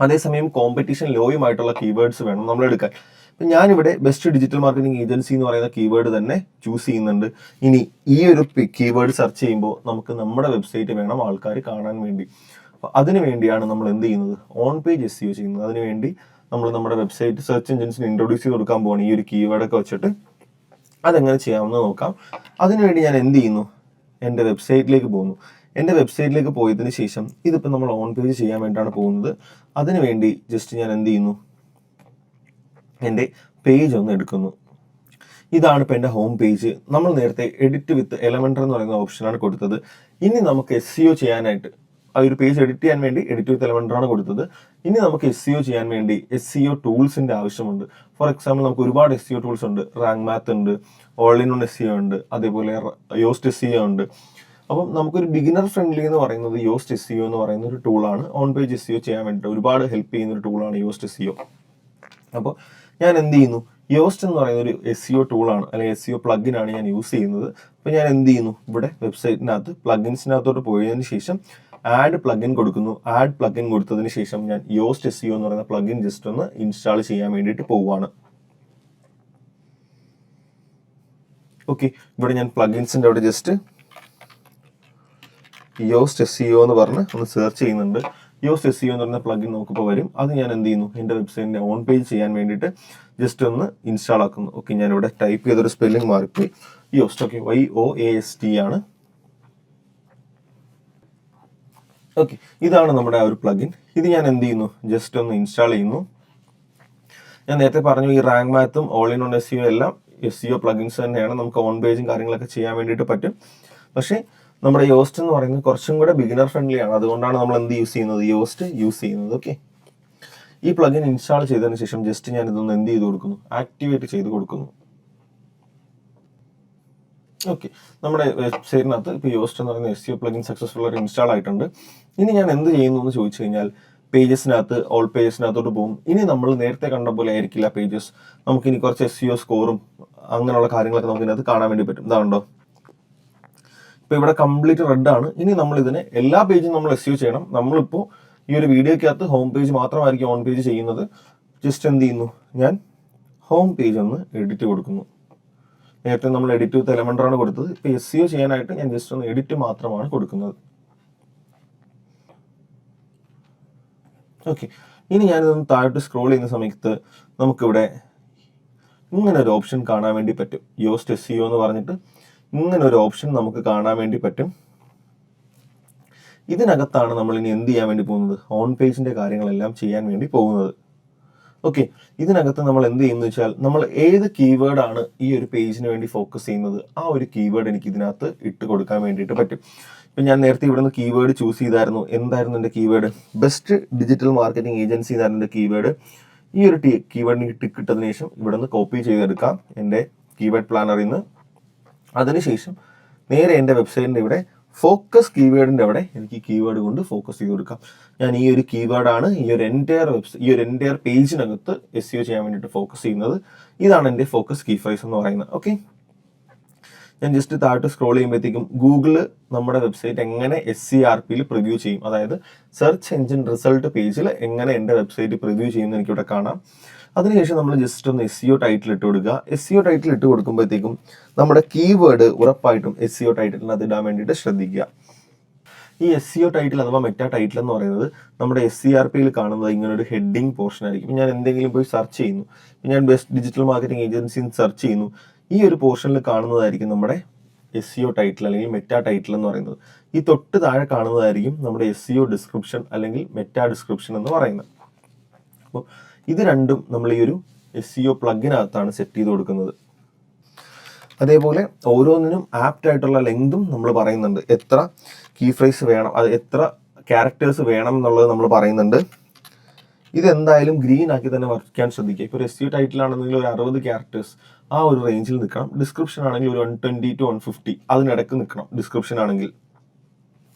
അതേസമയം കോമ്പറ്റീഷൻ ലോയുമായിട്ടുള്ള കീവേഡ്സ് വേണം നമ്മൾ എടുക്കാൻ. അപ്പം ഞാനിവിടെ ബെസ്റ്റ് ഡിജിറ്റൽ മാർക്കറ്റിംഗ് ഏജൻസി എന്ന് പറയുന്ന കീവേഡ് തന്നെ ചൂസ് ചെയ്യുന്നുണ്ട്. ഇനി ഈ ഒരു കീവേഡ് സെർച്ച് ചെയ്യുമ്പോൾ നമുക്ക് നമ്മുടെ വെബ്സൈറ്റ് വേണം ആൾക്കാർ കാണാൻ വേണ്ടി. അപ്പോൾ അതിന് വേണ്ടിയാണ് നമ്മൾ എന്ത് ചെയ്യുന്നത്, ഓൺ പേജ് SEO ചെയ്യുന്നത്. അതിനുവേണ്ടി നമ്മൾ നമ്മുടെ വെബ്സൈറ്റ് സെർച്ച് എഞ്ചിൻസിന് ഇൻട്രൊഡ്യൂസ് ചെയ്ത് കൊടുക്കാൻ പോവാണ്. ഈ ഒരു കീവേഡൊക്കെ വെച്ചിട്ട് അതെങ്ങനെ ചെയ്യാമെന്ന് നോക്കാം. അതിനുവേണ്ടി ഞാൻ എന്ത് ചെയ്യുന്നു, എൻ്റെ വെബ്സൈറ്റിലേക്ക് പോകുന്നു. എൻ്റെ വെബ്സൈറ്റിലേക്ക് പോയതിന് ശേഷം ഇതിപ്പോൾ നമ്മൾ ഓൺ പേജ് ചെയ്യാൻ വേണ്ടിയിട്ടാണ് പോകുന്നത്. അതിനുവേണ്ടി ജസ്റ്റ് ഞാൻ എന്ത് ചെയ്യുന്നു, എൻ്റെ പേജ് ഒന്ന് എടുക്കുന്നു. ഇതാണ് ഇപ്പോൾ എൻ്റെ ഹോം പേജ്. നമ്മൾ നേരത്തെ എഡിറ്റ് വിത്ത് എലമെൻ്റർ എന്ന് പറയുന്ന ഓപ്ഷനാണ് കൊടുത്തത്. ഇനി നമുക്ക് SEO ചെയ്യാനായിട്ട് ആ ഒരു പേജ് എഡിറ്റ് ചെയ്യാൻ വേണ്ടി എഡിറ്റ് വിത്ത് എലമെന്റർ ആണ് കൊടുത്തത്. ഇനി നമുക്ക് SEO ചെയ്യാൻ വേണ്ടി SEO ടൂൾസിന്റെ ആവശ്യമുണ്ട്. ഫോർ എക്സാമ്പിൾ നമുക്ക് ഒരുപാട് SEO ടൂൾസ് ഉണ്ട്. റാങ്ക് മാത്ത് ഉണ്ട്, ഓൾ ഇൻ വൺ SEO ഉണ്ട്, അതേപോലെ യോസ്റ്റ് SEO ഉണ്ട്. അപ്പം നമുക്കൊരു ബിഗിനർ ഫ്രണ്ട്ലി എന്ന് പറയുന്നത് യോസ്റ്റ് SEO എന്ന് പറയുന്ന ഒരു ടൂളാണ്. ഓൺ പേജ് SEO ചെയ്യാൻ വേണ്ടിയിട്ട് ഒരുപാട് ഹെൽപ്പ് ചെയ്യുന്ന ഒരു ടൂളാണ് യോസ്റ്റ് SEO. അപ്പോൾ ഞാൻ എന്ത് ചെയ്യുന്നു, യോസ്റ്റ് എന്ന് പറയുന്ന ഒരു SEO ടൂളാണ് അല്ലെങ്കിൽ SEO പ്ലഗിനാണ് ഞാൻ യൂസ് ചെയ്യുന്നത്. അപ്പോൾ ഞാൻ എന്ത് ചെയ്യുന്നു, ഇവിടെ വെബ്സൈറ്റിനകത്ത് പ്ലഗിൻസിനകത്തോട്ട് പോയതിന് ശേഷം ആഡ് പ്ലഗിൻ കൊടുക്കുന്നു. ആഡ് പ്ലഗിൻ കൊടുത്തതിന് ശേഷം ഞാൻ യോസ്റ്റ് SEO എന്ന് പറയുന്ന പ്ലഗിൻ ജസ്റ്റ് ഒന്ന് ഇൻസ്റ്റാൾ ചെയ്യാൻ വേണ്ടിയിട്ട് പോവുകയാണ്. ഓക്കെ, ഇവിടെ ഞാൻ പ്ലഗിൻസിൻ്റെ അവിടെ ജസ്റ്റ് യോസ്റ്റ് SEO എന്ന് പറഞ്ഞ് ഒന്ന് സെർച്ച് ചെയ്യുന്നുണ്ട്. യോസ്റ്റ് SEO എന്ന് പറയുന്ന പ്ലഗിൻ നമുക്കിപ്പോൾ വരും. അത് ഞാൻ എന്ത് ചെയ്യുന്നു, എൻ്റെ വെബ്സൈറ്റിൻ്റെ ഓൺ പേജ് ചെയ്യാൻ വേണ്ടിയിട്ട് ജസ്റ്റ് ഒന്ന് ഇൻസ്റ്റാൾ ആക്കുന്നു. ഓക്കെ, ഞാനിവിടെ ടൈപ്പ് ചെയ്തൊരു സ്പെല്ലിംഗ് മാറിപ്പോയി. യോസ്റ്റ്, ഓക്കെ, YOAST ആണ്. ഓക്കെ, ഇതാണ് നമ്മുടെ ആ ഒരു പ്ലഗിൻ. ഇത് ഞാൻ എന്ത് ചെയ്യുന്നു, ജസ്റ്റ് ഒന്ന് ഇൻസ്റ്റാൾ ചെയ്യുന്നു. ഞാൻ നേരത്തെ പറഞ്ഞു ഈ റാങ്ക് മാത്തും ഓൾ ഇൻ വൺ SEO എല്ലാം SEO പ്ലഗിൻസ് തന്നെയാണ്. നമുക്ക് ഓൺ പേജും കാര്യങ്ങളൊക്കെ ചെയ്യാൻ വേണ്ടിയിട്ട് പറ്റും. പക്ഷേ നമ്മുടെ യോസ്റ്റ് എന്ന് പറയുന്നത് കുറച്ചും കൂടെ ബിഗിനർ ഫ്രണ്ട്ലി ആണ്. അതുകൊണ്ടാണ് നമ്മൾ എന്ത് യൂസ് ചെയ്യുന്നത്, യോസ്റ്റ് യൂസ് ചെയ്യുന്നത്. ഓക്കെ, ഈ പ്ലഗിൻ ഇൻസ്റ്റാൾ ചെയ്തതിന് ശേഷം ജസ്റ്റ് ഞാൻ ഇതൊന്ന് എന്ത് ചെയ്ത് കൊടുക്കുന്നു, ആക്ടിവേറ്റ് ചെയ്ത് കൊടുക്കുന്നു. ഓക്കെ, നമ്മുടെ വെബ്സൈറ്റിനകത്ത് ഇപ്പോൾ യോസ്റ്റ് എന്ന് പറയുന്ന SEO പ്ലഗിൻ സക്സസ്ഫുൾ ആയിട്ട് ഇൻസ്റ്റാൾ ആയിട്ടുണ്ട്. ഇനി ഞാൻ എന്ത് ചെയ്യുന്നു എന്ന് ചോദിച്ചു കഴിഞ്ഞാൽ പേജസിനകത്ത് ഓൾ പേജസിനകത്തോട്ട് പോകും. ഇനി നമ്മൾ നേരത്തെ കണ്ട പോലെ ആയിരിക്കില്ല പേജസ്. നമുക്കിനി കുറച്ച് SEO സ്കോറും അങ്ങനെയുള്ള കാര്യങ്ങളൊക്കെ നമുക്ക് ഇതിനകത്ത് കാണാൻ വേണ്ടി പറ്റും. ഇതാണോ, ഇപ്പോൾ ഇവിടെ കംപ്ലീറ്റ് റെഡ് ആണ്. ഇനി നമ്മൾ ഇതിനെ എല്ലാ പേജും നമ്മൾ SEO ചെയ്യണം. നമ്മളിപ്പോൾ ഈ ഒരു വീഡിയോക്കകത്ത് ഹോം പേജ് മാത്രമായിരിക്കും ഓൺ പേജ് ചെയ്യുന്നത്. ജസ്റ്റ് എന്ത് ചെയ്യുന്നു, ഞാൻ ഹോം പേജ് ഒന്ന് എഡിറ്റ് കൊടുക്കുന്നു. നേരത്തെ നമ്മൾ എഡിറ്റ് വിത്ത് എലമെന്റർ ആണ് കൊടുത്തത്. ഇപ്പോൾ SEO ചെയ്യാനായിട്ട് ഞാൻ ജസ്റ്റ് ഒന്ന് എഡിറ്റ് മാത്രമാണ് കൊടുക്കുന്നത്. ഓക്കെ, ഇനി ഞാനിതൊന്ന് താഴോട്ട് സ്ക്രോൾ ചെയ്യുന്ന സമയത്ത് നമുക്കിവിടെ ഇങ്ങനെ ഒരു ഓപ്ഷൻ കാണാൻ വേണ്ടി പറ്റും. യോസ്റ്റ് SEO എന്ന് പറഞ്ഞിട്ട് ഇങ്ങനെ ഒരു ഓപ്ഷൻ നമുക്ക് കാണാൻ വേണ്ടി പറ്റും. ഇതിനകത്താണ് നമ്മൾ ഇനി എന്ത് ചെയ്യാൻ വേണ്ടി പോകുന്നത്, ഓൺ പേജിന്റെ കാര്യങ്ങളെല്ലാം ചെയ്യാൻ വേണ്ടി പോകുന്നത്. ഓക്കെ, ഇതിനകത്ത് നമ്മൾ എന്ത് ചെയ്യുന്നത് വെച്ചാൽ നമ്മൾ ഏത് കീവേഡാണ് ഈ ഒരു പേജിന് വേണ്ടി ഫോക്കസ് ചെയ്യുന്നത്, ആ ഒരു കീവേഡ് എനിക്ക് ഇതിനകത്ത് ഇട്ട് കൊടുക്കാൻ വേണ്ടിയിട്ട് പറ്റും. ഇപ്പം ഞാൻ നേരത്തെ ഇവിടെ നിന്ന് കീവേഡ് ചൂസ് ചെയ്തായിരുന്നു. എന്തായിരുന്നു എൻ്റെ keyword, best digital marketing agency എന്നായിരുന്നു എൻ്റെ കീവേഡ്. ഈ ഒരു കീവേഡിന് ടിക്ക് ഇട്ടതിന് ശേഷം ഇവിടെ നിന്ന് കോപ്പി ചെയ്തെടുക്കാം എൻ്റെ കീവേഡ് പ്ലാനറിൽ നിന്ന്. അതിനുശേഷം നേരെ എൻ്റെ വെബ്സൈറ്റിൻ്റെ ഇവിടെ ഫോക്കസ് കീവേഡിൻ്റെ അവിടെ എനിക്ക് കീവേഡ് കൊണ്ട് ഫോക്കസ് ചെയ്ത് കൊടുക്കാം. ഞാൻ ഈ ഒരു കീവേഡാണ് ഈ ഒരു എൻറ്റയർ പേജിനകത്ത് SEO ചെയ്യാൻ വേണ്ടിയിട്ട് ഫോക്കസ് ചെയ്യുന്നത്. ഇതാണ് എൻ്റെ ഫോക്കസ് കീ ഫ്രേസ് എന്ന് പറയുന്നത്. ഓക്കെ, ഞാൻ ജസ്റ്റ് താഴോട്ട് സ്ക്രോൾ ചെയ്യുമ്പോഴത്തേക്കും ഗൂഗിള് നമ്മുടെ വെബ്സൈറ്റ് എങ്ങനെ SERPയിൽ പ്രിവ്യൂ ചെയ്യും, അതായത് സെർച്ച് എഞ്ചിൻ റിസൾട്ട് പേജിൽ എങ്ങനെ എൻ്റെ വെബ്സൈറ്റ് പ്രിവ്യൂ ചെയ്യുമെന്ന് എനിക്കിവിടെ കാണാം. അതിനുശേഷം നമ്മൾ ജസ്റ്റ് ഒന്ന് SEO ടൈറ്റിൽ ഇട്ട് കൊടുക്കുക. SEO ടൈറ്റിൽ ഇട്ട് കൊടുക്കുമ്പോഴത്തേക്കും നമ്മുടെ കീവേഡ് ഉറപ്പായിട്ടും SEO ടൈറ്റിലിനകത്ത് ഇടാൻ വേണ്ടിയിട്ട് ശ്രദ്ധിക്കുക. ഈ SEO ടൈറ്റിൽ അഥവാ മെറ്റാ ടൈറ്റിൽ എന്ന് പറയുന്നത് നമ്മുടെ SERPയിൽ കാണുന്നത് ഇങ്ങനെ ഒരു ഹെഡിങ് പോർഷൻ ആയിരിക്കും. ഞാൻ എന്തെങ്കിലും പോയി സെർച്ച് ചെയ്യുന്നു, ഞാൻ best digital marketing agency search ചെയ്യുന്നു, ഈ ഒരു പോർഷനിൽ കാണുന്നതായിരിക്കും നമ്മുടെ SEO ടൈറ്റിൽ അല്ലെങ്കിൽ മെറ്റാ ടൈറ്റിൽ എന്ന് പറയുന്നത്. ഈ തൊട്ട് താഴെ കാണുന്നതായിരിക്കും നമ്മുടെ SEO ഡിസ്ക്രിപ്ഷൻ അല്ലെങ്കിൽ മെറ്റാ ഡിസ്ക്രിപ്ഷൻ എന്ന് പറയുന്നത്. അപ്പോൾ ഇത് രണ്ടും നമ്മൾ ഈ ഒരു SEO പ്ലഗിനകത്താണ് സെറ്റ് ചെയ്ത് കൊടുക്കുന്നത്. അതേപോലെ ഓരോന്നിനും ആപ്റ്റ് ആയിട്ടുള്ള ലെങ്തും നമ്മൾ പറയുന്നുണ്ട്. എത്ര കീ ഫ്രേസ് വേണം, അത് എത്ര ക്യാരക്ടേഴ്സ് വേണം എന്നുള്ളത് നമ്മൾ പറയുന്നുണ്ട്. ഇതെന്തായാലും ഗ്രീൻ ആക്കി തന്നെ വരയ്ക്കാൻ ശ്രദ്ധിക്കുക. ഇപ്പോൾ ഒരു SEO ടൈറ്റിലാണെന്നെങ്കിൽ ഒരു 60 ക്യാരക്ടേഴ്സ് ആ ഒരു റേഞ്ചിൽ നിൽക്കണം. ഡിസ്ക്രിപ്ഷൻ ആണെങ്കിൽ ഒരു 120 to 150 അതിനിടയ്ക്ക് നിൽക്കണം ഡിസ്ക്രിപ്ഷൻ ആണെങ്കിൽ.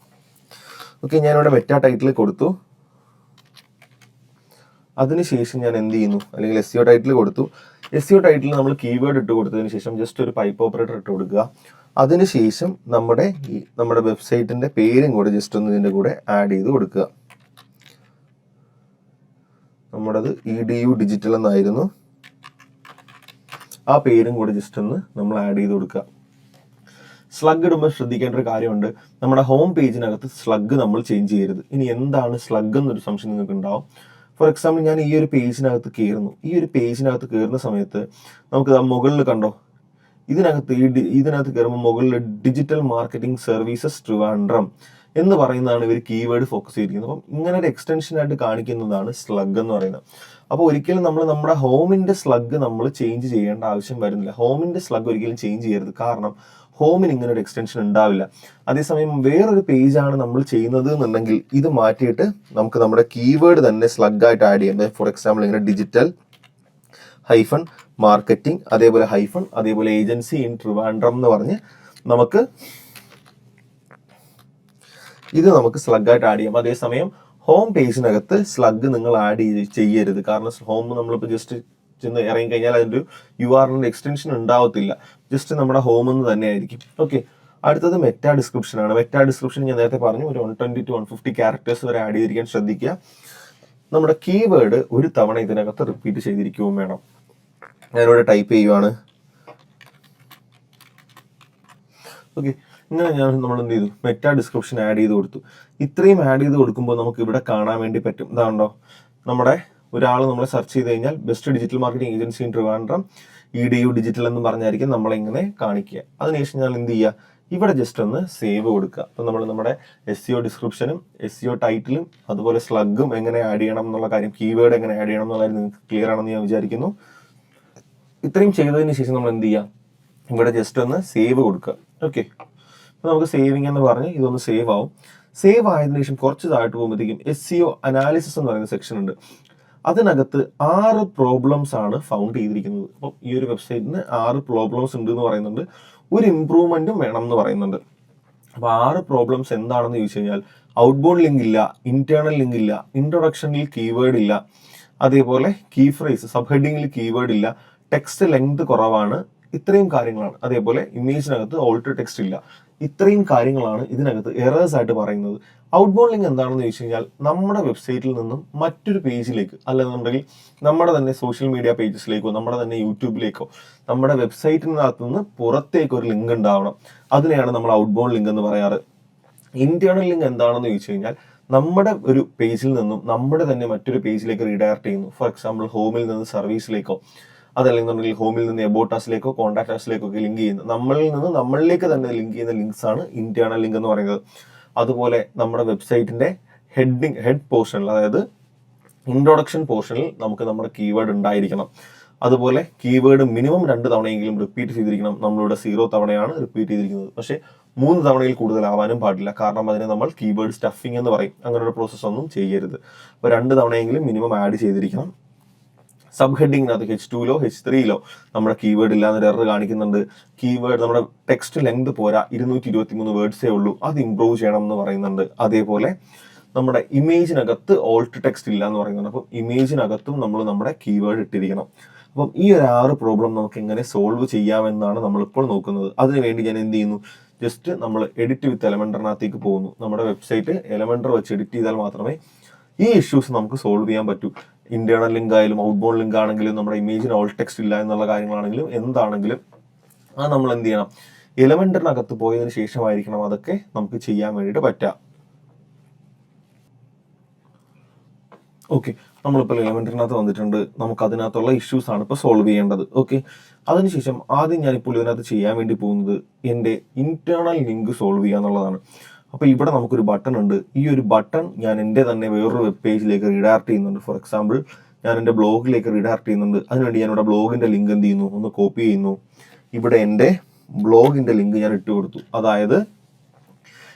ഓക്കെ, ഞാനിവിടെ മെറ്റാ ടൈറ്റിൽ കൊടുത്തു. അതിനുശേഷം ഞാൻ എന്ത് ചെയ്യുന്നു, അല്ലെങ്കിൽ SEO ടൈറ്റിൽ കൊടുത്തു. SEO ടൈറ്റിൽ നമ്മൾ കീവേഡ് ഇട്ട് കൊടുത്തതിന് ശേഷം ജസ്റ്റ് ഒരു പൈപ്പ് ഓപ്പറേറ്റർ ഇട്ട് കൊടുക്കുക. അതിനുശേഷം നമ്മുടെ വെബ്സൈറ്റിന്റെ പേരും കൂടെ ജസ്റ്റ് ഒന്ന് ഇതിൻ്റെ കൂടെ ആഡ് ചെയ്ത് കൊടുക്കുക. നമ്മുടേത് EDU ഡിജിറ്റൽ എന്നായിരുന്നു. ആ പേരും കൂടെ ജസ്റ്റ് ഒന്ന് നമ്മൾ ആഡ് ചെയ്ത് കൊടുക്കുക. സ്ലഗ് ഇടുമ്പോൾ ശ്രദ്ധിക്കേണ്ട ഒരു കാര്യമുണ്ട്, നമ്മുടെ ഹോം പേജിനകത്ത് സ്ലഗ് നമ്മൾ ചേഞ്ച് ചെയ്യരുത്. ഇനി എന്താണ് സ്ലഗ് എന്നൊരു സംശയം നിങ്ങൾക്ക് ഉണ്ടാവും. ഫോർ എക്സാമ്പിൾ ഞാൻ ഈ ഒരു പേജിനകത്ത് കയറുന്നു. ഈ ഒരു പേജിനകത്ത് കയറുന്ന സമയത്ത് നമുക്ക് മുകളിൽ കണ്ടോ, ഇതിനകത്ത് കയറുമ്പോൾ മുകളിൽ ഡിജിറ്റൽ മാർക്കറ്റിംഗ് സർവീസസ് ട്രിവാൻഡ്രം എന്ന് പറയുന്നതാണ് ഇവർ കീവേഡ് ഫോക്കസ് ചെയ്തിരിക്കുന്നത്. അപ്പം ഇങ്ങനെ ഒരു എക്സ്റ്റൻഷൻ ആയിട്ട് കാണിക്കുന്നതാണ് സ്ലഗ് എന്ന് പറയുന്നത്. അപ്പോൾ ഒരിക്കലും നമ്മൾ നമ്മുടെ ഹോമിന്റെ സ്ലഗ് നമ്മൾ ചേഞ്ച് ചെയ്യേണ്ട ആവശ്യം വരുന്നില്ല. ഹോമിന്റെ സ്ലഗ് ഒരിക്കലും ചേഞ്ച് ചെയ്യരുത്. കാരണം ഹോമിന് ഇങ്ങനെ ഒരു എക്സ്റ്റൻഷൻ ഉണ്ടാവില്ല. അതേസമയം വേറൊരു പേജാണ് നമ്മൾ ചെയ്യുന്നത് എന്നുണ്ടെങ്കിൽ ഇത് മാറ്റിയിട്ട് നമുക്ക് നമ്മുടെ കീവേഡ് തന്നെ സ്ലഗ് ആയിട്ട് ആഡ് ചെയ്യാം. ഫോർ എക്സാമ്പിൾ ഇങ്ങനെ ഡിജിറ്റൽ ഹൈഫൺ മാർക്കറ്റിംഗ് അതേപോലെ ഹൈഫൺ അതേപോലെ ഏജൻസി ഇൻ ട്രിവാൻഡ്രം എന്ന് പറഞ്ഞ് നമുക്ക് ഇത് സ്ലഗ് ആയിട്ട് ആഡ് ചെയ്യാം. അതേസമയം ഹോം പേജിനകത്ത് സ്ലഗ് നിങ്ങൾ ആഡ് ചെയ്യരുത്. കാരണം ഹോം നമ്മളിപ്പോൾ ജസ്റ്റ് ചെന്ന് ഇറങ്ങി കഴിഞ്ഞാൽ അതിൻ്റെ URL എക്സ്റ്റൻഷൻ ഉണ്ടാവത്തില്ല. ജസ്റ്റ് നമ്മുടെ ഹോം എന്ന് തന്നെ ആയിരിക്കും. ഓക്കെ, അടുത്തത് മെറ്റാ ഡിസ്ക്രിപ്ഷൻ ആണ്. മെറ്റാ ഡിസ്ക്രിപ്ഷൻ ഞാൻ നേരത്തെ പറഞ്ഞു ഒരു 120 to 150 ക്യാരക്ടേഴ്സ് വരെ ആഡ് ചെയ്തിരിക്കാൻ ശ്രദ്ധിക്കുക. നമ്മുടെ കീവേഡ് ഒരു തവണ ഇതിനകത്ത് റിപ്പീറ്റ് ചെയ്തിരിക്കുകയും വേണം. ഞാനിവിടെ ടൈപ്പ് ചെയ്യുവാണ്. ഓക്കെ, ഇങ്ങനെ നമ്മൾ എന്ത് ചെയ്തു, മെറ്റാ ഡിസ്ക്രിപ്ഷൻ ആഡ് ചെയ്ത് കൊടുത്തു. ഇത്രയും ആഡ് ചെയ്ത് കൊടുക്കുമ്പോൾ നമുക്ക് ഇവിടെ കാണാൻ വേണ്ടി പറ്റും. ഇതാണ്ടോ, നമ്മുടെ ഒരാൾ നമ്മളെ സെർച്ച് ചെയ്ത് കഴിഞ്ഞാൽ best digital marketing agency in Trivandrum EDU digital എന്ന് പറഞ്ഞായിരിക്കും നമ്മളിങ്ങനെ കാണിക്കുക. അതിനുശേഷം ഞാൻ എന്ത് ചെയ്യുക, ഇവിടെ ജസ്റ്റ് ഒന്ന് സേവ് കൊടുക്കുക. അപ്പം നമ്മൾ നമ്മുടെ SEO ഡിസ്ക്രിപ്ഷനും SEO ടൈറ്റിലും അതുപോലെ സ്ലഗും എങ്ങനെ ആഡ് ചെയ്യണം എന്നുള്ള കാര്യം, കീവേഡ് എങ്ങനെ ആഡ് ചെയ്യണം എന്നുള്ള കാര്യം നിങ്ങൾക്ക് ക്ലിയർ ആണെന്ന് ഞാൻ വിചാരിക്കുന്നു. ഇത്രയും ചെയ്തതിന് ശേഷം നമ്മൾ എന്ത് ചെയ്യുക, ഇവിടെ ജസ്റ്റ് ഒന്ന് സേവ് കൊടുക്കുക. ഓക്കെ, അപ്പോൾ നമുക്ക് സേവിങ് എന്ന് പറഞ്ഞ് ഇതൊന്ന് സേവ് ആവും. സേവ് ആയതിനു ശേഷം കുറച്ച് താഴോട്ട് പോകുമ്പോഴത്തേക്കും SEO അനാലിസിസ് എന്ന് പറയുന്ന സെക്ഷൻ ഉണ്ട്. അതിനകത്ത് 6 പ്രോബ്ലംസ് ആണ് ഫൗണ്ട് ചെയ്തിരിക്കുന്നത്. അപ്പം ഈ ഒരു വെബ്സൈറ്റിന് 6 പ്രോബ്ലംസ് ഉണ്ട് എന്ന് പറയുന്നുണ്ട്. ഒരു ഇംപ്രൂവ്മെന്റും വേണം എന്ന് പറയുന്നുണ്ട്. അപ്പോൾ 6 പ്രോബ്ലംസ് എന്താണെന്ന് ചോദിച്ചു കഴിഞ്ഞാൽ ഔട്ട്ബൗണ്ട് ലിങ്ക് ഇല്ല, ഇന്റേണൽ ലിങ്ക് ഇല്ല, ഇൻട്രൊഡക്ഷനിൽ കീവേഡ് ഇല്ല, അതേപോലെ കീ ഫ്രേസ് സബ് ഹെഡിങ്ങിൽ കീവേഡ് ഇല്ല, ടെക്സ്റ്റ് ലെങ്ത് കുറവാണ്, ഇത്രയും കാര്യങ്ങളാണ്. അതേപോലെ ഇമേജിനകത്ത് ഓൾട്ടർ ടെക്സ്റ്റ് ഇല്ല. ഇത്രയും കാര്യങ്ങളാണ് ഇതിനകത്ത് എറേഴ്സ് ആയിട്ട് പറയുന്നത്. ഔട്ട്ബൗണ്ട് ലിങ്ക് എന്താണെന്ന് ചോദിച്ചു കഴിഞ്ഞാൽ നമ്മുടെ വെബ്സൈറ്റിൽ നിന്നും മറ്റൊരു പേജിലേക്ക്, അല്ലെന്നുണ്ടെങ്കിൽ നമ്മുടെ തന്നെ സോഷ്യൽ മീഡിയ പേജസിലേക്കോ നമ്മുടെ തന്നെ യൂട്യൂബിലേക്കോ നമ്മുടെ വെബ്സൈറ്റിനകത്ത് നിന്ന് പുറത്തേക്ക് ഒരു ലിങ്ക് ഉണ്ടാവണം. അതിനെയാണ് നമ്മൾ ഔട്ട്ബൗണ്ട് ലിങ്ക് എന്ന് പറയാറ്. ഇന്റേണൽ ലിങ്ക് എന്താണെന്ന് ചോദിച്ചു കഴിഞ്ഞാൽ നമ്മുടെ ഒരു പേജിൽ നിന്നും നമ്മുടെ തന്നെ മറ്റൊരു പേജിലേക്ക് റീഡയറക്ട് ചെയ്യുന്നു. ഫോർ എക്സാമ്പിൾ ഹോമിൽ നിന്ന് സർവീസിലേക്കോ അതല്ലെന്നുണ്ടെങ്കിൽ ഹോമിൽ നിന്ന് എബോട്ടാസിലേക്കോ കോൺടാക്ടേഴ്സിലേക്കോ ഒക്കെ ലിങ്ക് ചെയ്യുന്നത്, നമ്മളിൽ നിന്ന് നമ്മളിലേക്ക് തന്നെ ലിങ്ക് ചെയ്യുന്ന ലിങ്ക്സ് ആണ് ഇന്റേണൽ ലിങ്ക് എന്ന് പറയുന്നത്. അതുപോലെ നമ്മുടെ വെബ്സൈറ്റിന്റെ ഹെഡ് പോർഷനിൽ, അതായത് ഇൻട്രൊഡക്ഷൻ പോർഷനിൽ നമുക്ക് നമ്മുടെ കീവേഡ് ഉണ്ടായിരിക്കണം. അതുപോലെ കീവേഡ് മിനിമം 2 തവണയെങ്കിലും റിപ്പീറ്റ് ചെയ്തിരിക്കണം. നമ്മളിവിടെ 0 തവണയാണ് റിപ്പീറ്റ് ചെയ്തിരിക്കുന്നത്. പക്ഷേ 3 തവണയിൽ കൂടുതലാവാനും പാടില്ല. കാരണം അതിനെ നമ്മൾ കീവേഡ് സ്റ്റഫിംഗ് എന്ന് പറയും. അങ്ങനെ ഒരു പ്രോസസ്സ് ഒന്നും ചെയ്യരുത്. അപ്പോൾ 2 തവണയെങ്കിലും മിനിമം ആഡ് ചെയ്തിരിക്കണം. സബ് ഹെഡിങ്ങിനകത്ത് H2ലോ H3ലോ നമ്മുടെ കീവേഡ് ഇല്ലാന്നൊരു എറർ കാണിക്കുന്നുണ്ട്. കീവേഡ് നമ്മുടെ ടെക്സ്റ്റ് ലെങ്ത് പോരാ, 223 വേർഡ്സേ ഉള്ളൂ, അത് ഇംപ്രൂവ് ചെയ്യണം എന്ന് പറയുന്നുണ്ട്. അതേപോലെ നമ്മുടെ ഇമേജിനകത്ത് ഓൾട്ട് ടെക്സ്റ്റ് ഇല്ല എന്ന് പറയുന്നുണ്ട്. അപ്പം ഇമേജിനകത്തും നമ്മൾ നമ്മുടെ കീവേഡ് ഇട്ടിരിക്കണം. അപ്പം ഈ ഒരു 6 പ്രോബ്ലം നമുക്ക് എങ്ങനെ സോൾവ് ചെയ്യാമെന്നാണ് നമ്മളിപ്പോൾ നോക്കുന്നത്. അതിനുവേണ്ടി ഞാൻ എന്ത് ചെയ്യുന്നു, ജസ്റ്റ് നമ്മൾ എഡിറ്റ് വിത്ത് എലമെന്ററിനകത്തേക്ക് പോകുന്നു. നമ്മുടെ വെബ്സൈറ്റ് എലമെന്റർ വെച്ച് എഡിറ്റ് ചെയ്താൽ മാത്രമേ ഈ ഇഷ്യൂസ് നമുക്ക് സോൾവ് ചെയ്യാൻ പറ്റൂ. ഇന്റേണൽ ലിങ്ക് ആയാലും ഔട്ട്ബൗണ്ട് ലിങ്ക് ആണെങ്കിലും നമ്മുടെ ഇമേജിന് ഓൾ ടെക്സ്റ്റ് ഇല്ല എന്നുള്ള കാര്യങ്ങളാണെങ്കിലും എന്താണെങ്കിലും അത് നമ്മൾ എന്ത് ചെയ്യണം, എലമെന്ററിനകത്ത് പോയതിനു ശേഷമായിരിക്കണം അതൊക്കെ നമുക്ക് ചെയ്യാൻ വേണ്ടിയിട്ട് പറ്റുക. ഓക്കെ, നമ്മളിപ്പോൾ എലമെന്ററിനകത്ത് വന്നിട്ടുണ്ട്. നമുക്ക് അതിനകത്തുള്ള ഇഷ്യൂസ് ആണ് ഇപ്പോൾ സോൾവ് ചെയ്യേണ്ടത്. ഓക്കെ, അതിനുശേഷം ആദ്യം ഞാനിപ്പോൾ ഇതിനകത്ത് ചെയ്യാൻ വേണ്ടി പോകുന്നത് എൻ്റെ ഇന്റേണൽ ലിങ്ക് സോൾവ് ചെയ്യുക എന്നുള്ളതാണ്. അപ്പോൾ ഇവിടെ നമുക്കൊരു ബട്ടൺ ഉണ്ട്. ഈ ഒരു ബട്ടൺ ഞാൻ എൻ്റെ തന്നെ വേറൊരു വെബ് പേജിലേക്ക് റീഡയറക്ട് ചെയ്യുന്നുണ്ട്. ഫോർ എക്സാമ്പിൾ ഞാൻ എൻ്റെ ബ്ലോഗിലേക്ക് റീഡയറക്ട് ചെയ്യുന്നുണ്ട്. അതിനുവേണ്ടി ഞാൻ ഇവിടെ ബ്ലോഗിൻ്റെ ലിങ്ക് എന്ത് ചെയ്യുന്നു, ഒന്ന് കോപ്പി ചെയ്യുന്നു. ഇവിടെ എൻ്റെ ബ്ലോഗിൻ്റെ ലിങ്ക് ഞാൻ ഇട്ട് കൊടുത്തു. അതായത്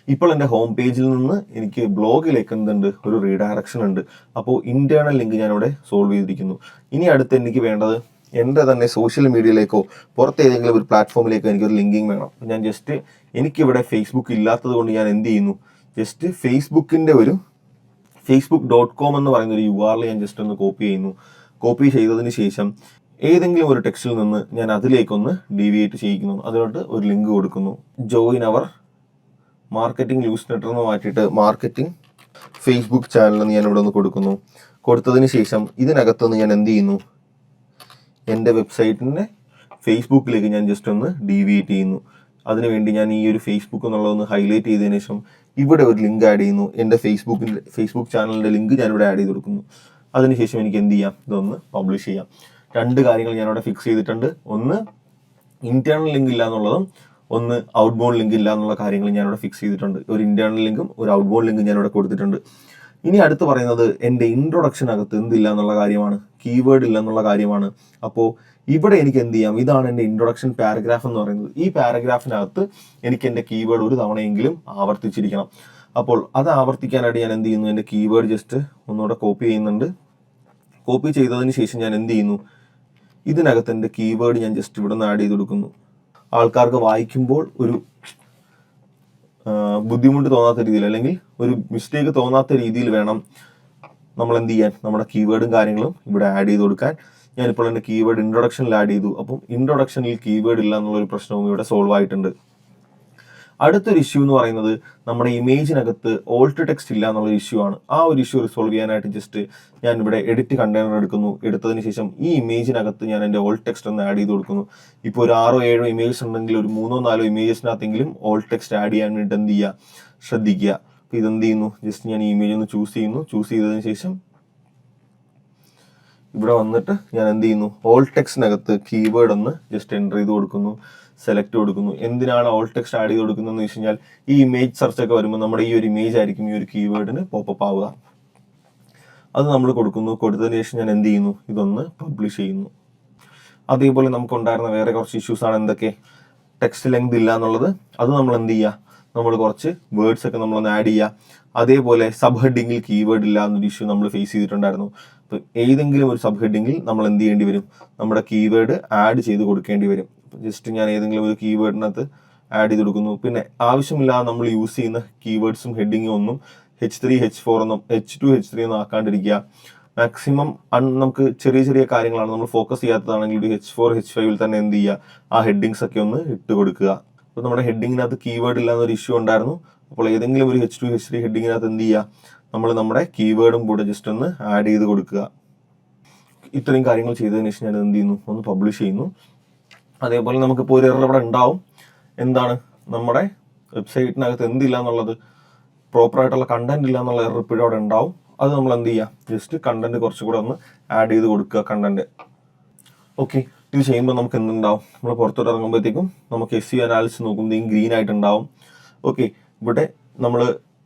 ഇപ്പോൾ എൻ്റെ ഹോം പേജിൽ നിന്ന് എനിക്ക് ബ്ലോഗിലേക്ക് എന്തുണ്ട്, ഒരു റീഡയറക്ഷൻ ഉണ്ട്. അപ്പോൾ ഇന്റേണൽ ലിങ്ക് ഞാനിവിടെ സോൾവ് ചെയ്തിരിക്കുന്നു. ഇനി അടുത്ത് എനിക്ക് വേണ്ടത് എൻ്റെ തന്നെ സോഷ്യൽ മീഡിയയിലേക്കോ പുറത്തേതെങ്കിലും ഒരു പ്ലാറ്റ്ഫോമിലേക്കോ എനിക്കൊരു ലിങ്കിങ് വേണം. ഞാൻ ജസ്റ്റ് എനിക്കിവിടെ ഫേസ്ബുക്ക് ഇല്ലാത്തത് കൊണ്ട് ഞാൻ എന്ത് ചെയ്യുന്നു, ജസ്റ്റ് ഫേസ്ബുക്കിൻ്റെ ഒരു facebook.com എന്ന് പറയുന്ന ഒരു URL ഞാൻ ജസ്റ്റ് ഒന്ന് കോപ്പി ചെയ്യുന്നു. കോപ്പി ചെയ്തതിന് ശേഷം ഏതെങ്കിലും ഒരു ടെക്സ്റ്റിൽ നിന്ന് ഞാൻ അതിലേക്കൊന്ന് ഡീവിയേറ്റ് ചെയ്യിക്കുന്നു. അതിലോട്ട് ഒരു ലിങ്ക് കൊടുക്കുന്നു. Join our marketing newsletter എന്ന് മാറ്റിയിട്ട് മാർക്കറ്റിംഗ് ഫേസ്ബുക്ക് ചാനൽ എന്ന് ഞാൻ ഇവിടെ ഒന്ന് കൊടുക്കുന്നു. കൊടുത്തതിന് ശേഷം ഇതിനകത്തുനിന്ന് ഞാൻ എന്ത് ചെയ്യുന്നു, എൻ്റെ വെബ്സൈറ്റിൻ്റെ ഫേസ്ബുക്കിലേക്ക് ഞാൻ ജസ്റ്റ് ഒന്ന് ഡീവിയേറ്റ് ചെയ്യുന്നു. അതിനുവേണ്ടി ഞാൻ ഈ ഒരു ഫേസ്ബുക്ക് എന്നുള്ളതൊന്ന് ഹൈലൈറ്റ് ചെയ്തതിന് ശേഷം ഇവിടെ ഒരു ലിങ്ക് ആഡ് ചെയ്യുന്നു. എൻ്റെ ഫേസ്ബുക്ക് ചാനലിൻ്റെ ലിങ്ക് ഞാനിവിടെ ആഡ് ചെയ്ത് കൊടുക്കുന്നു. അതിനുശേഷം എനിക്ക് എന്ത് ചെയ്യാം, ഇതൊന്ന് പബ്ലിഷ് ചെയ്യാം. 2 കാര്യങ്ങൾ ഞാനിവിടെ ഫിക്സ് ചെയ്തിട്ടുണ്ട്. ഒന്ന് ഇന്റേണൽ ലിങ്ക് ഇല്ല എന്നുള്ളതും ഒന്ന് ഔട്ട്ബൗണ്ട് ലിങ്ക് ഇല്ല എന്നുള്ള കാര്യങ്ങൾ ഞാനിവിടെ ഫിക്സ് ചെയ്തിട്ടുണ്ട്. ഒരു ഇന്റേണൽ ലിങ്കും ഒരു ഔട്ട്ബൗണ്ട് ലിങ്കും ഞാനിവിടെ കൊടുത്തിട്ടുണ്ട്. ഇനി അടുത്ത് പറയുന്നത് എൻ്റെ ഇൻട്രൊഡക്ഷനകത്ത് എന്തില്ല എന്നുള്ള കാര്യമാണ്, കീവേഡ് ഇല്ല എന്നുള്ള കാര്യമാണ്. അപ്പോൾ ഇവിടെ എനിക്ക് എന്ത് ചെയ്യാം, ഇതാണ് എൻ്റെ ഇൻട്രൊഡക്ഷൻ പാരഗ്രാഫ് എന്ന് പറയുന്നത്. ഈ പാരഗ്രാഫിനകത്ത് എനിക്ക് എൻ്റെ കീവേഡ് ഒരു തവണയെങ്കിലും ആവർത്തിച്ചിരിക്കണം. അപ്പോൾ അത് ആവർത്തിക്കാനായിട്ട് ഞാൻ എന്ത് ചെയ്യുന്നു, എൻ്റെ കീവേഡ് ജസ്റ്റ് ഒന്നുകൂടെ കോപ്പി ചെയ്യുന്നുണ്ട്. കോപ്പി ചെയ്തതിന് ശേഷം ഞാൻ എന്ത് ചെയ്യുന്നു, ഇതിനകത്ത് എൻ്റെ കീവേഡ് ഞാൻ ജസ്റ്റ് ഇവിടെ നിന്ന് ആഡ് ചെയ്ത് കൊടുക്കുന്നു. ആൾക്കാർക്ക് വായിക്കുമ്പോൾ ഒരു ബുദ്ധിമുട്ട് തോന്നാത്ത രീതിയിൽ, അല്ലെങ്കിൽ ഒരു മിസ്റ്റേക്ക് തോന്നാത്ത രീതിയിൽ വേണം നമ്മൾ എന്ത് ചെയ്യാൻ, നമ്മുടെ കീവേഡും കാര്യങ്ങളും ഇവിടെ ആഡ് ചെയ്ത് കൊടുക്കാൻ. ഞാനിപ്പോൾ എൻ്റെ കീവേഡ് ഇൻട്രൊഡക്ഷനിൽ ആഡ് ചെയ്തു. അപ്പം ഇൻട്രൊഡക്ഷനിൽ കീവേഡ് ഇല്ല എന്നുള്ളൊരു പ്രശ്നവും ഇവിടെ സോൾവ് ആയിട്ടുണ്ട്. അടുത്തൊരു ഇഷ്യൂ എന്ന് പറയുന്നത് നമ്മുടെ ഇമേജിനകത്ത് ഓൾട്ട് ടെക്സ്റ്റ് ഇല്ല എന്നുള്ളൊരു ഇഷ്യൂ ആണ്. ആ ഒരു ഇഷ്യൂ റിസോൾവ് ചെയ്യാനായിട്ട് ജസ്റ്റ് ഞാൻ ഇവിടെ എഡിറ്റ് കണ്ടെയ്നർ എടുക്കുന്നു. എടുത്തതിന് ശേഷം ഈ ഇമേജിനകത്ത് ഞാൻ എൻ്റെ ഓൾട്ട് ടെക്സ്റ്റ് ഒന്ന് ആഡ് ചെയ്ത് കൊടുക്കുന്നു. ഇപ്പോൾ ഒരു 6-7 ഇമേജസ് ഉണ്ടെങ്കിൽ ഒരു 3-4 ഇമേജസിനകത്തെങ്കിലും ഓൾട്ട് ടെക്സ്റ്റ് ആഡ് ചെയ്യാൻ വേണ്ടി എന്ത് ചെയ്യുക, ശ്രദ്ധിക്കുക. അപ്പോൾ ഇതെന്ത് ചെയ്യുന്നു, ജസ്റ്റ് ഞാൻ ഈ ഇമേജ് ഒന്ന് ചൂസ് ചെയ്യുന്നു. ചൂസ് ചെയ്തതിന് ശേഷം ഇവിടെ വന്നിട്ട് ഞാൻ എന്ത് ചെയ്യുന്നു, ഓൾട്ട് ടെക്സ്റ്റിനകത്ത് കീവേഡ് ഒന്ന് ജസ്റ്റ് എൻ്റർ ചെയ്ത് കൊടുക്കുന്നു, സെലക്ട് കൊടുക്കുന്നു. എന്തിനാണ് ഓൾട്ട് ടെക്സ്റ്റ് ആഡ് ചെയ്ത് കൊടുക്കുന്നതെന്ന് വെച്ച് കഴിഞ്ഞാൽ ഈ ഇമേജ് സെർച്ച് ഒക്കെ വരുമ്പോൾ നമ്മുടെ ഈ ഒരു ഇമേജ് ആയിരിക്കും ഈ ഒരു കീവേഡിന് പോപ്പപ്പ് ആവുക. അത് നമ്മൾ കൊടുക്കുന്നു. കൊടുത്തതിന് ശേഷം ഞാൻ എന്ത് ചെയ്യുന്നു, ഇതൊന്ന് പബ്ലിഷ് ചെയ്യുന്നു. അതേപോലെ നമുക്കുണ്ടായിരുന്ന വേറെ കുറച്ച് ഇഷ്യൂസ് ആണ്. എന്തൊക്കെ, ടെക്സ്റ്റ് ലെങ്ത് ഇല്ല എന്നുള്ളത്. അത് നമ്മൾ എന്ത് ചെയ്യുക, നമ്മൾ കുറച്ച് വേർഡ്സ് ഒക്കെ നമ്മളൊന്ന് ആഡ് ചെയ്യുക. അതേപോലെ സബ് ഹെഡിങ്ങിൽ കീവേഡ് ഇല്ല എന്നൊരു ഇഷ്യൂ നമ്മൾ ഫേസ് ചെയ്തിട്ടുണ്ടായിരുന്നു. അപ്പോൾ ഏതെങ്കിലും ഒരു സബ് ഹെഡിങ്ങിൽ നമ്മൾ എന്ത് ചെയ്യേണ്ടി വരും, നമ്മുടെ കീവേഡ് ആഡ് ചെയ്ത് കൊടുക്കേണ്ടി വരും. ജസ്റ്റ് ഞാൻ ഏതെങ്കിലും ഒരു കീവേഡിനകത്ത് ആഡ് ചെയ്ത് കൊടുക്കുന്നു. പിന്നെ ആവശ്യമില്ലാതെ നമ്മൾ യൂസ് ചെയ്യുന്ന കീവേഡ്സും ഹെഡിങ്ങും ഒന്നും H3, H4 ഒന്നും H2, H3 ഒന്നും ആക്കാണ്ടിരിക്കുക. മാക്സിമം നമുക്ക് ചെറിയ ചെറിയ കാര്യങ്ങളാണ് നമ്മൾ ഫോക്കസ് ചെയ്യാത്തതാണെങ്കിൽ ഒരു H4, H5 തന്നെ എന്ത് ചെയ്യുക, ആ ഹെഡിങ്സ് ഒക്കെ ഒന്ന് ഇട്ട് കൊടുക്കുക. അപ്പോൾ നമ്മുടെ ഹെഡിങ്ങിനകത്ത് കീവേഡ് ഇല്ല എന്നൊരു ഇഷ്യൂ ഉണ്ടായിരുന്നു. അപ്പോൾ ഏതെങ്കിലും ഒരു H2, H3 ഹെഡിങ്ങിനകത്ത് എന്ത് ചെയ്യുക, നമ്മൾ നമ്മുടെ കീവേഡും കൂടെ ജസ്റ്റ് ഒന്ന് ആഡ് ചെയ്ത് കൊടുക്കുക. ഇത്രയും കാര്യങ്ങൾ ചെയ്തതിന് ശേഷം ഞാൻ എന്ത് ചെയ്യുന്നു, ഒന്ന് പബ്ലിഷ് ചെയ്യുന്നു. അതേപോലെ നമുക്കിപ്പോൾ ഒരു എറർ ഇവിടെ ഉണ്ടാവും. എന്താണ്, നമ്മുടെ വെബ്സൈറ്റിനകത്ത് എന്തില്ല എന്നുള്ളത്, പ്രോപ്പറായിട്ടുള്ള കണ്ടന്റ് ഇല്ല എന്നുള്ള എറർ ഇപ്പോഴും അവിടെ ഉണ്ടാവും. അത് നമ്മൾ എന്ത് ചെയ്യുക, ജസ്റ്റ് കണ്ടന്റ് കുറച്ചുകൂടെ ഒന്ന് ആഡ് ചെയ്ത് കൊടുക്കുക, കണ്ടന്റ്. ഓക്കെ, ഇത് ചെയ്യുമ്പോൾ നമുക്ക് എന്തുണ്ടാവും, നമ്മൾ പുറത്തോട്ട് ഇറങ്ങുമ്പോഴത്തേക്കും നമുക്ക് SEO അനാലിസിസ് നോക്കുമ്പോഴത്തേക്കും ഗ്രീൻ ആയിട്ടുണ്ടാവും. ഓക്കെ, ഇവിടെ നമ്മൾ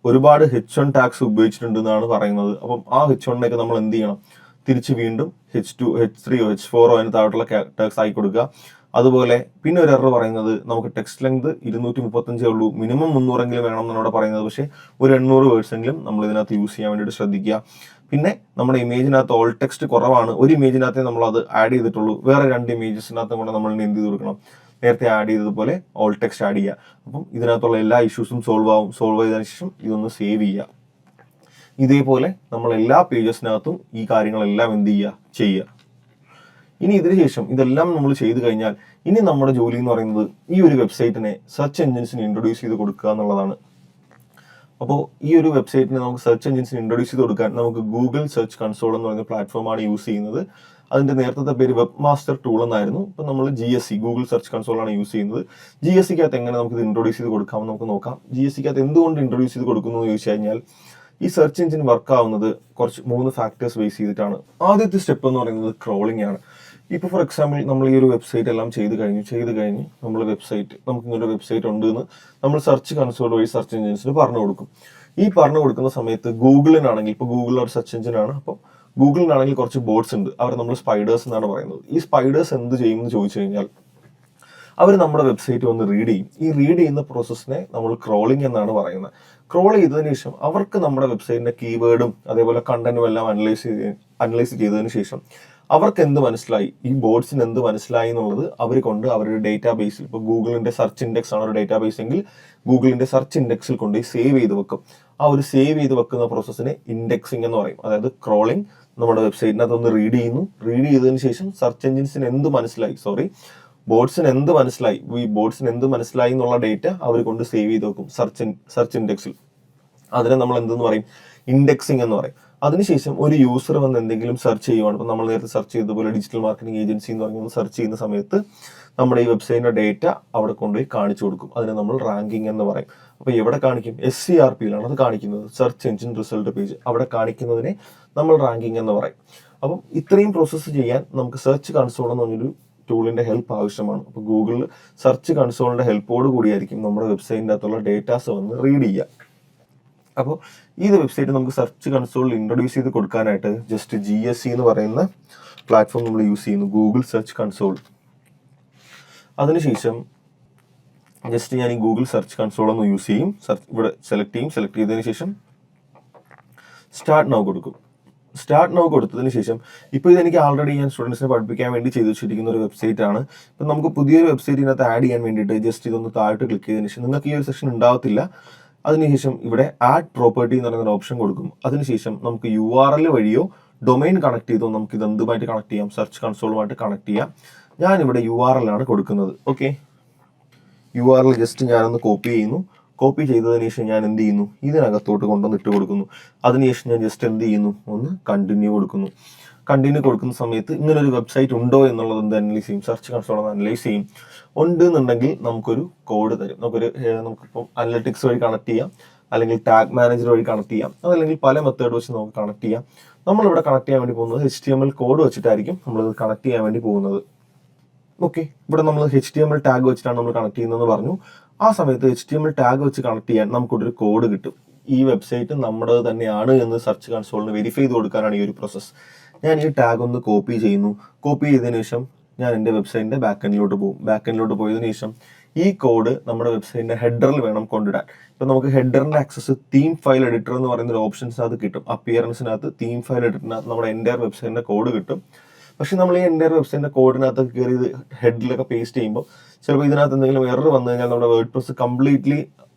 ഒരുപാട് H1 ടാഗ്സ് ഉപയോഗിച്ചിട്ടുണ്ടെന്നാണ് പറയുന്നത്. അപ്പം ആ H1 നമ്മൾ എന്ത് ചെയ്യണം, തിരിച്ച് വീണ്ടും H2, H3, H4 അതിന് താഴോട്ടുള്ള ടാഗ്സ് ആയി കൊടുക്കുക. അതുപോലെ പിന്നെ ഒരു എറർ പറയുന്നത് നമുക്ക് ടെക്സ്റ്റ് ലെങ്ത് 235 ഉള്ളൂ, മിനിമം 300 വേണം എന്നാണ് ഇവിടെ പറയുന്നത്. പക്ഷേ ഒരു 800 വേർഡ്സ് എങ്കിലും നമ്മൾ ഇതിനകത്ത് യൂസ് ചെയ്യാൻ വേണ്ടിയിട്ട് ശ്രദ്ധിക്കുക. പിന്നെ നമ്മുടെ ഇമേജിനകത്ത് ഓൾട്ട് ടെക്സ്റ്റ് കുറവാണ്, ഒരു ഇമേജിനകത്തേ നമ്മൾ അത് ആഡ് ചെയ്തിട്ടുള്ളൂ, വേറെ 2 ഇമേജസിനകത്തും കൂടെ നമ്മൾ എന്ത് ചെയ്ത് കൊടുക്കണം, നേരത്തെ ആഡ് ചെയ്തതുപോലെ ഓൾട്ട് ടെക്സ്റ്റ് ആഡ് ചെയ്യുക. അപ്പം ഇതിനകത്തുള്ള എല്ലാ ഇഷ്യൂസും സോൾവ് ആവും. സോൾവ് ചെയ്തതിനു ശേഷം ഇതൊന്ന് സേവ് ചെയ്യുക. ഇതേപോലെ നമ്മൾ എല്ലാ പേജസിനകത്തും ഈ കാര്യങ്ങളെല്ലാം എന്ത് ചെയ്യുക. ഇനി ഇതിന് ശേഷം ഇതെല്ലാം നമ്മൾ ചെയ്തു കഴിഞ്ഞാൽ ഇനി നമ്മുടെ ജോലി എന്ന് പറയുന്നത് ഈ ഒരു വെബ്സൈറ്റിനെ സെർച്ച് എഞ്ചിൻസിന് ഇൻട്രൊഡ്യൂസ് ചെയ്ത് കൊടുക്കുക എന്നുള്ളതാണ്. അപ്പോൾ ഈ ഒരു വെബ്സൈറ്റിനെ നമുക്ക് സെർച്ച് എഞ്ചിൻസിന് ഇൻട്രൊഡ്യൂസ് ചെയ്ത് കൊടുക്കാൻ നമുക്ക് ഗൂഗിൾ സെർച്ച് കൺസോൾ എന്ന് പറയുന്ന പ്ലാറ്റ്ഫോമാണ് യൂസ് ചെയ്യുന്നത്. അതിന്റെ നേരത്തെ പേര് വെബ് മാസ്റ്റർ ടൂൾ എന്നായിരുന്നു. ഇപ്പം നമ്മൾ GSC ഗൂഗിൾ സെർച്ച് കൺസോളാണ് യൂസ് ചെയ്യുന്നത്. GSCക്കകത്ത് എങ്ങനെ നമുക്ക് ഇത് ഇൻട്രൊഡ്യൂസ് ചെയ്ത് കൊടുക്കാമെന്ന് നമുക്ക് നോക്കാം. GSCക്കകത്ത് എന്തുകൊണ്ട് ഇൻട്രൊഡ്യൂസ് ചെയ്ത് കൊടുക്കുന്നു എന്ന് ചോദിച്ചു കഴിഞ്ഞാൽ ഈ സെർച്ച് എഞ്ചിൻ വർക്ക് ആവുന്നത് കുറച്ച് 3 ഫാക്ടേഴ്സ് ബേസ് ചെയ്തിട്ടാണ്. ആദ്യത്തെ സ്റ്റെപ്പ് എന്ന് പറയുന്നത് ക്രോളിംഗ് ആണ്. ഇപ്പോൾ ഫോർ എക്സാമ്പിൾ നമ്മൾ ഈ ഒരു വെബ്സൈറ്റ് എല്ലാം ചെയ്ത് കഴിഞ്ഞ് നമ്മൾ വെബ്സൈറ്റ്, നമുക്ക് ഇങ്ങനെ ഒരു വെബ്സൈറ്റ് ഉണ്ട് എന്ന് നമ്മൾ സെർച്ച് കൺസോൾ വഴി സെർച്ച് എഞ്ചിൻസിന് പറഞ്ഞു കൊടുക്കും. ഈ പറഞ്ഞു കൊടുക്കുന്ന സമയത്ത് ഗൂഗിളിനാണെങ്കിൽ, ഇപ്പോൾ ഗൂഗിൾ ഒരു സെർച്ച് എഞ്ചിൻ ആണ്, അപ്പോൾ ഗൂഗിളിനാണെങ്കിൽ കുറച്ച് ബോട്ട്സ് ഉണ്ട്, അവർ നമ്മൾ സ്പൈഡേഴ്സ് എന്നാണ് പറയുന്നത്. ഈ സ്പൈഡേഴ്സ് എന്ത് ചെയ്യുമെന്ന് ചോദിച്ചു കഴിഞ്ഞാൽ അവർ നമ്മുടെ വെബ്സൈറ്റ് വന്ന് റീഡ് ചെയ്യും. ഈ റീഡ് ചെയ്യുന്ന പ്രോസസ്സിനെ നമ്മൾ ക്രോളിംഗ് എന്നാണ് പറയുന്നത്. ക്രോൾ ചെയ്തതിന് ശേഷം അവർക്ക് നമ്മുടെ വെബ്സൈറ്റിന്റെ കീവേഡും അതേപോലെ കണ്ടന്റും എല്ലാം അനലൈസ് ചെയ്തതിന് ശേഷം അവർക്ക് എന്ത് മനസ്സിലായി, ഈ ബോട്ട്സിന് എന്ത് മനസ്സിലായി എന്നുള്ളത് അവർ കൊണ്ട് അവരുടെ ഡേറ്റാ ബേസിൽ, ഇപ്പോൾ ഗൂഗിളിന്റെ സെർച്ച് ഇൻഡെക്സ് ആണ് ഒരു ഡേറ്റാ ബേസ് എങ്കിൽ ഗൂഗിളിന്റെ സെർച്ച് ഇൻഡെക്സിൽ കൊണ്ട് സേവ് ചെയ്ത് വെക്കും. ആ ഒരു സേവ് ചെയ്ത് വെക്കുന്ന പ്രോസസ്സിനെ ഇൻഡെക്സിങ് എന്ന് പറയും. അതായത് ക്രോളിംഗ് നമ്മുടെ വെബ്സൈറ്റിനകത്ത് ഒന്ന് റീഡ് ചെയ്യുന്നു. റീഡ് ചെയ്തതിന് ശേഷം സെർച്ച് എഞ്ചിൻസിന് എന്ത് മനസ്സിലായി, ബോട്ട്സിന് എന്ത് മനസ്സിലായി, ഈ ബോട്ട്സിന് എന്ത് മനസ്സിലായി എന്നുള്ള ഡേറ്റ അവർ കൊണ്ട് സേവ് ചെയ്ത് വെക്കും സെർച്ച് ഇൻഡെക്സിൽ. അതിനെ നമ്മൾ എന്തെന്ന് പറയും, ഇൻഡെക്സിങ് എന്ന് പറയും. അതിനുശേഷം ഒരു യൂസർ വന്ന് എന്തെങ്കിലും സെർച്ച് ചെയ്യുവാണ്, ഇപ്പം നമ്മൾ നേരത്തെ സെർച്ച് ചെയ്തതുപോലെ ഡിജിറ്റൽ മാർക്കറ്റിംഗ് ഏജൻസി എന്ന് പറഞ്ഞ് സെർച്ച് ചെയ്യുന്ന സമയത്ത് നമ്മുടെ ഈ വെബ്സൈറ്റിന്റെ ഡേറ്റ അവിടെ കൊണ്ടുപോയി കാണിച്ചു കൊടുക്കും. അതിനെ നമ്മൾ റാങ്കിങ് എന്ന് പറയും. അപ്പോൾ എവിടെ കാണിക്കും, SERPയിലാണ് അത് കാണിക്കുന്നത്, സെർച്ച് എഞ്ചിൻ റിസൾട്ട് പേജ്. അവിടെ കാണിക്കുന്നതിനെ നമ്മൾ റാങ്കിങ് എന്ന് പറയും. അപ്പം ഇത്രയും പ്രോസസ്സ് ചെയ്യാൻ നമുക്ക് സെർച്ച് കൺസോൾ എന്ന് പറഞ്ഞൊരു ടൂളിന്റെ ഹെൽപ്പ് ആവശ്യമാണ്. അപ്പോൾ ഗൂഗിളിൽ സെർച്ച് കൺസോളിന്റെ ഹെൽപ്പോട് കൂടിയായിരിക്കും നമ്മുടെ വെബ്സൈറ്റിൻ്റെ അകത്തുള്ള ഡേറ്റാസ് വന്ന് റീഡ് ചെയ്യുക. അപ്പോൾ ഈ വെബ്സൈറ്റ് നമുക്ക് സെർച്ച് കൺസോളിൽ ഇൻട്രൊഡ്യൂസ് ചെയ്ത് കൊടുക്കാനായിട്ട് ജസ്റ്റ് GSC എന്ന് പറയുന്ന പ്ലാറ്റ്ഫോം നമ്മൾ യൂസ് ചെയ്യുന്നു, ഗൂഗിൾ സെർച്ച് കൺസോൾ. അതിനുശേഷം ജസ്റ്റ് ഞാൻ ഈ ഗൂഗിൾ സെർച്ച് കൺസോൾ ഒന്ന് യൂസ് ചെയ്യും. ഇവിടെ സെലക്ട് ചെയ്തതിന് ശേഷം സ്റ്റാർട്ട് നൗ കൊടുക്കും. സ്റ്റാർട്ട് നൗ കൊടുത്തതിന് ശേഷം ഇപ്പോൾ ഇതെനിക്ക് ആൾറെഡി ഞാൻ സ്റ്റുഡൻസിനെ പഠിപ്പിക്കാൻ വേണ്ടി ചെയ്ത് വെച്ചിരിക്കുന്ന ഒരു വെബ്സൈറ്റ് ആണ്. ഇപ്പം നമുക്ക് പുതിയൊരു വെബ്സൈറ്റിനകത്ത് ആഡ് ചെയ്യാൻ വേണ്ടിയിട്ട് ജസ്റ്റ് ഇതൊന്ന് താഴോട്ട് ക്ലിക്ക് ചെയ്തതിന് ശേഷം നിങ്ങൾക്ക് ഈ ഒരു സെക്ഷൻ ഉണ്ടാവത്തില്ല. അതിനുശേഷം ഇവിടെ ആഡ് പ്രോപ്പർട്ടി എന്ന് പറയുന്ന ഓപ്ഷൻ കൊടുക്കും. അതിനുശേഷം നമുക്ക് URL വഴിയോ ഡൊമൈൻ കണക്ട് ചെയ്തോ നമുക്ക് ഇത് എന്തുമായിട്ട് കണക്ട് ചെയ്യാം, സെർച്ച് കൺസോളുമായിട്ട് കണക്ട് ചെയ്യാം. ഞാനിവിടെ URL ആണ് കൊടുക്കുന്നത്. ഓക്കെ, URL ജസ്റ്റ് ഞാനൊന്ന് കോപ്പി ചെയ്യുന്നു. കോപ്പി ചെയ്തതിന് ശേഷം ഞാൻ എന്ത് ചെയ്യുന്നു, ഇതിനകത്തോട്ട് കൊണ്ടുവന്ന് ഇട്ട് കൊടുക്കുന്നു. അതിനുശേഷം ഞാൻ ജസ്റ്റ് എന്ത് ചെയ്യുന്നു, ഒന്ന് കണ്ടിന്യൂ കൊടുക്കുന്നു. കണ്ടിന്യൂ കൊടുക്കുന്ന സമയത്ത് ഇങ്ങനെ ഒരു വെബ്സൈറ്റ് ഉണ്ടോ എന്നുള്ളത് എന്ത് അനലൈസ് ചെയ്യും, സെർച്ച് കൺസോൾ ഒന്ന് അനലൈസ് ചെയ്യും. ഉണ്ട് എന്നുണ്ടെങ്കിൽ നമുക്കൊരു കോഡ് തരും. നമുക്കിപ്പം അനലിറ്റിക്സ് വഴി കണക്ട് ചെയ്യാം, അല്ലെങ്കിൽ ടാഗ് മാനേജർ വഴി കണക്ട് ചെയ്യാം, അതല്ലെങ്കിൽ പല മെത്തേഡ് വെച്ച് നമുക്ക് കണക്ട് ചെയ്യാം. നമ്മളിവിടെ കണക്ട് ചെയ്യാൻ വേണ്ടി പോകുന്നത് HTML കോഡ് വെച്ചിട്ടായിരിക്കും നമ്മളിത് കണക്ട് ചെയ്യാൻ വേണ്ടി പോകുന്നത്. ഓക്കെ, ഇവിടെ നമ്മൾ HTML ടാഗ് വെച്ചിട്ടാണ് നമ്മൾ കണക്ട് ചെയ്യുന്നതെന്ന് പറഞ്ഞു. ആ സമയത്ത് HTML ടാഗ് വെച്ച് കണക്ട് ചെയ്യാൻ നമുക്കൊരു കോഡ് കിട്ടും. ഈ വെബ്സൈറ്റ് നമ്മുടെ തന്നെയാണ് എന്ന് സെർച്ച് കൺസോളിന് വെരിഫൈ ചെയ്ത് കൊടുക്കാനാണ് ഈ ഒരു പ്രോസസ്സ്. ഞാൻ ഈ ടാഗ് ഒന്ന് കോപ്പി ചെയ്യുന്നു. കോപ്പി ചെയ്തതിനു ശേഷം ഞാൻ എൻ്റെ വെബ്സൈറ്റിൻ്റെ ബാക്കെൻഡിലോട്ട് പോകും. ബാക്കെൻഡിലോട്ട് പോയതിനു ശേഷം ഈ കോഡ് നമ്മുടെ വെബ്സൈറ്റിൻ്റെ ഹെഡറിൽ വേണം കൊണ്ടിടാൻ. ഇപ്പം നമുക്ക് ഹെഡറിൻ്റെ ആക്സസ് തീം ഫയൽ എഡിറ്റർ എന്ന് പറയുന്ന ഒരു ഓപ്ഷൻസിനകത്ത് കിട്ടും. അപ്പിയറൻസിനകത്ത് തീം ഫയൽ എഡിറ്ററിനകത്ത് നമ്മുടെ എൻ്റെ വെബ്സൈറ്റിൻ്റെ കോഡ് കിട്ടും. പക്ഷെ നമ്മൾ ഈ എൻ്റെ വെബ്സൈറ്റിൻ്റെ കോഡിനകത്ത് കയറി ഇത് ഹെഡിലൊക്കെ പേസ്റ്റ് ചെയ്യുമ്പോൾ ചിലപ്പോൾ ഇതിനകത്ത് എന്തെങ്കിലും എറർ വന്നു കഴിഞ്ഞാൽ നമ്മുടെ വേർഡ്പ്രസ് കംപ്ലീറ്റ്ലി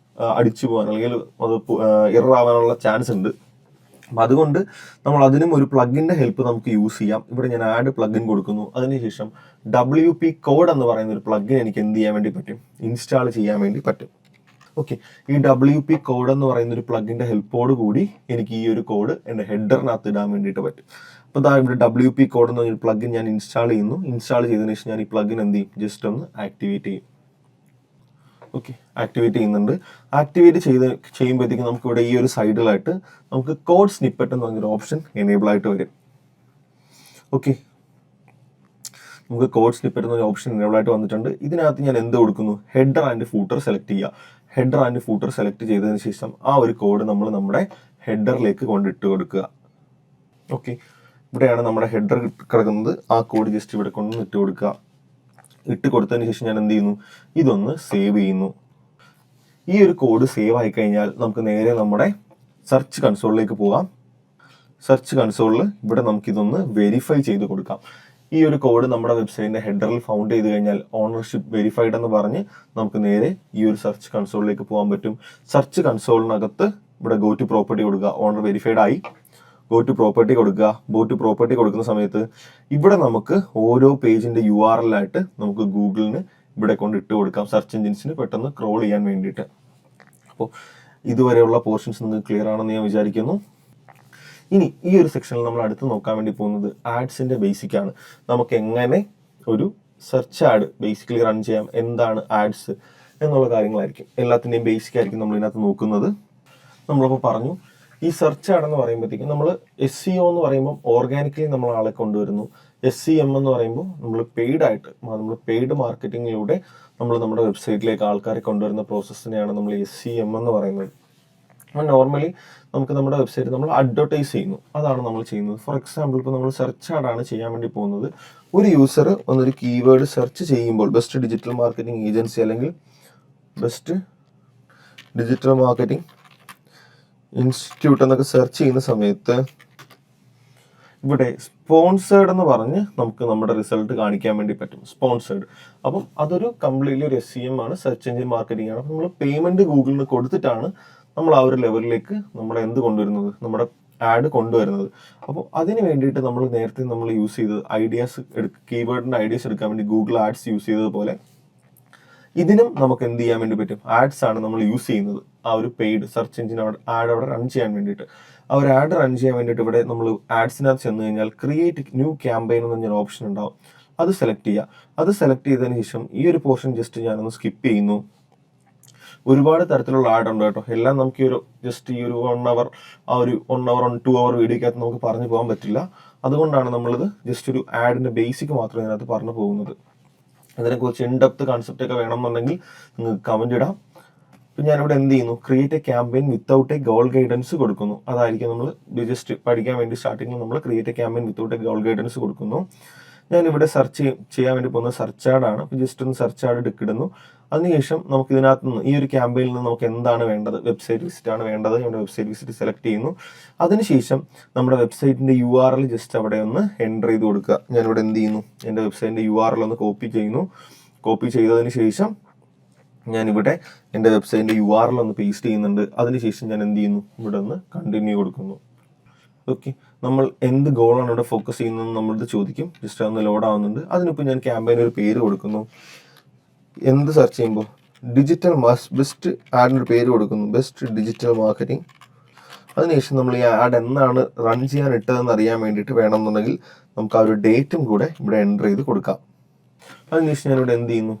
അടിച്ചു പോകാൻ അല്ലെങ്കിൽ അത് എറർ ആവാനുള്ള ചാൻസ് ഉണ്ട്. അപ്പം അതുകൊണ്ട് നമ്മൾ അതിനും ഒരു പ്ലഗിൻ്റെ ഹെൽപ്പ് നമുക്ക് യൂസ് ചെയ്യാം. ഇവിടെ ഞാൻ ആഡ് പ്ലഗിൻ കൊടുക്കുന്നു. അതിനുശേഷം WP കോഡ് എന്ന് പറയുന്ന ഒരു പ്ലഗിൻ എനിക്ക് എന്ത് ചെയ്യാൻ വേണ്ടി പറ്റും, ഇൻസ്റ്റാൾ ചെയ്യാൻ വേണ്ടി പറ്റും. ഓക്കെ, ഈ WP കോഡ് എന്ന് പറയുന്ന ഒരു പ്ലഗിൻ്റെ ഹെൽപ്പോട് കൂടി എനിക്ക് ഈ ഒരു കോഡ് എൻ്റെ ഹെഡറിനകത്ത് ഇടാൻ വേണ്ടിയിട്ട് പറ്റും. അപ്പോൾ ഇതാ ഇവിടെ WP കോഡ് എന്ന് പറഞ്ഞൊരു പ്ലഗിൻ ഞാൻ ഇൻസ്റ്റാൾ ചെയ്യുന്നു. ഇൻസ്റ്റാൾ ചെയ്തതിനു ശേഷം ഞാൻ ഈ പ്ലഗിൻ എന്ത് ചെയ്യും, ജസ്റ്റ് ഒന്ന് ആക്ടിവേറ്റ് ചെയ്യും. ഓക്കെ, ആക്ടിവേറ്റ് ചെയ്യുന്നുണ്ട്. ആക്ടിവേറ്റ് ചെയ്യുമ്പോഴത്തേക്കും നമുക്ക് ഇവിടെ ഈ ഒരു സൈഡിലായിട്ട് നമുക്ക് കോഡ് സ്നിപ്പറ്റ് എന്ന് പറഞ്ഞൊരു ഓപ്ഷൻ എനേബിൾ ആയിട്ട് വരും. ഓക്കെ, നമുക്ക് കോഡ് സ്നിപ്പറ്റ് എന്നൊരു ഓപ്ഷൻ എനേബിൾ ആയിട്ട് വന്നിട്ടുണ്ട്. ഇതിനകത്ത് ഞാൻ എന്ത് കൊടുക്കുന്നു, ഹെഡർ ആൻഡ് ഫൂട്ടർ സെലക്ട് ചെയ്യുക. ഹെഡർ ആൻഡ് ഫൂട്ടർ സെലക്ട് ചെയ്തതിന് ശേഷം ആ ഒരു കോഡ് നമ്മൾ നമ്മുടെ ഹെഡറിലേക്ക് കൊണ്ടിട്ട് കൊടുക്കുക. ഓക്കെ, ഇവിടെയാണ് നമ്മുടെ ഹെഡർ കിടക്കുന്നത്. ആ കോഡ് ജസ്റ്റ് ഇവിടെ കൊണ്ട് ഇട്ട് കൊടുക്കുക. ഇട്ട് കൊടുത്തതിന് ശേഷം ഞാൻ എന്ത് ചെയ്യുന്നു, ഇതൊന്ന് സേവ് ചെയ്യുന്നു. ഈ ഒരു കോഡ് സേവ് ആയി കഴിഞ്ഞാൽ നമുക്ക് നേരെ നമ്മുടെ സെർച്ച് കൺസോളിലേക്ക് പോകാം. സെർച്ച് കൺസോളിൽ ഇവിടെ നമുക്കിതൊന്ന് വെരിഫൈ ചെയ്ത് കൊടുക്കാം. ഈ ഒരു കോഡ് നമ്മുടെ വെബ്സൈറ്റിന്റെ ഹെഡറിൽ ഫൗണ്ട് ചെയ്ത് കഴിഞ്ഞാൽ ഓണർഷിപ്പ് വെരിഫൈഡ് എന്ന് പറഞ്ഞ് നമുക്ക് നേരെ ഈ ഒരു സെർച്ച് കൺസോളിലേക്ക് പോകാൻ പറ്റും. സെർച്ച് കൺസോളിനകത്ത് ഇവിടെ ഗോ ടു പ്രോപ്പർട്ടി കൊടുക്കുക. ഓണർ വെരിഫൈഡ് ആയി, ഗോ ടു പ്രോപ്പർട്ടി കൊടുക്കുക. ഗോ ടു പ്രോപ്പർട്ടി കൊടുക്കുന്ന സമയത്ത് ഇവിടെ നമുക്ക് ഓരോ പേജിന്റെ URL ആയിട്ട് നമുക്ക് ഗൂഗിളിന് ഇവിടെ കൊണ്ട് ഇട്ട് കൊടുക്കാം, സെർച്ച് എഞ്ചിൻസിന് പെട്ടെന്ന് ക്രോൾ ചെയ്യാൻ വേണ്ടിയിട്ട്. അപ്പോൾ ഇതുവരെയുള്ള പോർഷൻസ് നിങ്ങൾക്ക് ക്ലിയർ ആണെന്ന് ഞാൻ വിചാരിക്കുന്നു. ഇനി ഈ ഒരു സെക്ഷനിൽ നമ്മൾ അടുത്ത് നോക്കാൻ വേണ്ടി പോകുന്നത് ആഡ്സിന്റെ ബേസിക് ആണ്. നമുക്ക് എങ്ങനെ ഒരു സെർച്ച് ആഡ് ബേസിക്കലി റൺ ചെയ്യാം, എന്താണ് ആഡ്സ് എന്നുള്ള കാര്യങ്ങളായിരിക്കും. എല്ലാത്തിൻ്റെയും ബേസിക് ആയിരിക്കും നമ്മൾ ഇതിനകത്ത് നോക്കുന്നത്. നമ്മളിപ്പോൾ പറഞ്ഞു ഈ സെർച്ച് ആഡ് എന്ന് പറയുമ്പോഴത്തേക്കും നമ്മൾ SEO എന്ന് പറയുമ്പോൾ ഓർഗാനിക്കലി നമ്മൾ ആളെ കൊണ്ടുവരുന്നു. SEM എന്ന് പറയുമ്പോൾ നമ്മൾ പെയ്ഡ് മാർക്കറ്റിങ്ങിലൂടെ നമ്മൾ നമ്മുടെ വെബ്സൈറ്റിലേക്ക് ആൾക്കാരെ കൊണ്ടുവരുന്ന പ്രോസസ്സിനെയാണ് നമ്മൾ SEM എന്ന് പറയുന്നത്. നോർമലി നമുക്ക് നമ്മുടെ വെബ്സൈറ്റ് നമ്മൾ അഡ്വർടൈസ് ചെയ്യുന്നു, അതാണ് നമ്മൾ ചെയ്യുന്നത്. ഫോർ എക്സാമ്പിൾ ഇപ്പോൾ നമ്മൾ സെർച്ച് ആഡാണ് ചെയ്യാൻ വേണ്ടി പോകുന്നത്. ഒരു യൂസർ ഒന്നൊരു കീവേഡ് സെർച്ച് ചെയ്യുമ്പോൾ ബെസ്റ്റ് ഡിജിറ്റൽ മാർക്കറ്റിംഗ് ഏജൻസി അല്ലെങ്കിൽ ബെസ്റ്റ് ഡിജിറ്റൽ മാർക്കറ്റിംഗ് ഇൻസ്റ്റിറ്റ്യൂട്ട് എന്നൊക്കെ സെർച്ച് ചെയ്യുന്ന സമയത്ത് ഇവിടെ സ്പോൺസേർഡ് എന്ന് പറഞ്ഞ് നമുക്ക് നമ്മുടെ റിസൾട്ട് കാണിക്കാൻ വേണ്ടി പറ്റും. സ്പോൺസേർഡ്, അപ്പം അതൊരു കംപ്ലീറ്റ്ലി ഒരു SEM ആണ്, സെർച്ച് എഞ്ചിൻ മാർക്കറ്റിംഗ് ആണ്. അപ്പം നമ്മൾ പേയ്മെന്റ് ഗൂഗിളിന് കൊടുത്തിട്ടാണ് നമ്മൾ ആ ഒരു ലെവലിലേക്ക് നമ്മുടെ എന്ത് കൊണ്ടുവരുന്നത്, നമ്മുടെ ആഡ് കൊണ്ടുവരുന്നത്. അപ്പോൾ അതിന് വേണ്ടിയിട്ട് നമ്മൾ നേരത്തെ നമ്മൾ യൂസ് ചെയ്തത് കീവേഡിന്റെ ഐഡിയാസ് എടുക്കാൻ വേണ്ടി ഗൂഗിൾ ആഡ്സ് യൂസ് ചെയ്തതുപോലെ ഇതിനും നമുക്ക് എന്ത് ചെയ്യാൻ വേണ്ടി പറ്റും, ആഡ്സ് ആണ് നമ്മൾ യൂസ് ചെയ്യുന്നത്. ആ ഒരു പെയ്ഡ് സെർച്ച് എഞ്ചിൻ ആഡ് അവിടെ റൺ ചെയ്യാൻ വേണ്ടിയിട്ട്, ആ ഒരു ആഡ് റൺ ചെയ്യാൻ വേണ്ടിയിട്ട് ഇവിടെ നമ്മൾ ആഡ്സിനകത്ത് ചെന്ന് കഴിഞ്ഞാൽ ക്രിയേറ്റ് ന്യൂ ക്യാമ്പയിൻ എന്ന് പറഞ്ഞൊരു ഓപ്ഷൻ ഉണ്ടാവും. അത് സെലക്ട് ചെയ്യുക. അത് സെലക്ട് ചെയ്തതിന് ശേഷം ഈ ഒരു പോർഷൻ ജസ്റ്റ് ഞാനൊന്ന് സ്കിപ്പ് ചെയ്യുന്നു. ഒരുപാട് തരത്തിലുള്ള ആഡ് ഉണ്ട് കേട്ടോ. എല്ലാം നമുക്ക് ഈ ഒരു ജസ്റ്റ് ഈ ഒരു 1 hour 2 hour വീഡിയോക്കകത്ത് നമുക്ക് പറഞ്ഞു പോകാൻ പറ്റില്ല. അതുകൊണ്ടാണ് നമ്മളിത് ജസ്റ്റ് ഒരു ആഡിന്റെ ബേസിക് മാത്രം ഇതിനകത്ത് പറഞ്ഞു പോകുന്നത്. അതിനെക്കുറിച്ച് ഇൻഡെപ്ത് കോൺസെപ്റ്റ് ഒക്കെ വേണമെന്നുണ്ടെങ്കിൽ നിങ്ങൾക്ക് കമന്റ് ഇടാം. ഇപ്പം ഞാനിവിടെ എന്ത് ചെയ്യുന്നു, create A campaign without A goal guidance കൊടുക്കുന്നു. അതായിരിക്കും നമ്മൾ ജസ്റ്റ് പഠിക്കാൻ വേണ്ടി സ്റ്റാർട്ടിങ്ങിൽ നമ്മൾ create A campaign without A goal guidance കൊടുക്കുന്നു. ഞാനിവിടെ ചെയ്യാൻ വേണ്ടി പോകുന്നത് സെർച്ച് ആഡാണ്. അപ്പോൾ ജസ്റ്റ് ഒന്ന് സെർച്ച് ആഡ് ഇടുന്നു. അതിനുശേഷം നമുക്ക് ഇതിനകത്ത് നിന്ന് ഈ ഒരു ക്യാമ്പയിനിൽ നിന്ന് നമുക്ക് എന്താണ് വേണ്ടത്, വെബ്സൈറ്റ് വിസിറ്റ് ആണ് വേണ്ടത്. നമ്മുടെ വെബ്സൈറ്റ് വിസിറ്റ് സെലക്ട് ചെയ്യുന്നു. അതിനുശേഷം നമ്മുടെ വെബ്സൈറ്റിൻ്റെ URL ജസ്റ്റ് അവിടെ ഒന്ന് എൻ്റർ ചെയ്ത് കൊടുക്കുക. ഞാനിവിടെ എന്ത് ചെയ്യുന്നു, എൻ്റെ വെബ്സൈറ്റിൻ്റെ URL ഒന്ന് കോപ്പി ചെയ്യുന്നു. കോപ്പി ചെയ്തതിന് ശേഷം ഞാനിവിടെ എൻ്റെ വെബ്സൈറ്റിൻ്റെ URL ഒന്ന് പേസ്റ്റ് ചെയ്യുന്നുണ്ട്. അതിനുശേഷം ഞാൻ എന്ത് ചെയ്യുന്നു, ഇവിടെ ഒന്ന് കണ്ടിന്യൂ കൊടുക്കുന്നു. ഓക്കെ, നമ്മൾ എന്ത് ഗോളാണ് ഇവിടെ ഫോക്കസ് ചെയ്യുന്നത് നമ്മളത് ചോദിക്കും. ജസ്റ്റ് ഒന്ന് ലോഡ് ആവുന്നുണ്ട്. അതിനിപ്പോൾ ഞാൻ ക്യാമ്പയിന് ഒരു പേര് കൊടുക്കുന്നു. എന്ത് സെർച്ച് ചെയ്യുമ്പോൾ ഡിജിറ്റൽ ബെസ്റ്റ് ആഡിനൊരു പേര് കൊടുക്കുന്നു, ബെസ്റ്റ് ഡിജിറ്റൽ മാർക്കറ്റിംഗ്. അതിനുശേഷം നമ്മൾ ഈ ആഡ് എന്നാണ് റൺ ചെയ്യാൻ ഇട്ടതെന്ന് അറിയാൻ വേണ്ടിയിട്ട് വേണമെന്നുണ്ടെങ്കിൽ നമുക്ക് ആ ഒരു ഡേറ്റും കൂടെ ഇവിടെ എൻ്റർ ചെയ്ത് കൊടുക്കാം. അതിനുശേഷം ഞാനിവിടെ എന്ത് ചെയ്യുന്നു,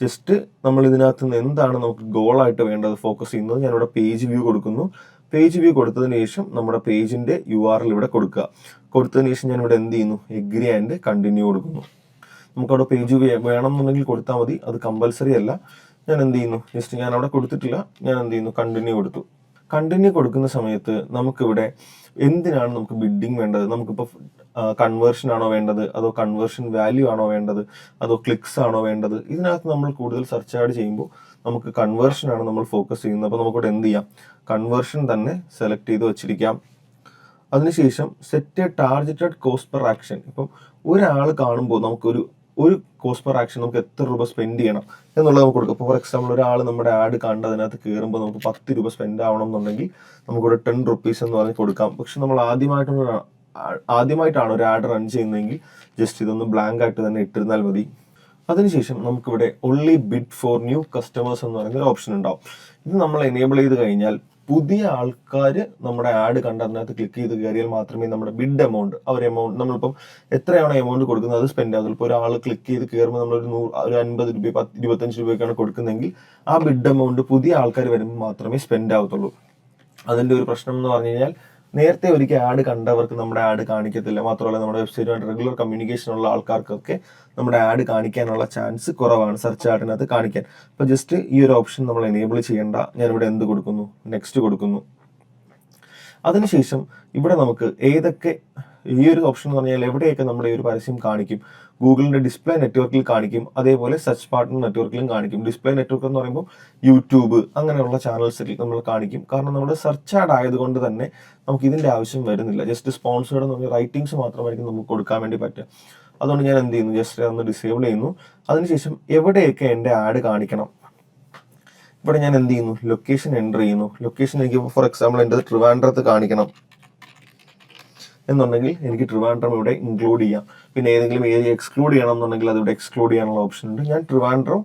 ജസ്റ്റ് നമ്മൾ ഇതിനകത്ത് നിന്ന് എന്താണ് നമുക്ക് ഗോളായിട്ട് വേണ്ടത് ഫോക്കസ് ചെയ്യുന്നത്, ഞാനിവിടെ പേജ് വ്യൂ കൊടുക്കുന്നു. പേജ് വ്യൂ കൊടുത്തതിന് ശേഷം നമ്മുടെ പേജിൻ്റെ URL ഇവിടെ കൊടുക്കുക. കൊടുത്തതിന് ശേഷം ഞാനിവിടെ എന്ത് ചെയ്യുന്നു, എഗ്രി ആൻഡ് കണ്ടിന്യൂ കൊടുക്കുന്നു. നമുക്കവിടെ പേജ് വേണമെന്നുണ്ടെങ്കിൽ കൊടുത്താൽ മതി, അത് കമ്പൽസറി അല്ല. ഞാൻ എന്ത് ചെയ്യുന്നു, ജസ്റ്റ് ഞാൻ അവിടെ കൊടുത്തിട്ടില്ല, ഞാൻ എന്ത് ചെയ്യുന്നു, കണ്ടിന്യൂ കൊടുത്തു. കണ്ടിന്യൂ കൊടുക്കുന്ന സമയത്ത് നമുക്കിവിടെ എന്തിനാണ് നമുക്ക് ബിഡിങ് വേണ്ടത്, നമുക്കിപ്പോൾ കൺവേർഷൻ ആണോ വേണ്ടത്, അതോ കൺവേർഷൻ വാല്യൂ ആണോ വേണ്ടത്, അതോ ക്ലിക്സ് ആണോ വേണ്ടത്. ഇതിനകത്ത് നമ്മൾ കൂടുതൽ സെർച്ച് ആഡ് ചെയ്യുമ്പോൾ നമുക്ക് കൺവേർഷൻ ആണ് നമ്മൾ ഫോക്കസ് ചെയ്യുന്നത്. അപ്പോൾ നമുക്കിവിടെ എന്ത് ചെയ്യാം, കൺവേർഷൻ തന്നെ സെലക്ട് ചെയ്ത് വെച്ചിരിക്കാം. അതിനുശേഷം set A targeted cost per action. ഇപ്പം ഒരാൾ കാണുമ്പോൾ നമുക്കൊരു കോസ്റ്റ് പെർ ആക്ഷൻ നമുക്ക് എത്ര രൂപ സ്പെൻഡ് ചെയ്യണം എന്നുള്ളത് നമുക്ക് കൊടുക്കും. ഇപ്പോൾ ഫോർ എക്സാമ്പിൾ ഒരാൾ നമ്മുടെ ആഡ് കണ്ട് അതിനകത്ത് കയറുമ്പോൾ നമുക്ക് 10 രൂപ സ്പെൻഡ് ആവണം എന്നുണ്ടെങ്കിൽ നമുക്കിവിടെ 10 റുപ്പീസ് എന്ന് പറഞ്ഞ് കൊടുക്കാം. പക്ഷെ നമ്മൾ ആദ്യമായിട്ടാണ് ഒരു ആഡ് റൺ ചെയ്യുന്നതെങ്കിൽ ജസ്റ്റ് ഇതൊന്ന് ബ്ലാങ്ക് ആയിട്ട് തന്നെ ഇട്ടിരുന്നാൽ മതി. അതിനുശേഷം നമുക്കിവിടെ only bid for new customers എന്ന് പറയുന്ന ഒരു ഓപ്ഷൻ ഉണ്ടാവും. ഇത് നമ്മൾ എനേബിൾ ചെയ്ത് കഴിഞ്ഞാൽ പുതിയ ആൾക്കാർ നമ്മുടെ ആഡ് കണ്ട് അതിനകത്ത് ക്ലിക്ക് ചെയ്ത് കയറിയാൽ മാത്രമേ നമ്മുടെ ബിഡ് എമൗണ്ട് നമ്മളിപ്പം എത്രയാണോ എമൗണ്ട് കൊടുക്കുന്നത് അത് സ്പെൻഡ് ആകുള്ളൂ. ഇപ്പോൾ ഒരാൾ ക്ലിക്ക് ചെയ്ത് കയറുമ്പോൾ നമ്മളൊരു 50 രൂപ 25 രൂപയ്ക്കാണ് കൊടുക്കുന്നതെങ്കിൽ ആ ബിഡ് എമൗണ്ട് പുതിയ ആൾക്കാർ വരുമ്പോൾ മാത്രമേ സ്പെൻഡ് ആവത്തുള്ളൂ. അതിൻ്റെ ഒരു പ്രശ്നം എന്ന് പറഞ്ഞു കഴിഞ്ഞാൽ നേരത്തെ ഒരിക്കൽ ആഡ് കണ്ടവർക്ക് നമ്മുടെ ആഡ് കാണിക്കത്തില്ല. മാത്രമല്ല നമ്മുടെ വെബ്സൈറ്റുമായിട്ട് റെഗുലർ കമ്മ്യൂണിക്കേഷൻ ഉള്ള ആൾക്കാർക്കൊക്കെ നമ്മുടെ ആഡ് കാണിക്കാനുള്ള ചാൻസ് കുറവാണ്, സെർച്ച് ആഡിനകത്ത് കാണിക്കാൻ. അപ്പോൾ ജസ്റ്റ് ഈ ഒരു ഓപ്ഷൻ നമ്മൾ എനേബിൾ ചെയ്യേണ്ട. ഞാനിവിടെ എന്ത് കൊടുക്കുന്നു, നെക്സ്റ്റ് കൊടുക്കുന്നു. അതിനുശേഷം ഇവിടെ നമുക്ക് ഏതൊക്കെ ഈ ഒരു ഓപ്ഷൻ എന്ന് പറഞ്ഞാൽ എവിടെയൊക്കെ നമ്മുടെ ഈ ഒരു പരസ്യം കാണിക്കും, ഗൂഗിളിൻ്റെ ഡിസ്പ്ലേ നെറ്റ്വർക്കിൽ കാണിക്കും, അതേപോലെ സെർച്ച് പാർട്ട്ണർ നെറ്റ്വർക്കിലും കാണിക്കും. ഡിസ്പ്ലേ നെറ്റ്വർക്ക് എന്ന് പറയുമ്പോൾ യൂട്യൂബ് അങ്ങനെയുള്ള ചാനൽസിൽ നമ്മൾ കാണിക്കും. കാരണം നമ്മുടെ സെർച്ച് ആഡ് ആയതുകൊണ്ട് തന്നെ നമുക്ക് ഇതിൻ്റെ ആവശ്യം വരുന്നില്ല. ജസ്റ്റ് സ്പോൺസേർഡ് എന്ന് പറഞ്ഞാൽ റൈറ്റിംഗ്സ് മാത്രമായിരിക്കും നമുക്ക് കൊടുക്കാൻ വേണ്ടി പറ്റുക. അതുകൊണ്ട് ഞാൻ എന്ത് ചെയ്യുന്നു, ജസ്റ്റ് ഒന്ന് ഡിസേബിൾ ചെയ്യുന്നു. അതിനുശേഷം എവിടെയൊക്കെ എൻ്റെ ആഡ് കാണിക്കണം ഇവിടെ ഞാൻ എന്ത് ചെയ്യുന്നു, ലൊക്കേഷൻ എൻ്റർ ചെയ്യുന്നു. ലൊക്കേഷൻ എനിക്ക് ഫോർ എക്സാമ്പിൾ എൻ്റെ ട്രിവാൻഡ്രത്ത് കാണിക്കണം എന്നുണ്ടെങ്കിൽ എനിക്ക് ട്രിവാൻഡ്രം ഇവിടെ ഇൻക്ലൂഡ് ചെയ്യാം. പിന്നെ ഏതെങ്കിലും ഏരിയ എക്സ്ക്ലൂഡ് ചെയ്യണം എന്നുണ്ടെങ്കിൽ അതിവിടെ എക്സ്ക്ലൂഡ് ചെയ്യാനുള്ള ഓപ്ഷൻ ഉണ്ട്. ഞാൻ ട്രിവാൻഡ്രം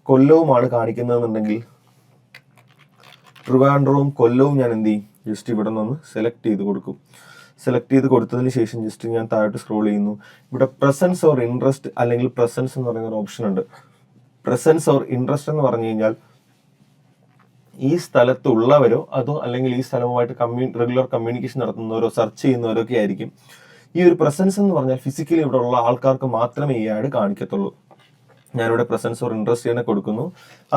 കൊല്ലവുമാണ് കാണിക്കുന്നതെന്നുണ്ടെങ്കിൽ ട്രിവാൻഡ്രവും കൊല്ലവും ഞാൻ എന്ത് ചെയ്യും, ജസ്റ്റ് ഇവിടെ നിന്ന് സെലക്ട് ചെയ്ത് കൊടുക്കും. സെലക്ട് ചെയ്ത് കൊടുത്തതിന് ശേഷം ജസ്റ്റ് ഞാൻ താഴോട്ട് സ്ക്രോൾ ചെയ്യുന്നു. ഇവിടെ പ്രസൻസ് ഓർ ഇൻട്രസ്റ്റ് അല്ലെങ്കിൽ പ്രസൻസ് എന്ന് പറയുന്ന ഒരു ഓപ്ഷൻ ഉണ്ട്. പ്രസൻസ് ഓർ ഇൻട്രസ്റ്റ് എന്ന് പറഞ്ഞു കഴിഞ്ഞാൽ ഈ സ്ഥലത്തുള്ളവരോ അതോ അല്ലെങ്കിൽ ഈ സ്ഥലവുമായിട്ട് റെഗുലർ കമ്മ്യൂണിക്കേഷൻ നടത്തുന്നവരോ സെർച്ച് ചെയ്യുന്നവരൊക്കെ ആയിരിക്കും. ഈ ഒരു പ്രസൻസ് എന്ന് പറഞ്ഞാൽ ഫിസിക്കലി ഇവിടെ ഉള്ള ആൾക്കാർക്ക് മാത്രമേ ഈ ആഡ് കാണിക്കത്തുള്ളൂ. ഞാനിവിടെ പ്രസൻസ് ഓർ ഇൻട്രസ്റ്റ് തന്നെ കൊടുക്കുന്നു.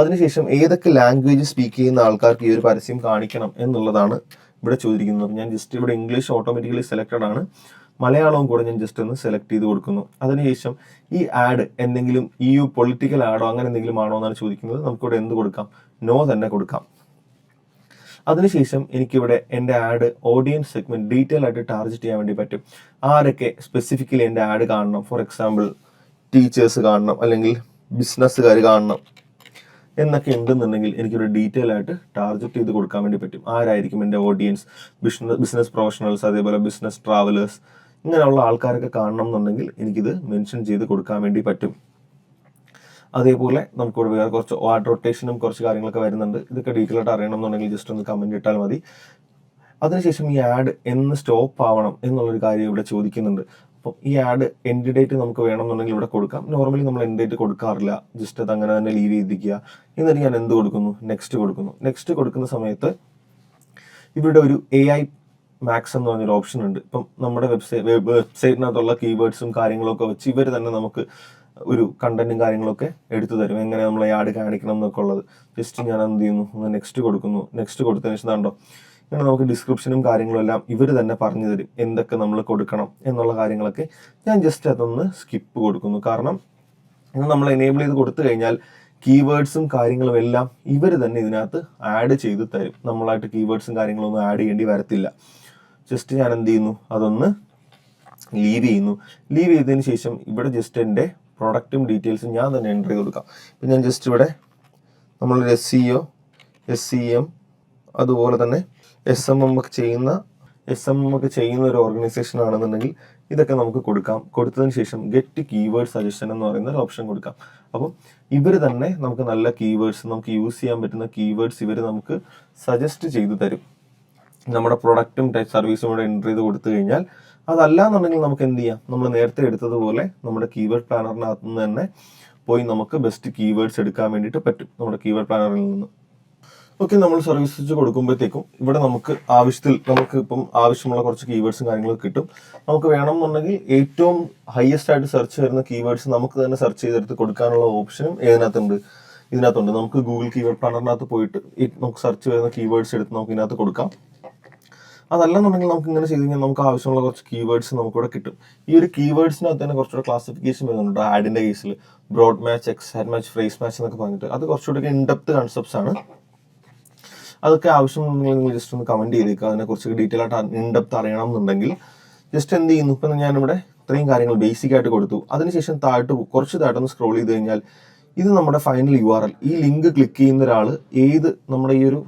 അതിനുശേഷം ഏതൊക്കെ ലാംഗ്വേജ് സ്പീക്ക് ചെയ്യുന്ന ആൾക്കാർക്ക് ഈ ഒരു പരസ്യം കാണിക്കണം എന്നുള്ളതാണ് ഇവിടെ ചോദിക്കുന്നത്. ഞാൻ ജസ്റ്റ് ഇവിടെ ഇംഗ്ലീഷ് ഓട്ടോമാറ്റിക്കലി സെലക്റ്റഡ് ആണ്, മലയാളവും കൂടെ ഞാൻ ജസ്റ്റ് ഒന്ന് സെലക്ട് ചെയ്ത് കൊടുക്കുന്നു. അതിനുശേഷം ഈ ആഡ് എന്തെങ്കിലും EU പൊളിറ്റിക്കൽ ആഡോ അങ്ങനെ എന്തെങ്കിലും ആണോ എന്നാണ് ചോദിക്കുന്നത്. നമുക്കിവിടെ എന്ത് കൊടുക്കാം, നോ തന്നെ കൊടുക്കാം. അതിനുശേഷം എനിക്കിവിടെ എൻ്റെ ആഡ് ഓഡിയൻസ് സെഗ്മെന്റ് ഡീറ്റെയിൽ ആയിട്ട് ടാർഗറ്റ് ചെയ്യാൻ വേണ്ടി പറ്റും. ആരൊക്കെ സ്പെസിഫിക്കലി എൻ്റെ ആഡ് കാണണം, ഫോർ എക്സാമ്പിൾ ടീച്ചേഴ്സ് കാണണം അല്ലെങ്കിൽ ബിസിനസ്സുകാർ കാണണം എന്നൊക്കെ ഉണ്ടെന്നുണ്ടെങ്കിൽ എനിക്കൊരു ഡീറ്റെയിൽ ആയിട്ട് ടാർഗറ്റ് ചെയ്ത് കൊടുക്കാൻ വേണ്ടി പറ്റും. ആരായിരിക്കും എൻ്റെ ഓഡിയൻസ്, ബിസിനസ് പ്രൊഫഷണൽസ്, അതേപോലെ ബിസിനസ് ട്രാവലേഴ്സ്, ഇങ്ങനെയുള്ള ആൾക്കാരൊക്കെ കാണണം എന്നുണ്ടെങ്കിൽ എനിക്കിത് മെൻഷൻ ചെയ്ത് കൊടുക്കാൻ വേണ്ടി പറ്റും. അതേപോലെ നമുക്കിവിടെ വേറെ കുറച്ച് ആഡ് റൊട്ടേഷനും കുറച്ച് കാര്യങ്ങളൊക്കെ വരുന്നുണ്ട്. ഇതൊക്കെ ഡീറ്റെയിൽ ആയിട്ട് അറിയണം എന്നുണ്ടെങ്കിൽ ജസ്റ്റ് ഒന്ന് കമൻറ്റ് ഇട്ടാൽ മതി. അതിനുശേഷം ഈ ആഡ് എന്ന് സ്റ്റോപ്പ് ആവണം എന്നുള്ളൊരു കാര്യം ഇവിടെ ചോദിക്കുന്നുണ്ട്. അപ്പം ഈ ആഡ് എൻഡ് ഡേറ്റ് നമുക്ക് വേണമെന്നുണ്ടെങ്കിൽ ഇവിടെ കൊടുക്കാം. നോർമലി നമ്മൾ എൻഡ് ഡേറ്റ് കൊടുക്കാറില്ല, ജസ്റ്റ് അത് അങ്ങനെ തന്നെ ലീവ് ചെയ്തിരിക്കുക. എന്നിട്ട് ഞാൻ എന്ത് കൊടുക്കുന്നു, നെക്സ്റ്റ് കൊടുക്കുന്നു. നെക്സ്റ്റ് കൊടുക്കുന്ന സമയത്ത് ഇവിടെ ഒരു AI മാക്സ് എന്ന് പറഞ്ഞൊരു ഓപ്ഷൻ ഉണ്ട്. ഇപ്പം നമ്മുടെ വെബ്സൈറ്റിനകത്തുള്ള കീവേഡ്സും കാര്യങ്ങളൊക്കെ വെച്ച് ഇവർ തന്നെ നമുക്ക് ഒരു കണ്ടന്റും കാര്യങ്ങളൊക്കെ എടുത്തു തരും, എങ്ങനെ നമ്മൾ ആഡ് കാണിക്കണം എന്നൊക്കെ ഉള്ളത്. ജസ്റ്റ് ഞാൻ എന്ത് ചെയ്യുന്നു, ഒന്ന് നെക്സ്റ്റ് കൊടുക്കുന്നു. നെക്സ്റ്റ് കൊടുത്തതിന് ശേഷം കണ്ടോ ഇങ്ങനെ നമുക്ക് ഡിസ്ക്രിപ്ഷനും കാര്യങ്ങളും എല്ലാം ഇവർ തന്നെ പറഞ്ഞു തരും എന്തൊക്കെ നമ്മൾ കൊടുക്കണം എന്നുള്ള കാര്യങ്ങളൊക്കെ. ഞാൻ ജസ്റ്റ് അതൊന്ന് സ്കിപ്പ് കൊടുക്കുന്നു. കാരണം നമ്മൾ എനേബിൾ ചെയ്ത് കൊടുത്തു കഴിഞ്ഞാൽ കീവേഡ്സും കാര്യങ്ങളും എല്ലാം ഇവർ തന്നെ ഇതിനകത്ത് ആഡ് ചെയ്ത് തരും. നമ്മളായിട്ട് കീവേഡ്സും കാര്യങ്ങളൊന്നും ആഡ് ചെയ്യേണ്ടി വരത്തില്ല. ജസ്റ്റ് ഞാൻ എന്ത് ചെയ്യുന്നു, അതൊന്ന് ലീവ് ചെയ്യുന്നു. ലീവ് ചെയ്തതിന് ശേഷം ഇവിടെ ജസ്റ്റ് എൻ്റെ പ്രൊഡക്റ്റും ഡീറ്റെയിൽസും ഞാൻ തന്നെ എൻ്റർ ചെയ്ത് കൊടുക്കാം. ഇപ്പം ഞാൻ ജസ്റ്റ് ഇവിടെ നമ്മളൊരു SEO, SEM അതുപോലെ തന്നെ SMM ഒക്കെ ചെയ്യുന്ന ഒരു ഓർഗനൈസേഷൻ ആണെന്നുണ്ടെങ്കിൽ ഇതൊക്കെ നമുക്ക് കൊടുക്കാം. കൊടുത്തതിന് ശേഷം ഗെറ്റ് കീവേഡ് സജഷൻ എന്ന് പറയുന്ന ഒരു ഓപ്ഷൻ കൊടുക്കാം. അപ്പം ഇവർ തന്നെ നമുക്ക് നല്ല കീവേഡ്സ്, നമുക്ക് യൂസ് ചെയ്യാൻ പറ്റുന്ന കീവേഡ്സ് ഇവർ നമുക്ക് സജസ്റ്റ് ചെയ്തു തരും. നമ്മുടെ പ്രൊഡക്റ്റും സർവീസും കൂടെ എൻ്റർ ചെയ്ത് കൊടുത്തു കഴിഞ്ഞാൽ, അതല്ല എന്നുണ്ടെങ്കിൽ നമുക്ക് എന്ത് ചെയ്യാം, നമ്മൾ നേരത്തെ എടുത്തതുപോലെ നമ്മുടെ കീവേഡ് പ്ലാനറിനകത്ത് നിന്ന് തന്നെ പോയി നമുക്ക് ബെസ്റ്റ് കീവേഡ്സ് എടുക്കാൻ വേണ്ടിയിട്ട് പറ്റും നമ്മുടെ കീവേഡ് പ്ലാനറിൽ നിന്ന്. ഓക്കെ, നമ്മൾ സർവീസ് കൊടുക്കുമ്പോഴത്തേക്കും ഇവിടെ നമുക്ക് ഇപ്പം ആവശ്യമുള്ള കുറച്ച് കീവേഡ്സും കാര്യങ്ങളൊക്കെ കിട്ടും. നമുക്ക് വേണമെന്നുണ്ടെങ്കിൽ ഏറ്റവും ഹയസ്റ്റ് ആയിട്ട് സെർച്ച് വരുന്ന കീവേഡ്സ് നമുക്ക് തന്നെ സെർച്ച് ചെയ്തെടുത്ത് കൊടുക്കാനുള്ള ഓപ്ഷനും ഇതിനകത്തുണ്ട്. നമുക്ക് ഗൂഗിൾ കീവേഡ് പ്ലാനറിനകത്ത് പോയിട്ട് നമുക്ക് സെർച്ച് വരുന്ന കീവേഡ്സ് എടുത്ത് നമുക്ക് ഇതിനകത്ത് കൊടുക്കാം. അതല്ലെന്നുണ്ടെങ്കിൽ നമുക്ക് ഇങ്ങനെ ചെയ്ത് കഴിഞ്ഞാൽ നമുക്ക് ആവശ്യമുള്ള കുറച്ച് കീവേഡ്സ് നമുക്കിവിടെ കിട്ടും. ഈ ഒരു കീവേഡ്സിനകത്ത് തന്നെ കുറച്ചുകൂടെ ക്ലാസിഫിക്കേഷൻ വരുന്നുണ്ട്. ആഡിന്റെ കേസിൽ broad match, exact match, phrase match എന്നൊക്കെ പറഞ്ഞിട്ട് അത് കുറച്ചുകൂടെ ഇൻഡെപ്ത് കൺസെപ്റ്റ്സ് ആണ്. അതൊക്കെ ആവശ്യമുണ്ടെങ്കിൽ നിങ്ങൾ ജസ്റ്റ് ഒന്ന് കമന്റ് ചെയ്തേക്കുക. അതിനെക്കുറിച്ച് ഡീറ്റെയിൽ ആയിട്ട് ഇൻഡെപ്ത് അറിയണം എന്നുണ്ടെങ്കിൽ ജസ്റ്റ് എന്ത് ചെയ്യുന്നു, ഇപ്പം ഞാനിവിടെ ഇത്രയും കാര്യങ്ങൾ ബേസിക് ആയിട്ട് കൊടുത്തു. അതിനുശേഷം കുറച്ച് താഴോട്ടൊന്ന് സ്ക്രോൾ ചെയ്ത് കഴിഞ്ഞാൽ ഇത് നമ്മുടെ ഫൈനൽ URL. ഈ ലിങ്ക് ക്ലിക്ക് ചെയ്യുന്ന ഒരാൾ നമ്മുടെ ഈ ഒരു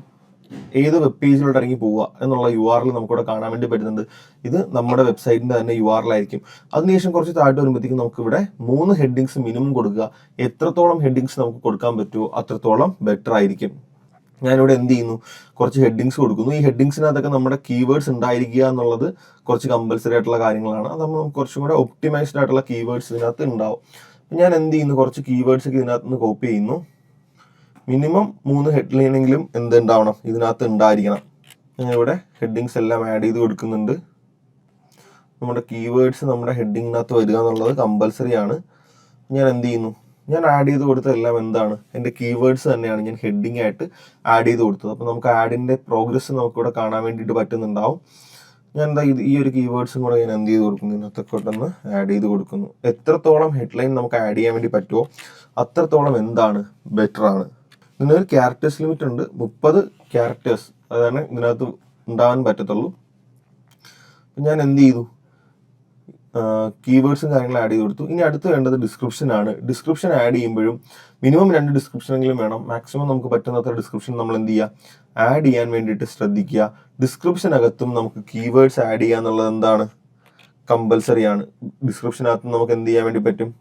ഏത് വെബ് പേജിലോട്ട് ഇറങ്ങി പോവുക എന്നുള്ള URL നമുക്കിവിടെ കാണാൻ വേണ്ടി പറ്റുന്നുണ്ട്. ഇത് നമ്മുടെ വെബ്സൈറ്റിന്റെ തന്നെ URL ആയിരിക്കും. അതിനുശേഷം കുറച്ച് താഴോട്ട് വരുമ്പോഴത്തേക്കും നമുക്ക് ഇവിടെ 3 ഹെഡിങ്സ് മിനിമം കൊടുക്കുക. എത്രത്തോളം ഹെഡിങ്സ് നമുക്ക് കൊടുക്കാൻ പറ്റുമോ അത്രത്തോളം ബെറ്റർ ആയിരിക്കും. ഞാനിവിടെ എന്ത് ചെയ്യുന്നു, കുറച്ച് ഹെഡിങ്സ് കൊടുക്കുന്നു. ഈ ഹെഡിങ്സിനകത്തൊക്കെ നമ്മുടെ കീവേഡ്സ് ഉണ്ടായിരിക്കുക എന്നുള്ളത് കുറച്ച് കമ്പൽസറി ആയിട്ടുള്ള കാര്യങ്ങളാണ്. അത് നമ്മൾ കുറച്ചും കൂടെ ഒപ്റ്റിമൈസ്ഡ് ആയിട്ടുള്ള കീവേഡ്സ് ഇതിനകത്ത് ഉണ്ടാവും. ഞാൻ എന്ത് ചെയ്യുന്നു, കുറച്ച് കീവേഡ്സ് ഒക്കെ ഇതിനകത്ത് നിന്ന് കോപ്പി ചെയ്യുന്നു. മിനിമം 3 ഹെഡ്ലൈനെങ്കിലും എന്തുണ്ടാവണം, ഇതിനകത്ത് ഉണ്ടായിരിക്കണം. ഞാനിവിടെ ഹെഡിങ്സ് എല്ലാം ആഡ് ചെയ്ത് കൊടുക്കുന്നുണ്ട്. നമ്മുടെ കീവേഡ്സ് നമ്മുടെ ഹെഡിങ്ങിനകത്ത് വരിക എന്നുള്ളത് കമ്പൽസറി ആണ്. ഞാൻ എന്ത് ചെയ്യുന്നു, ഞാൻ ആഡ് ചെയ്ത് കൊടുത്തതെല്ലാം എന്താണ്, എൻ്റെ കീവേഡ്സ് തന്നെയാണ് ഞാൻ ഹെഡിങ് ആയിട്ട് ആഡ് ചെയ്ത് കൊടുത്തത്. അപ്പോൾ നമുക്ക് ആഡിൻ്റെ പ്രോഗ്രസ് നമുക്കിവിടെ കാണാൻ വേണ്ടിയിട്ട് പറ്റുന്നുണ്ടാവും. ഞാൻ ഈ ഒരു കീവേഡ്സും കൂടെ ഞാൻ എന്ത് ചെയ്ത് കൊടുക്കുന്നു, ഇതിനകത്തൊക്കെ ഒന്ന് ആഡ് ചെയ്ത് കൊടുക്കുന്നു. എത്രത്തോളം ഹെഡ്ലൈൻ നമുക്ക് ആഡ് ചെയ്യാൻ വേണ്ടി പറ്റുമോ അത്രത്തോളം എന്താണ് ബെറ്റർ ആണ്. ഇതിനൊരു ക്യാരക്ടേഴ്സ് ലിമിറ്റ് ഉണ്ട്, 30 ക്യാരക്ടേഴ്സ് അതാണ് ഇതിനകത്ത് ഉണ്ടാവാൻ പറ്റത്തുള്ളൂ. ഞാൻ എന്ത് ചെയ്തു, കീവേഡ്സും കാര്യങ്ങളും ആഡ് ചെയ്ത് കൊടുത്തു. ഇനി അടുത്ത് വേണ്ടത് ഡിസ്ക്രിപ്ഷൻ ആണ്. ഡിസ്ക്രിപ്ഷൻ ആഡ് ചെയ്യുമ്പോഴും മിനിമം 2 ഡിസ്ക്രിപ്ഷനെങ്കിലും വേണം. മാക്സിമം നമുക്ക് പറ്റുന്നത്ര ഡിസ്ക്രിപ്ഷൻ നമ്മൾ എന്ത് ചെയ്യുക, ആഡ് ചെയ്യാൻ വേണ്ടിയിട്ട് ശ്രദ്ധിക്കുക. ഡിസ്ക്രിപ്ഷനകത്തും നമുക്ക് കീവേഡ്സ് ആഡ് ചെയ്യുക എന്നുള്ളത് എന്താണ്, കമ്പൽസറി ആണ്. ഡിസ്ക്രിപ്ഷനകത്തും നമുക്ക് എന്ത് ചെയ്യാൻ വേണ്ടി പറ്റും,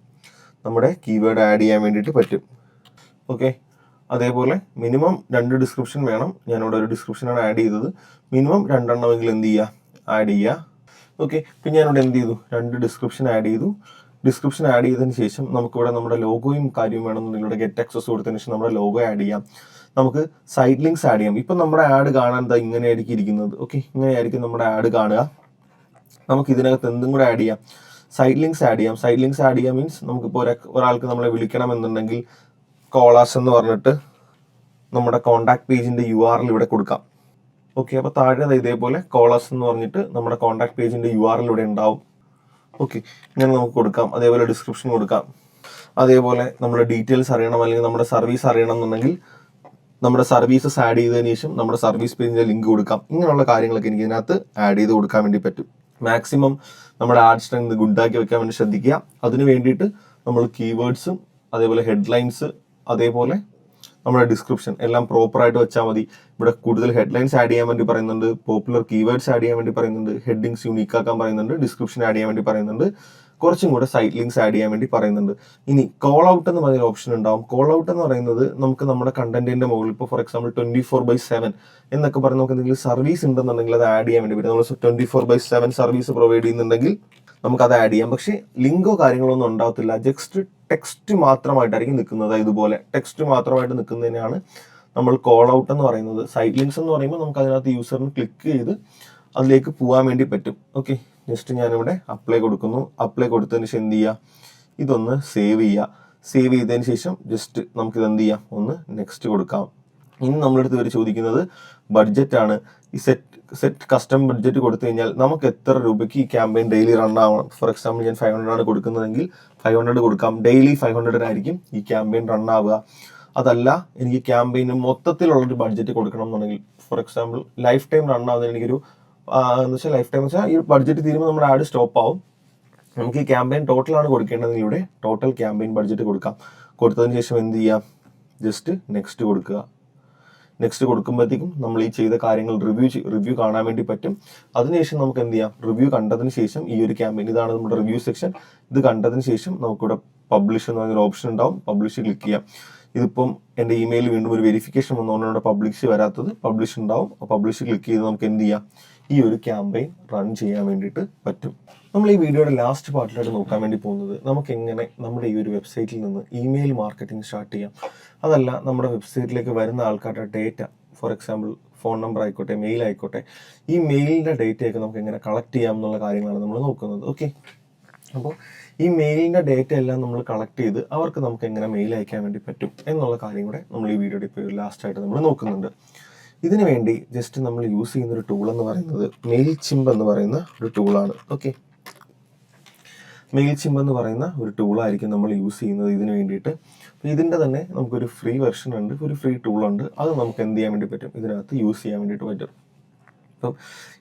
നമ്മുടെ കീവേഡ് ആഡ് ചെയ്യാൻ വേണ്ടിയിട്ട് പറ്റും. ഓക്കെ, അതേപോലെ മിനിമം 2 ഡിസ്ക്രിപ്ഷൻ വേണം. ഞാനിവിടെ ഒരു ഡിസ്ക്രിപ്ഷനാണ് ആഡ് ചെയ്തത്. മിനിമം 2 എണ്ണമെങ്കിലും എന്ത് ചെയ്യുക, ആഡ് ചെയ്യുക. ഓക്കെ, പിന്നെ ഞാനിവിടെ എന്ത് ചെയ്തു, 2 ഡിസ്ക്രിപ്ഷൻ ആഡ് ചെയ്തു. ഡിസ്ക്രിപ്ഷൻ ആഡ് ചെയ്തതിന് ശേഷം നമുക്കിവിടെ നമ്മുടെ ലോഗോയും കാര്യവും വേണമെന്നുണ്ടെങ്കിൽ ഇവിടെ ഗെറ്റ് ആക്സസ് കൊടുത്തതിന് ശേഷം നമ്മുടെ ലോഗോ ആഡ് ചെയ്യാം. നമുക്ക് സൈഡ് ലിങ്ക്സ് ആഡ് ചെയ്യാം. ഇപ്പം നമ്മുടെ ആഡ് കാണാൻ ഇങ്ങനെയായിരിക്കും ഇരിക്കുന്നത്. ഓക്കെ, ഇങ്ങനെയായിരിക്കും നമ്മുടെ ആഡ് കാണുക. നമുക്ക് ഇതിനകത്ത് എന്തും കൂടെ ആഡ് ചെയ്യാം, സൈഡ് ലിങ്ക്സ് ആഡ് ചെയ്യാം. സൈഡ് ലിങ്ക്സ് ആഡ് ചെയ്യാം മീൻസ് നമുക്കിപ്പോൾ ഒരാൾക്ക് നമ്മളെ വിളിക്കണമെന്നുണ്ടെങ്കിൽ കോളാസ് എന്ന് പറഞ്ഞിട്ട് നമ്മുടെ കോൺടാക്ട് പേജിന്റെ URL ഇവിടെ കൊടുക്കാം. ഓക്കെ, അപ്പോൾ താഴെ ഇതേപോലെ കോളാസ് എന്ന് പറഞ്ഞിട്ട് നമ്മുടെ കോൺടാക്ട് പേജിന്റെ URL ഇവിടെ ഉണ്ടാവും. ഓക്കെ, ഇങ്ങനെ നമുക്ക് കൊടുക്കാം. അതേപോലെ ഡിസ്ക്രിപ്ഷൻ കൊടുക്കാം. അതേപോലെ നമ്മുടെ ഡീറ്റെയിൽസ് അറിയണം അല്ലെങ്കിൽ നമ്മുടെ സർവീസ് അറിയണം എന്നുണ്ടെങ്കിൽ നമ്മുടെ സർവീസസ് ആഡ് ചെയ്തതിനു ശേഷം നമ്മുടെ സർവീസ് പേജിന്റെ ലിങ്ക് കൊടുക്കാം. ഇങ്ങനെയുള്ള കാര്യങ്ങളൊക്കെ എനിക്ക് ഇതിനകത്ത് ആഡ് ചെയ്ത് കൊടുക്കാൻ വേണ്ടി പറ്റും. മാക്സിമം നമ്മുടെ ആഡ് സ്ട്രെങ്ത് ഗുഡാക്കി വെക്കാൻ വേണ്ടി ശ്രദ്ധിക്കുക. അതിന് വേണ്ടിയിട്ട് നമ്മൾ കീവേഡ്സും അതേപോലെ ഹെഡ്ലൈൻസ് അതേപോലെ നമ്മുടെ ഡിസ്ക്രിപ്ഷൻ എല്ലാം പ്രോപ്പറായിട്ട് വെച്ചാൽ മതി. ഇവിടെ കൂടുതൽ ഹെഡ്ലൈൻസ് ആഡ് ചെയ്യാൻ വേണ്ടി പറയുന്നുണ്ട്, പോപ്പുലർ കീവേഡ്സ് ആഡ് ചെയ്യാൻ വേണ്ടി പറയുന്നുണ്ട്, ഹെഡിങ്സ് യൂണീക്ക് ആക്കാൻ പറയുന്നുണ്ട്, ഡിസ്ക്രിപ്ഷൻ ആഡ് ചെയ്യാൻ വേണ്ടി പറയുന്നുണ്ട്, കുറച്ചും കൂടെ സൈറ്റ് ലിങ്ക്സ് ആഡ് ചെയ്യാൻ വേണ്ടി പറയുന്നുണ്ട്. ഇനി കോൾ ഔട്ട് എന്ന് പറയുന്ന ഓപ്ഷൻ ഉണ്ടാവും. കോൾ ഔട്ട് എന്ന് പറയുന്നത് നമുക്ക് നമ്മുടെ കണ്ടന്റിന്റെ മുകളിൽ ഇപ്പോൾ ഫോർ എക്സാമ്പിൾ 24/7 എന്നൊക്കെ പറഞ്ഞ് നമുക്ക് എന്തെങ്കിലും സർവീസ് ഉണ്ടെന്നുണ്ടെങ്കിൽ അത് ആഡ് ചെയ്യാൻ വേണ്ടി പറ്റും. നമ്മൾ 24/7 സർവീസ് പ്രൊവൈഡ് ചെയ്യുന്നുണ്ടെങ്കിൽ നമുക്ക് അത് ആഡ് ചെയ്യാം. പക്ഷേ ലിങ്കോ കാര്യങ്ങളോ ഒന്നും ഉണ്ടാവത്തില്ല. ജസ്റ്റ് ടെക്സ്റ്റ് മാത്രമായിട്ടായിരിക്കും നിൽക്കുന്നത്. ഇതുപോലെ ടെക്സ്റ്റ് മാത്രമായിട്ട് നിൽക്കുന്നതിനാണ് നമ്മൾ കോൾ ഔട്ട് എന്ന് പറയുന്നത്. സൈറ്റ് ലിങ്ക്സ് എന്ന് പറയുമ്പോൾ നമുക്ക് അതിനകത്ത് യൂസറിന് ക്ലിക്ക് ചെയ്ത് അതിലേക്ക് പോകാൻ വേണ്ടി പറ്റും. ഓക്കെ, ജസ്റ്റ് ഞാനിവിടെ അപ്ലൈ കൊടുക്കുന്നു. അപ്ലൈ കൊടുത്തതിന് ശേഷം എന്ത് ചെയ്യുക, ഇതൊന്ന് സേവ് ചെയ്യുക. സേവ് ചെയ്തതിന് ശേഷം ജസ്റ്റ് നമുക്കിത് എന്ത് ചെയ്യാം, ഒന്ന് നെക്സ്റ്റ് കൊടുക്കാം. ഇനി നമ്മളടുത്ത് ഇവർ ചോദിക്കുന്നത് ബഡ്ജറ്റാണ്. ഈ സെറ്റ് കസ്റ്റം ബഡ്ജറ്റ് കൊടുത്തു കഴിഞ്ഞാൽ നമുക്ക് എത്ര രൂപയ്ക്ക് ഈ ക്യാമ്പയിൻ ഡെയിലി റൺ ആവണം. ഫോർ എക്സാമ്പിൾ ഞാൻ 500 ആണ് കൊടുക്കുന്നതെങ്കിൽ 500 കൊടുക്കാം. ഡെയിലി 500 ആയിരിക്കും ഈ ക്യാമ്പയിൻ റൺ ആവുക. അതല്ല എനിക്ക് ക്യാമ്പയിന് മൊത്തത്തിലുള്ളൊരു ബഡ്ജറ്റ് കൊടുക്കണം എന്നുണ്ടെങ്കിൽ, for example lifetime run ആവുന്നതിന് എനിക്കൊരു എന്ന് വെച്ചാൽ ലൈഫ് ടൈം എന്ന് വെച്ചാൽ ഈ ബഡ്ജറ്റ് തീരുമ്പോൾ നമ്മുടെ ആഡ് സ്റ്റോപ്പ് ആവും. നമുക്ക് ഈ ക്യാമ്പയിൻ ടോട്ടലാണ് കൊടുക്കേണ്ടതെങ്കിൽ ഇവിടെ ടോട്ടൽ ക്യാമ്പയിൻ ബഡ്ജറ്റ് കൊടുക്കാം. കൊടുത്തതിന് ശേഷം എന്ത് ചെയ്യാം, ജസ്റ്റ് നെക്സ്റ്റ് കൊടുക്കുക. നെക്സ്റ്റ് കൊടുക്കുമ്പോഴത്തേക്കും നമ്മൾ ഈ ചെയ്ത കാര്യങ്ങൾ റിവ്യൂ കാണാൻ വേണ്ടി പറ്റും. അതിനുശേഷം നമുക്ക് എന്ത് ചെയ്യാം, റിവ്യൂ കണ്ടതിന് ശേഷം ഈ ഒരു ക്യാമ്പയിൻ, ഇതാണ് നമ്മുടെ റിവ്യൂ സെക്ഷൻ. ഇത് കണ്ടതിന് ശേഷം നമുക്കിവിടെ പബ്ലിഷ് എന്ന് പറഞ്ഞൊരു ഓപ്ഷൻ ഉണ്ടാവും. പബ്ലിഷ് ക്ലിക്ക് ചെയ്യാം. ഇതിപ്പം എൻ്റെ ഇമെയിൽ വീണ്ടും ഒരു വെരിഫിക്കേഷൻ വന്നുകൊണ്ടാണ് പബ്ലിഷ് വരാത്തത്. പബ്ലിഷ് ഉണ്ടാവും. പബ്ലിഷ് ക്ലിക്ക് ചെയ്ത് നമുക്ക് എന്ത് ചെയ്യാം, ഈ ഒരു ക്യാമ്പയിൻ റൺ ചെയ്യാൻ വേണ്ടിയിട്ട് പറ്റും. നമ്മൾ ഈ വീഡിയോയുടെ ലാസ്റ്റ് പാർട്ടിലായിട്ട് നോക്കാൻ വേണ്ടി പോകുന്നത് നമുക്ക് എങ്ങനെ നമ്മുടെ ഈ ഒരു വെബ്സൈറ്റിൽ നിന്ന് ഇമെയിൽ മാർക്കറ്റിംഗ് സ്റ്റാർട്ട് ചെയ്യാം. അതല്ല നമ്മുടെ വെബ്സൈറ്റിലേക്ക് വരുന്ന ആൾക്കാരുടെ data, for example phone number ആയിക്കോട്ടെ, മെയിൽ ആയിക്കോട്ടെ, ഈ മെയിലിൻ്റെ ഡേറ്റയൊക്കെ നമുക്ക് എങ്ങനെ കളക്ട് ചെയ്യാം എന്നുള്ള കാര്യങ്ങളാണ് നമ്മൾ നോക്കുന്നത്. ഓക്കെ, അപ്പോൾ ഈ മെയിലിൻ്റെ ഡേറ്റ എല്ലാം നമ്മൾ കളക്ട് ചെയ്ത് അവർക്ക് നമുക്ക് എങ്ങനെ മെയിൽ അയക്കാൻ വേണ്ടി പറ്റും എന്നുള്ള കാര്യം കൂടെ നമ്മൾ ഈ വീഡിയോയുടെ ഇപ്പോൾ ലാസ്റ്റായിട്ട് നമ്മൾ നോക്കുന്നുണ്ട്. ഇതിനു വേണ്ടി ജസ്റ്റ് നമ്മൾ യൂസ് ചെയ്യുന്ന ഒരു ടൂൾ എന്ന് പറയുന്നത് മെയിൽചിമ്പ് എന്ന് പറയുന്ന ഒരു ടൂളാണ്. ഓക്കെ, മെയിൽചിമ്പ് എന്ന് പറയുന്ന ഒരു ടൂളായിരിക്കും നമ്മൾ യൂസ് ചെയ്യുന്നത് ഇതിന് വേണ്ടിയിട്ട്. ഇതിൻ്റെ തന്നെ നമുക്കൊരു ഫ്രീ വെർഷൻ ഉണ്ട്, ഒരു ഫ്രീ ടൂളുണ്ട്. അത് നമുക്ക് എന്ത് ചെയ്യാൻ വേണ്ടി പറ്റും, ഇതിനകത്ത് യൂസ് ചെയ്യാൻ വേണ്ടിയിട്ട് പറ്റും. അപ്പം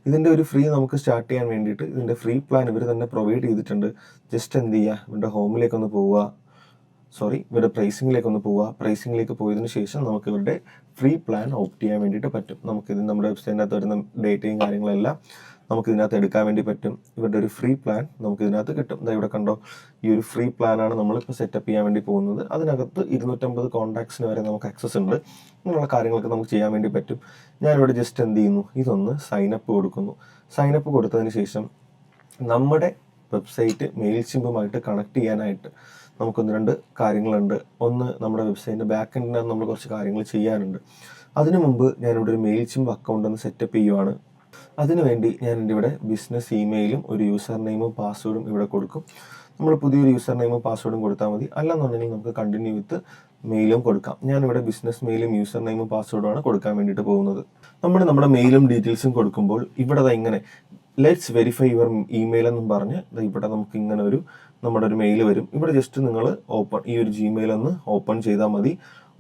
ഇതിൻ്റെ ഒരു ഫ്രീ നമുക്ക് സ്റ്റാർട്ട് ചെയ്യാൻ വേണ്ടിയിട്ട് ഇതിൻ്റെ ഫ്രീ പ്ലാൻ ഇവർ തന്നെ പ്രൊവൈഡ് ചെയ്തിട്ടുണ്ട്. ജസ്റ്റ് എന്ത് ചെയ്യുക, ഇവരുടെ ഹോമിലേക്കൊന്ന് പോവുക, ഇവരുടെ പ്രൈസിങ്ങിലേക്കൊന്ന് പോവുക. പ്രൈസിങ്ങിലേക്ക് പോയതിനു ശേഷം നമുക്ക് ഇവരുടെ ഫ്രീ പ്ലാൻ ഓപ്റ്റ് ചെയ്യാൻ വേണ്ടിയിട്ട് പറ്റും. നമുക്കിത് നമ്മുടെ വെബ്സൈറ്റിനകത്ത് വരുന്ന ഡേറ്റയും കാര്യങ്ങളെല്ലാം നമുക്ക് ഇതിനകത്ത് എടുക്കാൻ വേണ്ടി പറ്റും. ഇവരുടെ ഒരു ഫ്രീ പ്ലാൻ നമുക്ക് ഇതിനകത്ത് കിട്ടും. ഇവിടെ കണ്ടോ, ഈ ഒരു ഫ്രീ പ്ലാനാണ് നമ്മളിപ്പോൾ സെറ്റപ്പ് ചെയ്യാൻ വേണ്ടി പോകുന്നത്. അതിനകത്ത് 250 കോൺടാക്ട്സിന് വരെ നമുക്ക് ആക്സസ് ഉണ്ട്. ഇങ്ങനെയുള്ള കാര്യങ്ങളൊക്കെ നമുക്ക് ചെയ്യാൻ വേണ്ടി പറ്റും. ഞാനിവിടെ ജസ്റ്റ് എന്ത് ചെയ്യുന്നു, ഇതൊന്ന് സൈനപ്പ് കൊടുക്കുന്നു. സൈനപ്പ് കൊടുത്തതിന് ശേഷം നമ്മുടെ വെബ്സൈറ്റ് മെയിൽചിമ്പുമായിട്ട് കണക്ട് ചെയ്യാനായിട്ട് നമുക്കൊന്ന് രണ്ട് കാര്യങ്ങളുണ്ട്. ഒന്ന്, നമ്മുടെ വെബ്സൈറ്റിൻ്റെ ബാക്ക് എൻഡിനകത്ത് നമ്മൾ കുറച്ച് കാര്യങ്ങൾ ചെയ്യാനുണ്ട്. അതിനു മുമ്പ് ഞാനിവിടെ ഒരു മെയിൽചിമ്പ് അക്കൗണ്ട് ഒന്ന് സെറ്റപ്പ് ചെയ്യുവാണ്. അതിനുവേണ്ടി ഞാൻ എൻ്റെ ഇവിടെ ബിസിനസ് ഇമെയിലും ഒരു യൂസർ നെയിമും പാസ്വേഡും ഇവിടെ കൊടുക്കും. നമ്മൾ പുതിയൊരു യൂസർ നെയിമും പാസ്വേഡും കൊടുത്താൽ മതി. അല്ലെന്നുണ്ടെങ്കിൽ നമുക്ക് കണ്ടിന്യൂ വിത്ത് മെയിലും കൊടുക്കാം. ഞാനിവിടെ ബിസിനസ് മെയിലും യൂസർ നെയിമും പാസ്വേഡുമാണ് കൊടുക്കാൻ വേണ്ടിയിട്ട് പോകുന്നത്. നമ്മുടെ മെയിലും ഡീറ്റെയിൽസും കൊടുക്കുമ്പോൾ ഇവിടെ ഇങ്ങനെ ലെറ്റ്സ് വെരിഫൈ യുവർ ഇമെയിൽ എന്നും പറഞ്ഞ് ഇവിടെ നമുക്ക് ഇങ്ങനെ നമ്മുടെ ഒരു മെയിൽ വരും. ഇവിടെ ജസ്റ്റ് നിങ്ങൾ ഈ ഒരു ജിമെയിൽ ഒന്ന് ഓപ്പൺ ചെയ്താൽ മതി.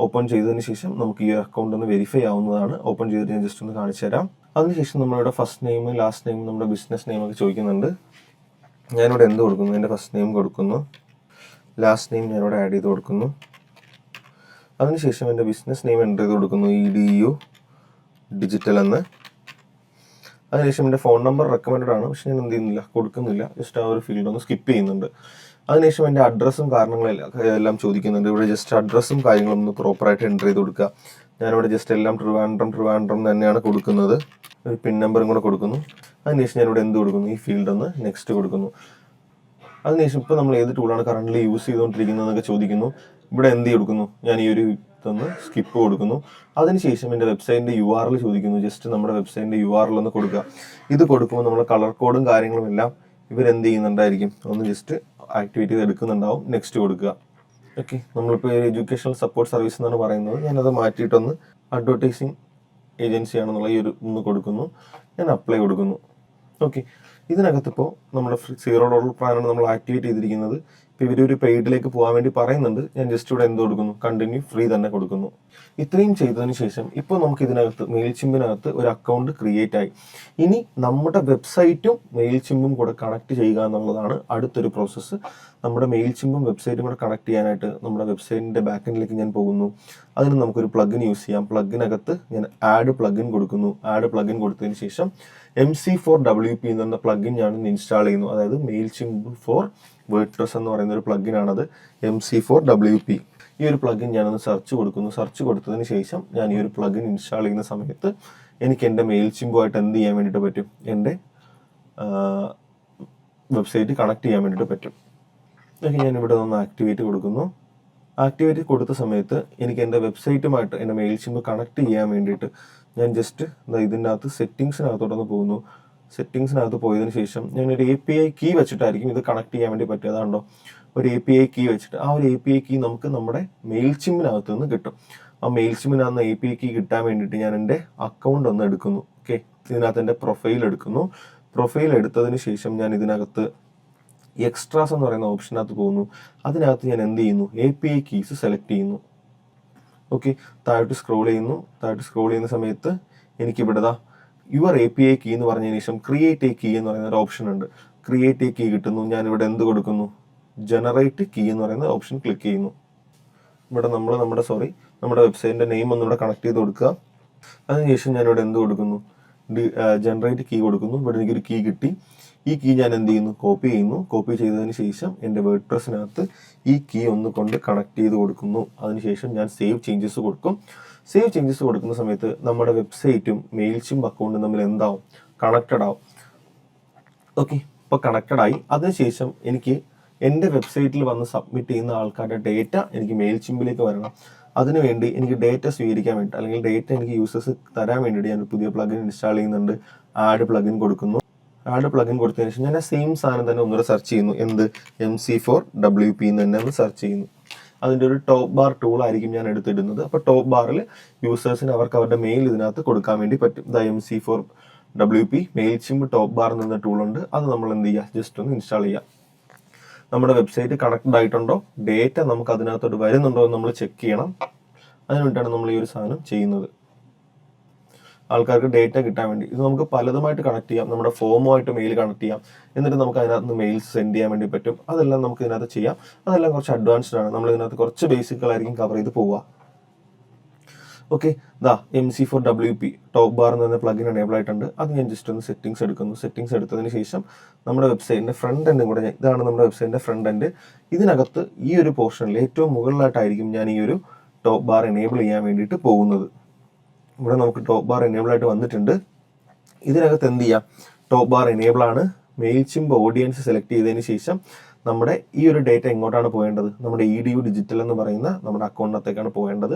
ഓപ്പൺ ചെയ്തതിന് ശേഷം നമുക്ക് ഈ അക്കൗണ്ട് ഒന്ന് വെരിഫൈ ആവുന്നതാണ്. ഓപ്പൺ ചെയ്തിട്ട് ഞാൻ ജസ്റ്റ് ഒന്ന് കാണിച്ചു തരാം. അതിനുശേഷം നമ്മളിവിടെ ഫസ്റ്റ് നെയിം, ലാസ്റ്റ് നെയിം, നമ്മുടെ ബിസിനസ് നെയിം ഒക്കെ ചോദിക്കുന്നുണ്ട്. ഞാനിവിടെ എന്ത് കൊടുക്കുന്നു, എൻ്റെ ഫസ്റ്റ് നെയിം കൊടുക്കുന്നു. ലാസ്റ്റ് നെയിം ഞാനിവിടെ ആഡ് ചെയ്ത് കൊടുക്കുന്നു. അതിനുശേഷം എൻ്റെ ബിസിനസ് നെയിം എൻ്റർ ചെയ്ത് കൊടുക്കുന്നു, EDU ഡിജിറ്റൽ എന്ന്. അതിനുശേഷം എൻ്റെ ഫോൺ നമ്പർ റെക്കമെൻഡഡ് ആണ്, പക്ഷെ ഞാൻ എന്ത് ചെയ്യുന്നില്ല, കൊടുക്കുന്നില്ല. ജസ്റ്റ് ആ ഒരു ഫീൽഡ് ഒന്ന് സ്കിപ്പ് ചെയ്യുന്നുണ്ട്. അതിനുശേഷം എൻ്റെ അഡ്രസ്സും കാരണങ്ങളെല്ലാം ചോദിക്കുന്നുണ്ട്. ഇവിടെ ജസ്റ്റ് അഡ്രസ്സും കാര്യങ്ങളും ഒന്ന് പ്രോപ്പറായിട്ട് എൻ്റർ ചെയ്ത് കൊടുക്കുക. ഞാനിവിടെ ജസ്റ്റ് എല്ലാം ട്രിവാൻഡ്രം തന്നെയാണ് കൊടുക്കുന്നത്. ഒരു പിൻ നമ്പറും കൂടെ കൊടുക്കുന്നു. അതിനുശേഷം ഞാനിവിടെ എന്ത് കൊടുക്കുന്നു, ഈ ഫീൽഡ് ഒന്ന് നെക്സ്റ്റ് കൊടുക്കുന്നു. അതിനുശേഷം ഇപ്പോൾ നമ്മൾ ഏത് ടൂളാണ് കറൻ്റ് യൂസ് ചെയ്തുകൊണ്ടിരിക്കുന്നതെന്നൊക്കെ ചോദിക്കുന്നു. ഇവിടെ എന്ത് കൊടുക്കുന്നു, ഞാൻ ഈ ഒരു ഇതൊന്ന് സ്കിപ്പ് കൊടുക്കുന്നു. അതിനുശേഷം എൻ്റെ വെബ്സൈറ്റിൻ്റെ URL ചോദിക്കുന്നു. ജസ്റ്റ് നമ്മുടെ വെബ്സൈറ്റിൻ്റെ URL ഒന്ന് കൊടുക്കുക. ഇത് കൊടുക്കുമ്പോൾ നമ്മൾ കളർ കോഡും കാര്യങ്ങളും എല്ലാം ഇവരെന്ത് ചെയ്യുന്നുണ്ടായിരിക്കും, ഒന്ന് ജസ്റ്റ് ആക്ടിവേറ്റ് ചെയ്ത് എടുക്കുന്നുണ്ടാവും. നെക്സ്റ്റ് കൊടുക്കുക. ഓക്കെ, നമ്മളിപ്പോൾ എഡ്യൂക്കേഷണൽ സപ്പോർട്ട് സർവീസ് എന്നാണ് പറയുന്നത്. ഞാനത് മാറ്റിയിട്ടൊന്ന് അഡ്വർടൈസിങ് ഏജൻസി ആണെന്നുള്ള ഈ ഒരു ഒന്ന് കൊടുക്കുന്നു. ഞാൻ അപ്ലൈ കൊടുക്കുന്നു. ഓക്കെ, ഇതിനകത്തിപ്പോൾ നമ്മുടെ $0 പ്ലാനാണ് നമ്മൾ ആക്ടിവേറ്റ് ചെയ്തിരിക്കുന്നത്. ഇപ്പോൾ ഇവരൊരു പെയ്ഡിലേക്ക് പോകാൻ വേണ്ടി പറയുന്നുണ്ട്. ഞാൻ ജസ്റ്റ് ഇവിടെ എന്ത് കൊടുക്കുന്നു, കണ്ടിന്യൂ ഫ്രീ തന്നെ കൊടുക്കുന്നു. ഇത്രയും ചെയ്തതിന് ശേഷം ഇപ്പോൾ നമുക്ക് ഇതിനകത്ത് മെയിൽചിമ്പിനകത്ത് ഒരു അക്കൗണ്ട് ക്രിയേറ്റ് ആയി. ഇനി നമ്മുടെ വെബ്സൈറ്റും മെയിൽചിമ്പും കൂടെ കണക്ട് ചെയ്യുക എന്നുള്ളതാണ് അടുത്തൊരു പ്രോസസ്സ്. നമ്മുടെ മെയിൽചിമ്പും വെബ്സൈറ്റും കൂടെ കണക്ട് ചെയ്യാനായിട്ട് നമ്മുടെ വെബ്സൈറ്റിൻ്റെ ബാക്കെൻഡിലേക്ക് ഞാൻ പോകുന്നു. അതിന് നമുക്കൊരു പ്ലഗിൻ യൂസ് ചെയ്യാം. പ്ലഗിനകത്ത് ഞാൻ ആഡ് പ്ലഗിൻ കൊടുക്കുന്നു. ആഡ് പ്ലഗിൻ കൊടുത്തതിന് ശേഷം MC4WP എന്ന പ്ലഗിൻ ഞാൻ ഇൻസ്റ്റാൾ ചെയ്യുന്നു. അതായത് മെയിൽചിമ്പ് ഫോർ വേർഡ്പ്രസ് എന്ന് പറയുന്ന ഒരു പ്ലഗിനാണത്, MC4WP. ഈ ഒരു പ്ലഗിൻ ഞാനൊന്ന് സെർച്ച് കൊടുക്കുന്നു. സെർച്ച് കൊടുത്തതിന് ശേഷം ഞാൻ ഈ ഒരു പ്ലഗിൻ ഇൻസ്റ്റാൾ ചെയ്യുന്ന സമയത്ത് എനിക്ക് എൻ്റെ മെയിൽചിമ്പുമായിട്ട് എന്ത് ചെയ്യാൻ വേണ്ടിയിട്ട് പറ്റും, എൻ്റെ വെബ്സൈറ്റ് കണക്ട് ചെയ്യാൻ വേണ്ടിയിട്ട് പറ്റും. ഓക്കെ, ഞാനിവിടെ ഒന്ന് ആക്ടിവേറ്റ് കൊടുക്കുന്നു. ആക്ടിവേറ്റ് കൊടുത്ത സമയത്ത് എനിക്ക് എൻ്റെ വെബ്സൈറ്റുമായിട്ട് എൻ്റെ മെയിൽചിമ്പ് കണക്ട് ചെയ്യാൻ വേണ്ടിയിട്ട് ഞാൻ ജസ്റ്റ് ഇതിനകത്ത് സെറ്റിങ്സിനകത്തോട്ടൊന്ന് പോകുന്നു. സെറ്റിങ്സിനകത്ത് പോയതിന് ശേഷം ഞാനൊരു API കീ വെച്ചിട്ടായിരിക്കും ഇത് കണക്ട് ചെയ്യാൻ വേണ്ടി പറ്റുക. അതാണ്ടോ ഒരു API കീ വെച്ചിട്ട് ആ ഒരു API കീ നമുക്ക് നമ്മുടെ മെയിൽചിമ്പിനകത്ത് നിന്ന് കിട്ടും. ആ മെയിൽചിമ്പിനകത്ത് API കീ കിട്ടാൻ വേണ്ടിയിട്ട് ഞാൻ എൻ്റെ അക്കൗണ്ട് ഒന്ന് എടുക്കുന്നു. ഓക്കെ, ഇതിനകത്ത് എൻ്റെ പ്രൊഫൈൽ എടുക്കുന്നു. പ്രൊഫൈൽ എടുത്തതിന് ശേഷം ഞാൻ ഇതിനകത്ത് എക്സ്ട്രാസ് എന്ന് പറയുന്ന ഓപ്ഷനകത്ത് പോകുന്നു. അതിനകത്ത് ഞാൻ എന്ത് ചെയ്യുന്നു, API കീസ് സെലക്ട് ചെയ്യുന്നു. ഓക്കെ, താഴോട്ട് സ്ക്രോൾ ചെയ്യുന്ന സമയത്ത് എനിക്കിവിടെ യുവർ API കീ എന്ന് പറഞ്ഞതിന് ശേഷം ക്രിയേറ്റ് എ കീ എന്ന് പറയുന്ന ഒരു ഓപ്ഷൻ ഉണ്ട്. ക്രിയേറ്റ് എ കീ കിട്ടുന്നു. ഞാനിവിടെ എന്ത് കൊടുക്കുന്നു, ജനറേറ്റ് കീ എന്ന് പറയുന്ന ഓപ്ഷൻ ക്ലിക്ക് ചെയ്യുന്നു. ഇവിടെ നമ്മുടെ വെബ്സൈറ്റിൻ്റെ നെയിം ഒന്നിവിടെ കണക്ട് ചെയ്ത് കൊടുക്കുക. അതിനുശേഷം ഞാനിവിടെ എന്ത് കൊടുക്കുന്നു, ജനറേറ്റ് കീ കൊടുക്കുന്നു. ഇവിടെ എനിക്കൊരു കീ കിട്ടി. ഈ കീ ഞാൻ എന്ത് ചെയ്യുന്നു, കോപ്പി ചെയ്യുന്നു. കോപ്പി ചെയ്തതിന് ശേഷം എൻ്റെ വേർഡ്പ്രസ്സിനകത്ത് ഈ കീ ഒന്ന് കൊണ്ട് കണക്ട് ചെയ്ത് കൊടുക്കുന്നു. അതിനുശേഷം ഞാൻ സേവ് ചേഞ്ചസ് കൊടുക്കും. സേവ് ചേഞ്ചസ് കൊടുക്കുന്ന സമയത്ത് നമ്മുടെ വെബ്സൈറ്റും മെയിൽചിമ്പ് അക്കൗണ്ടും തമ്മിൽ എന്താവും, കണക്റ്റഡ് ആവും. ഓക്കെ, ഇപ്പോൾ കണക്റ്റഡ് ആയി. അതിനുശേഷം എനിക്ക് എൻ്റെ വെബ്സൈറ്റിൽ വന്ന് സബ്മിറ്റ് ചെയ്യുന്ന ആൾക്കാരുടെ ഡേറ്റ എനിക്ക് മെയിൽചിമ്പിലേക്ക് വരണം. അതിനുവേണ്ടി എനിക്ക് ഡേറ്റ സ്വീകരിക്കാൻ വേണ്ടി അല്ലെങ്കിൽ ഡേറ്റ എനിക്ക് യൂസേഴ്സ് തരാൻ വേണ്ടിയിട്ട് ഞാൻ പുതിയ പ്ലഗിൻ ഇൻസ്റ്റാൾ ചെയ്യുന്നുണ്ട്. ആഡ് പ്ലഗിൻ കൊടുക്കുന്നു. ആഡ് പ്ലഗിൻ കൊടുത്തതിന് ശേഷം ഞാൻ ആ സെയിം സാധനം തന്നെ ഒന്നുകൂടെ സെർച്ച് ചെയ്യുന്നു. എന്ത്, MC4WP എന്ന് തന്നെ ഒന്ന് സെർച്ച് ചെയ്യുന്നു. അതിൻ്റെ ഒരു ടോപ്പ് ബാർ ടൂൾ ആയിരിക്കും ഞാൻ എടുത്തിടുന്നത്. അപ്പോൾ ടോപ്പ് ബാറിൽ യൂസേഴ്സിന് അവർക്ക് അവരുടെ മെയിൽ ഇതിനകത്ത് കൊടുക്കാൻ വേണ്ടി പറ്റും. MC4WP മെയിൽചിമ്പ് ടോപ്പ് ബാർ എന്ന ടൂളുണ്ട്. അത് നമ്മൾ എന്ത് ചെയ്യുക, ജസ്റ്റ് ഒന്ന് ഇൻസ്റ്റാൾ ചെയ്യുക. നമ്മുടെ വെബ്സൈറ്റ് കണക്റ്റഡ് ആയിട്ടുണ്ടോ, ഡേറ്റ നമുക്ക് അതിനകത്തോട്ട് വരുന്നുണ്ടോ എന്ന് നമ്മൾ ചെക്ക് ചെയ്യണം. അതിന് വേണ്ടിയിട്ടാണ് നമ്മൾ ഈ ഒരു സാധനം ചെയ്യുന്നത്, ആൾക്കാർക്ക് ഡേറ്റ കിട്ടാൻ വേണ്ടി. ഇത് നമുക്ക് പലതുമായിട്ട് കണക്ട് ചെയ്യാം. നമ്മുടെ ഫോമുമായിട്ട് മെയിൽ കണക്ട് ചെയ്യാം. എന്നിട്ട് നമുക്ക് അതിനകത്ത് നിന്ന് മെയിൽസ് സെൻഡ് ചെയ്യാൻ വേണ്ടി പറ്റും. അതെല്ലാം നമുക്ക് ഇതിനകത്ത് ചെയ്യാം. അതെല്ലാം കുറച്ച് അഡ്വാൻസ്ഡ് ആണ്. നമ്മൾ ഇതിനകത്ത് കുറച്ച് ബേസിക്കുകളായിരിക്കും കവർ ചെയ്ത് പോവുക. ഓക്കെ, MC4WP ടോപ്പ് ബാർ എന്ന് പറഞ്ഞ പ്ലഗിൻ എനേബിൾ ആയിട്ടുണ്ട്. അത് ഞാൻ ജസ്റ്റ് ഒന്ന് സെറ്റിംഗ്സ് എടുക്കുന്നു. സെറ്റിംഗ്സ് എടുത്തതിന് ശേഷം നമ്മുടെ വെബ്സൈറ്റിൻ്റെ ഫ്രണ്ട് എൻഡും കൂടെ ഇതാണ് നമ്മുടെ വെബ്സൈറ്റിൻ്റെ ഫ്രണ്ട് എൻഡ്. ഇതിനകത്ത് ഈ ഒരു പോർഷനിൽ ഏറ്റവും മുകളിലായിട്ടായിരിക്കും ഞാൻ ഈ ഒരു ടോപ്പ് ബാർ എനേബിൾ ചെയ്യാൻ വേണ്ടിയിട്ട് പോകുന്നത്. ഇവിടെ നമുക്ക് ടോപ്പ് ബാർ എനേബിൾ ആയിട്ട് വന്നിട്ടുണ്ട്. ഇതിനകത്ത് എന്ത് ചെയ്യാം, ടോപ്പ് ബാർ എനേബിൾ ആണ്. മെയിൽചിമ്പ് ഓഡിയൻസ് സെലക്ട് ചെയ്തതിന് ശേഷം നമ്മുടെ ഈ ഒരു ഡേറ്റ എങ്ങോട്ടാണ് പോകേണ്ടത്, നമ്മുടെ EDU ഡിജിറ്റൽ എന്ന് പറയുന്ന നമ്മുടെ അക്കൗണ്ടിനകത്തേക്കാണ് പോകേണ്ടത്.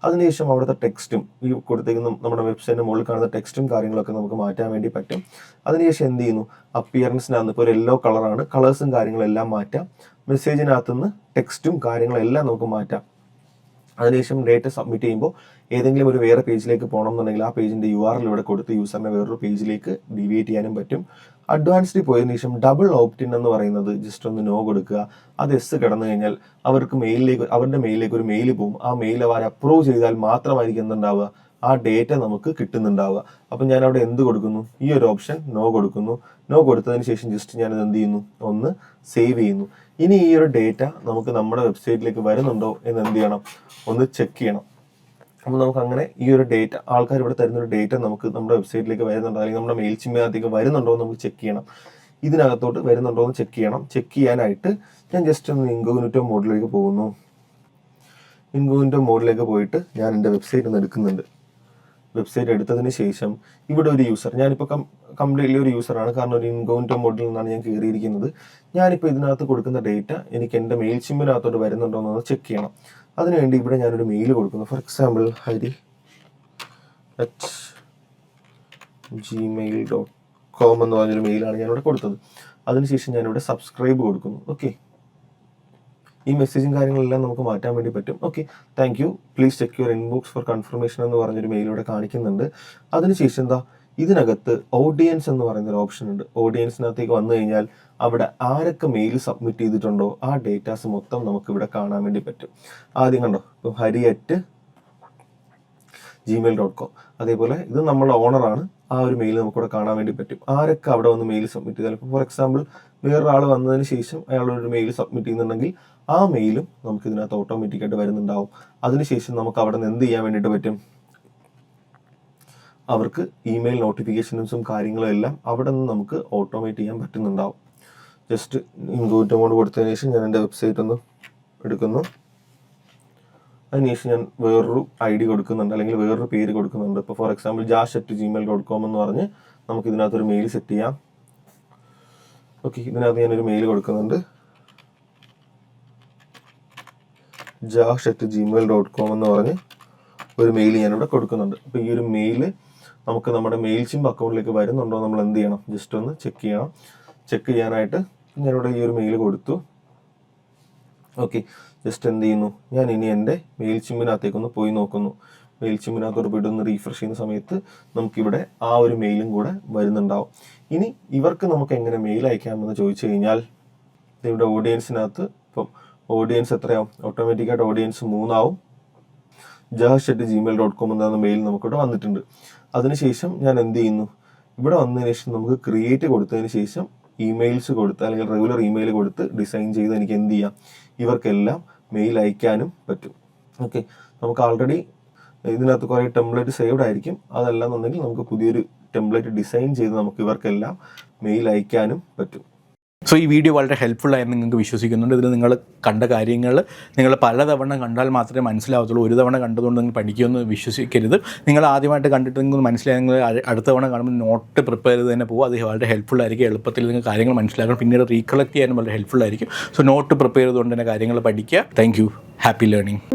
അതിനുശേഷം അവിടുത്തെ ടെക്സ്റ്റും ഈ കൊടുത്തേക്കുന്ന നമ്മുടെ വെബ്സൈറ്റിന് മുകളിൽ കാണുന്ന ടെക്സ്റ്റും കാര്യങ്ങളൊക്കെ നമുക്ക് മാറ്റാൻ വേണ്ടി പറ്റും. അതിനുശേഷം എന്ത് ചെയ്യുന്നു, അപ്പിയറൻസിനകത്ത് ഇപ്പോൾ ഒരു യെല്ലോ കളറാണ്, കളേഴ്സും കാര്യങ്ങളെല്ലാം മാറ്റാം. മെസ്സേജിനകത്തുനിന്ന് ടെക്സ്റ്റും കാര്യങ്ങളെല്ലാം നമുക്ക് മാറ്റാം. അതിനുശേഷം ഡേറ്റ സബ്മിറ്റ് ചെയ്യുമ്പോൾ ഏതെങ്കിലും ഒരു വേറെ പേജിലേക്ക് പോകണം എന്നുണ്ടെങ്കിൽ ആ പേജിൻ്റെ URL ഇവിടെ കൊടുത്ത് യൂസറിനെ വേറൊരു പേജിലേക്ക് ഡീവിയേറ്റ് ചെയ്യാനും പറ്റും. അഡ്വാൻസ്ഡ് പോയതിനു ശേഷം ഡബിൾ ഓപ്റ്റിൻ എന്ന് പറയുന്നത് ജസ്റ്റ് ഒന്ന് നോ കൊടുക്കുക. അത് എസ് കിടന്നു കഴിഞ്ഞാൽ അവരുടെ മെയിലിലേക്ക് ഒരു മെയിൽ പോകും. ആ മെയിൽ അവർ അപ്രൂവ് ചെയ്താൽ മാത്രമായിരിക്കും എന്തുണ്ടാവുക, ആ ഡേറ്റ നമുക്ക് കിട്ടുന്നുണ്ടാവുക. അപ്പം ഞാൻ അവിടെ എന്ത് കൊടുക്കുന്നു, ഈ ഒരു ഓപ്ഷൻ നോ കൊടുക്കുന്നു. നോ കൊടുത്തതിന് ശേഷം ജസ്റ്റ് ഞാനത് എന്ത് ചെയ്യുന്നു, ഒന്ന് സേവ് ചെയ്യുന്നു. ഇനി ഈ ഒരു ഡേറ്റ നമുക്ക് നമ്മുടെ വെബ്സൈറ്റിലേക്ക് വരുന്നുണ്ടോ എന്ന് എന്ത് ചെയ്യണം, ഒന്ന് ചെക്ക് ചെയ്യണം. അപ്പോൾ നമുക്ക് അങ്ങനെ ഈ ഒരു ഡേറ്റ ആൾക്കാർ ഇവിടെ തരുന്നൊരു ഡേറ്റ നമുക്ക് നമ്മുടെ വെബ്സൈറ്റിലേക്ക് വരുന്നുണ്ടോ അല്ലെങ്കിൽ നമ്മുടെ മെയിൽചിമ്പിനകത്തേക്ക് വരുന്നുണ്ടോ എന്ന് നമുക്ക് ചെക്ക് ചെയ്യണം. ഇതിനകത്തോട്ട് വരുന്നുണ്ടോ എന്ന് ചെക്ക് ചെയ്യണം. ചെക്ക് ചെയ്യാനായിട്ട് ഞാൻ ജസ്റ്റ് ഒന്ന് ഇൻകോഗ്നിറ്റോ മോഡിലേക്ക് പോകുന്നു. ഇൻകോഗ്നിറ്റോ മോഡിലേക്ക് പോയിട്ട് ഞാൻ എൻ്റെ വെബ്സൈറ്റ് ഒന്ന് എടുക്കുന്നുണ്ട്. വെബ്സൈറ്റ് എടുത്തതിന് ശേഷം ഇവിടെ ഒരു യൂസർ, ഞാനിപ്പോൾ കംപ്ലീറ്റ്ലി ഒരു യൂസറാണ്, കാരണം ഒരു ഇൻകോഗ്നിറ്റോ മോഡിൽ നിന്നാണ് ഞാൻ കയറിയിരിക്കുന്നത്. ഞാനിപ്പോൾ ഇതിനകത്ത് കൊടുക്കുന്ന ഡേറ്റ എനിക്ക് എൻ്റെ മെയിൽചിമ്പിനകത്തോട്ട് വരുന്നുണ്ടോ എന്ന് ചെക്ക് ചെയ്യണം. അതിനുവേണ്ടി ഇവിടെ ഞാനൊരു മെയിൽ കൊടുക്കുന്നു. ഫോർ എക്സാമ്പിൾ hari@gmail.com എന്ന് പറഞ്ഞൊരു മെയിലാണ് ഞാനിവിടെ കൊടുത്തത്. അതിനുശേഷം ഞാനിവിടെ സബ്സ്ക്രൈബ് കൊടുക്കുന്നു. ഓക്കെ, ഈ മെസ്സേജും കാര്യങ്ങളെല്ലാം നമുക്ക് മാറ്റാൻ വേണ്ടി പറ്റും. Okay, thank you, please check your inbox for confirmation എന്ന് പറഞ്ഞൊരു മെയിൽ ഇവിടെ കാണിക്കുന്നുണ്ട്. അതിനുശേഷം എന്താ, ഇതിനകത്ത് ഓഡിയൻസ് എന്ന് പറയുന്നൊരു ഓപ്ഷൻ ഉണ്ട്. ഓഡിയൻസിനകത്തേക്ക് വന്നു കഴിഞ്ഞാൽ അവിടെ ആരൊക്കെ മെയിൽ സബ്മിറ്റ് ചെയ്തിട്ടുണ്ടോ ആ ഡേറ്റാസ് മൊത്തം നമുക്ക് ഇവിടെ കാണാൻ വേണ്ടി പറ്റും. ആദ്യം കണ്ടോ, ഇപ്പോൾ hari@gmail.com. അതേപോലെ ഇത് നമ്മുടെ ഓണറാണ്. ആ ഒരു മെയിൽ നമുക്കിവിടെ കാണാൻ വേണ്ടി പറ്റും. ആരൊക്കെ അവിടെ വന്ന് മെയിൽ സബ്മിറ്റ് ചെയ്താൽ, ഇപ്പോൾ ഫോർ എക്സാമ്പിൾ വേറൊരാൾ വന്നതിന് ശേഷം അയാളൊരു മെയിൽ സബ്മിറ്റ് ചെയ്യുന്നുണ്ടെങ്കിൽ ആ മെയിലും നമുക്ക് ഇതിനകത്ത് ഓട്ടോമാറ്റിക്കായിട്ട് വരുന്നുണ്ടാവും. അതിനുശേഷം നമുക്ക് അവിടെ നിന്ന് എന്ത് ചെയ്യാൻ വേണ്ടിയിട്ട് പറ്റും, അവർക്ക് ഇമെയിൽ നോട്ടിഫിക്കേഷൻസും കാര്യങ്ങളും എല്ലാം അവിടെ നിന്ന് നമുക്ക് ഓട്ടോമേറ്റ് ചെയ്യാൻ പറ്റുന്നുണ്ടാവും. ജസ്റ്റ് ഇൻകോഗ്നിറ്റോ മോഡ് കൊടുത്തതിന് ശേഷം ഞാൻ എൻ്റെ വെബ്സൈറ്റ് ഒന്ന് എടുക്കുന്നു. അതിനുശേഷം ഞാൻ വേറൊരു ID കൊടുക്കുന്നുണ്ട്, അല്ലെങ്കിൽ വേറൊരു പേര് കൊടുക്കുന്നുണ്ട്. ഇപ്പോൾ ഫോർ എക്സാമ്പിൾ jash@gmail.com എന്ന് പറഞ്ഞ് നമുക്ക് ഇതിനകത്തൊരു മെയിൽ സെറ്റ് ചെയ്യാം. ഓക്കെ, ഇതിനകത്ത് ഞാനൊരു മെയിൽ കൊടുക്കുന്നുണ്ട്, jash@gmail.com എന്ന് പറഞ്ഞ് ഒരു മെയിൽ ഞാനിവിടെ കൊടുക്കുന്നുണ്ട്. അപ്പോൾ ഈ ഒരു മെയിൽ നമുക്ക് നമ്മുടെ മെയിൽചിമ്പ് അക്കൗണ്ടിലേക്ക് വരുന്നുണ്ടോ നമ്മൾ എന്ത് ചെയ്യണം, ജസ്റ്റ് ഒന്ന് ചെക്ക് ചെയ്യണം. ചെക്ക് ചെയ്യാനായിട്ട് ഞാനിവിടെ ഈ ഒരു മെയിൽ കൊടുത്തു. ഓക്കെ, ജസ്റ്റ് എന്ത് ചെയ്യുന്നു, ഞാൻ ഇനി എൻ്റെ മെയിൽ ചിമ്മിനകത്തേക്കൊന്ന് പോയി നോക്കുന്നു. മെയിൽ ചിമ്മിനകത്തോട് പോയിട്ട് ഒന്ന് റീഫ്രഷ് ചെയ്യുന്ന സമയത്ത് നമുക്കിവിടെ ആ ഒരു മെയിലും കൂടെ വരുന്നുണ്ടാവും. ഇനി ഇവർക്ക് നമുക്ക് എങ്ങനെ മെയിൽ അയക്കാമെന്ന് ചോദിച്ചു കഴിഞ്ഞാൽ ഇവിടെ ഓഡിയൻസിനകത്ത് ഇപ്പം ഓഡിയൻസ് എത്രയാവും, ഓട്ടോമാറ്റിക്കായിട്ട് ഓഡിയൻസ് 3 ആവും. jahash@gmail.com എന്ന മെയിൽ നമുക്കിവിടെ വന്നിട്ടുണ്ട്. അതിനുശേഷം ഞാൻ എന്ത് ചെയ്യുന്നു, ഇവിടെ വന്നതിന് ശേഷം നമുക്ക് ക്രിയേറ്റ് കൊടുത്തതിന് ശേഷം ഇമെയിൽസ് കൊടുത്ത് അല്ലെങ്കിൽ റെഗുലർ ഇമെയിൽ കൊടുത്ത് ഡിസൈൻ ചെയ്ത് എനിക്ക് എന്ത് ചെയ്യാം, ഇവർക്കെല്ലാം മെയിൽ അയക്കാനും പറ്റും. ഓക്കെ, നമുക്ക് ആൾറെഡി ഇതിനകത്ത് കുറേ ടെംപ്ലേറ്റ് സേവ്ഡ് ആയിരിക്കും. അതല്ല എന്നുണ്ടെങ്കിൽ നമുക്ക് പുതിയൊരു ടെംപ്ലേറ്റ് ഡിസൈൻ ചെയ്ത് നമുക്ക് ഇവർക്കെല്ലാം മെയിൽ അയക്കാനും പറ്റും. സോ ഈ വീഡിയോ വളരെ ഹെൽപ്ഫുള്ളായി നിങ്ങൾക്ക് വിശ്വസിക്കുന്നുണ്ട്. ഇതിൽ നിങ്ങൾ കണ്ട കാര്യങ്ങൾ നിങ്ങൾ പലതവണ കണ്ടാൽ മാത്രമേ മനസ്സിലാവത്തുള്ളൂ. ഒരു തവണ കണ്ടതുകൊണ്ട് നിങ്ങൾ പഠിക്കുമെന്ന് വിശ്വസിക്കരുത്. നിങ്ങൾ ആദ്യമായിട്ട് കണ്ടിട്ട് നിങ്ങൾക്ക് മനസ്സിലായി, നിങ്ങൾ അടുത്ത തവണ കാണുമ്പോൾ നോട്ട് പ്രിപ്പയർ ചെയ്ത് തന്നെ പോകും. അത് വളരെ ഹെൽപ്ഫുള്ളായിരിക്കും. എളുപ്പത്തിൽ നിങ്ങൾ കാര്യങ്ങൾ മനസ്സിലാക്കണം, പിന്നീട് റീകളക്ട് ചെയ്യാനും വളരെ ഹെൽപ്ഫുള്ളായിരിക്കും. സോ നോട്ട് പ്രിപ്പയർ ചെയ്തുകൊണ്ട് തന്നെ കാര്യങ്ങൾ പഠിക്കുക. Thank you. Happy learning.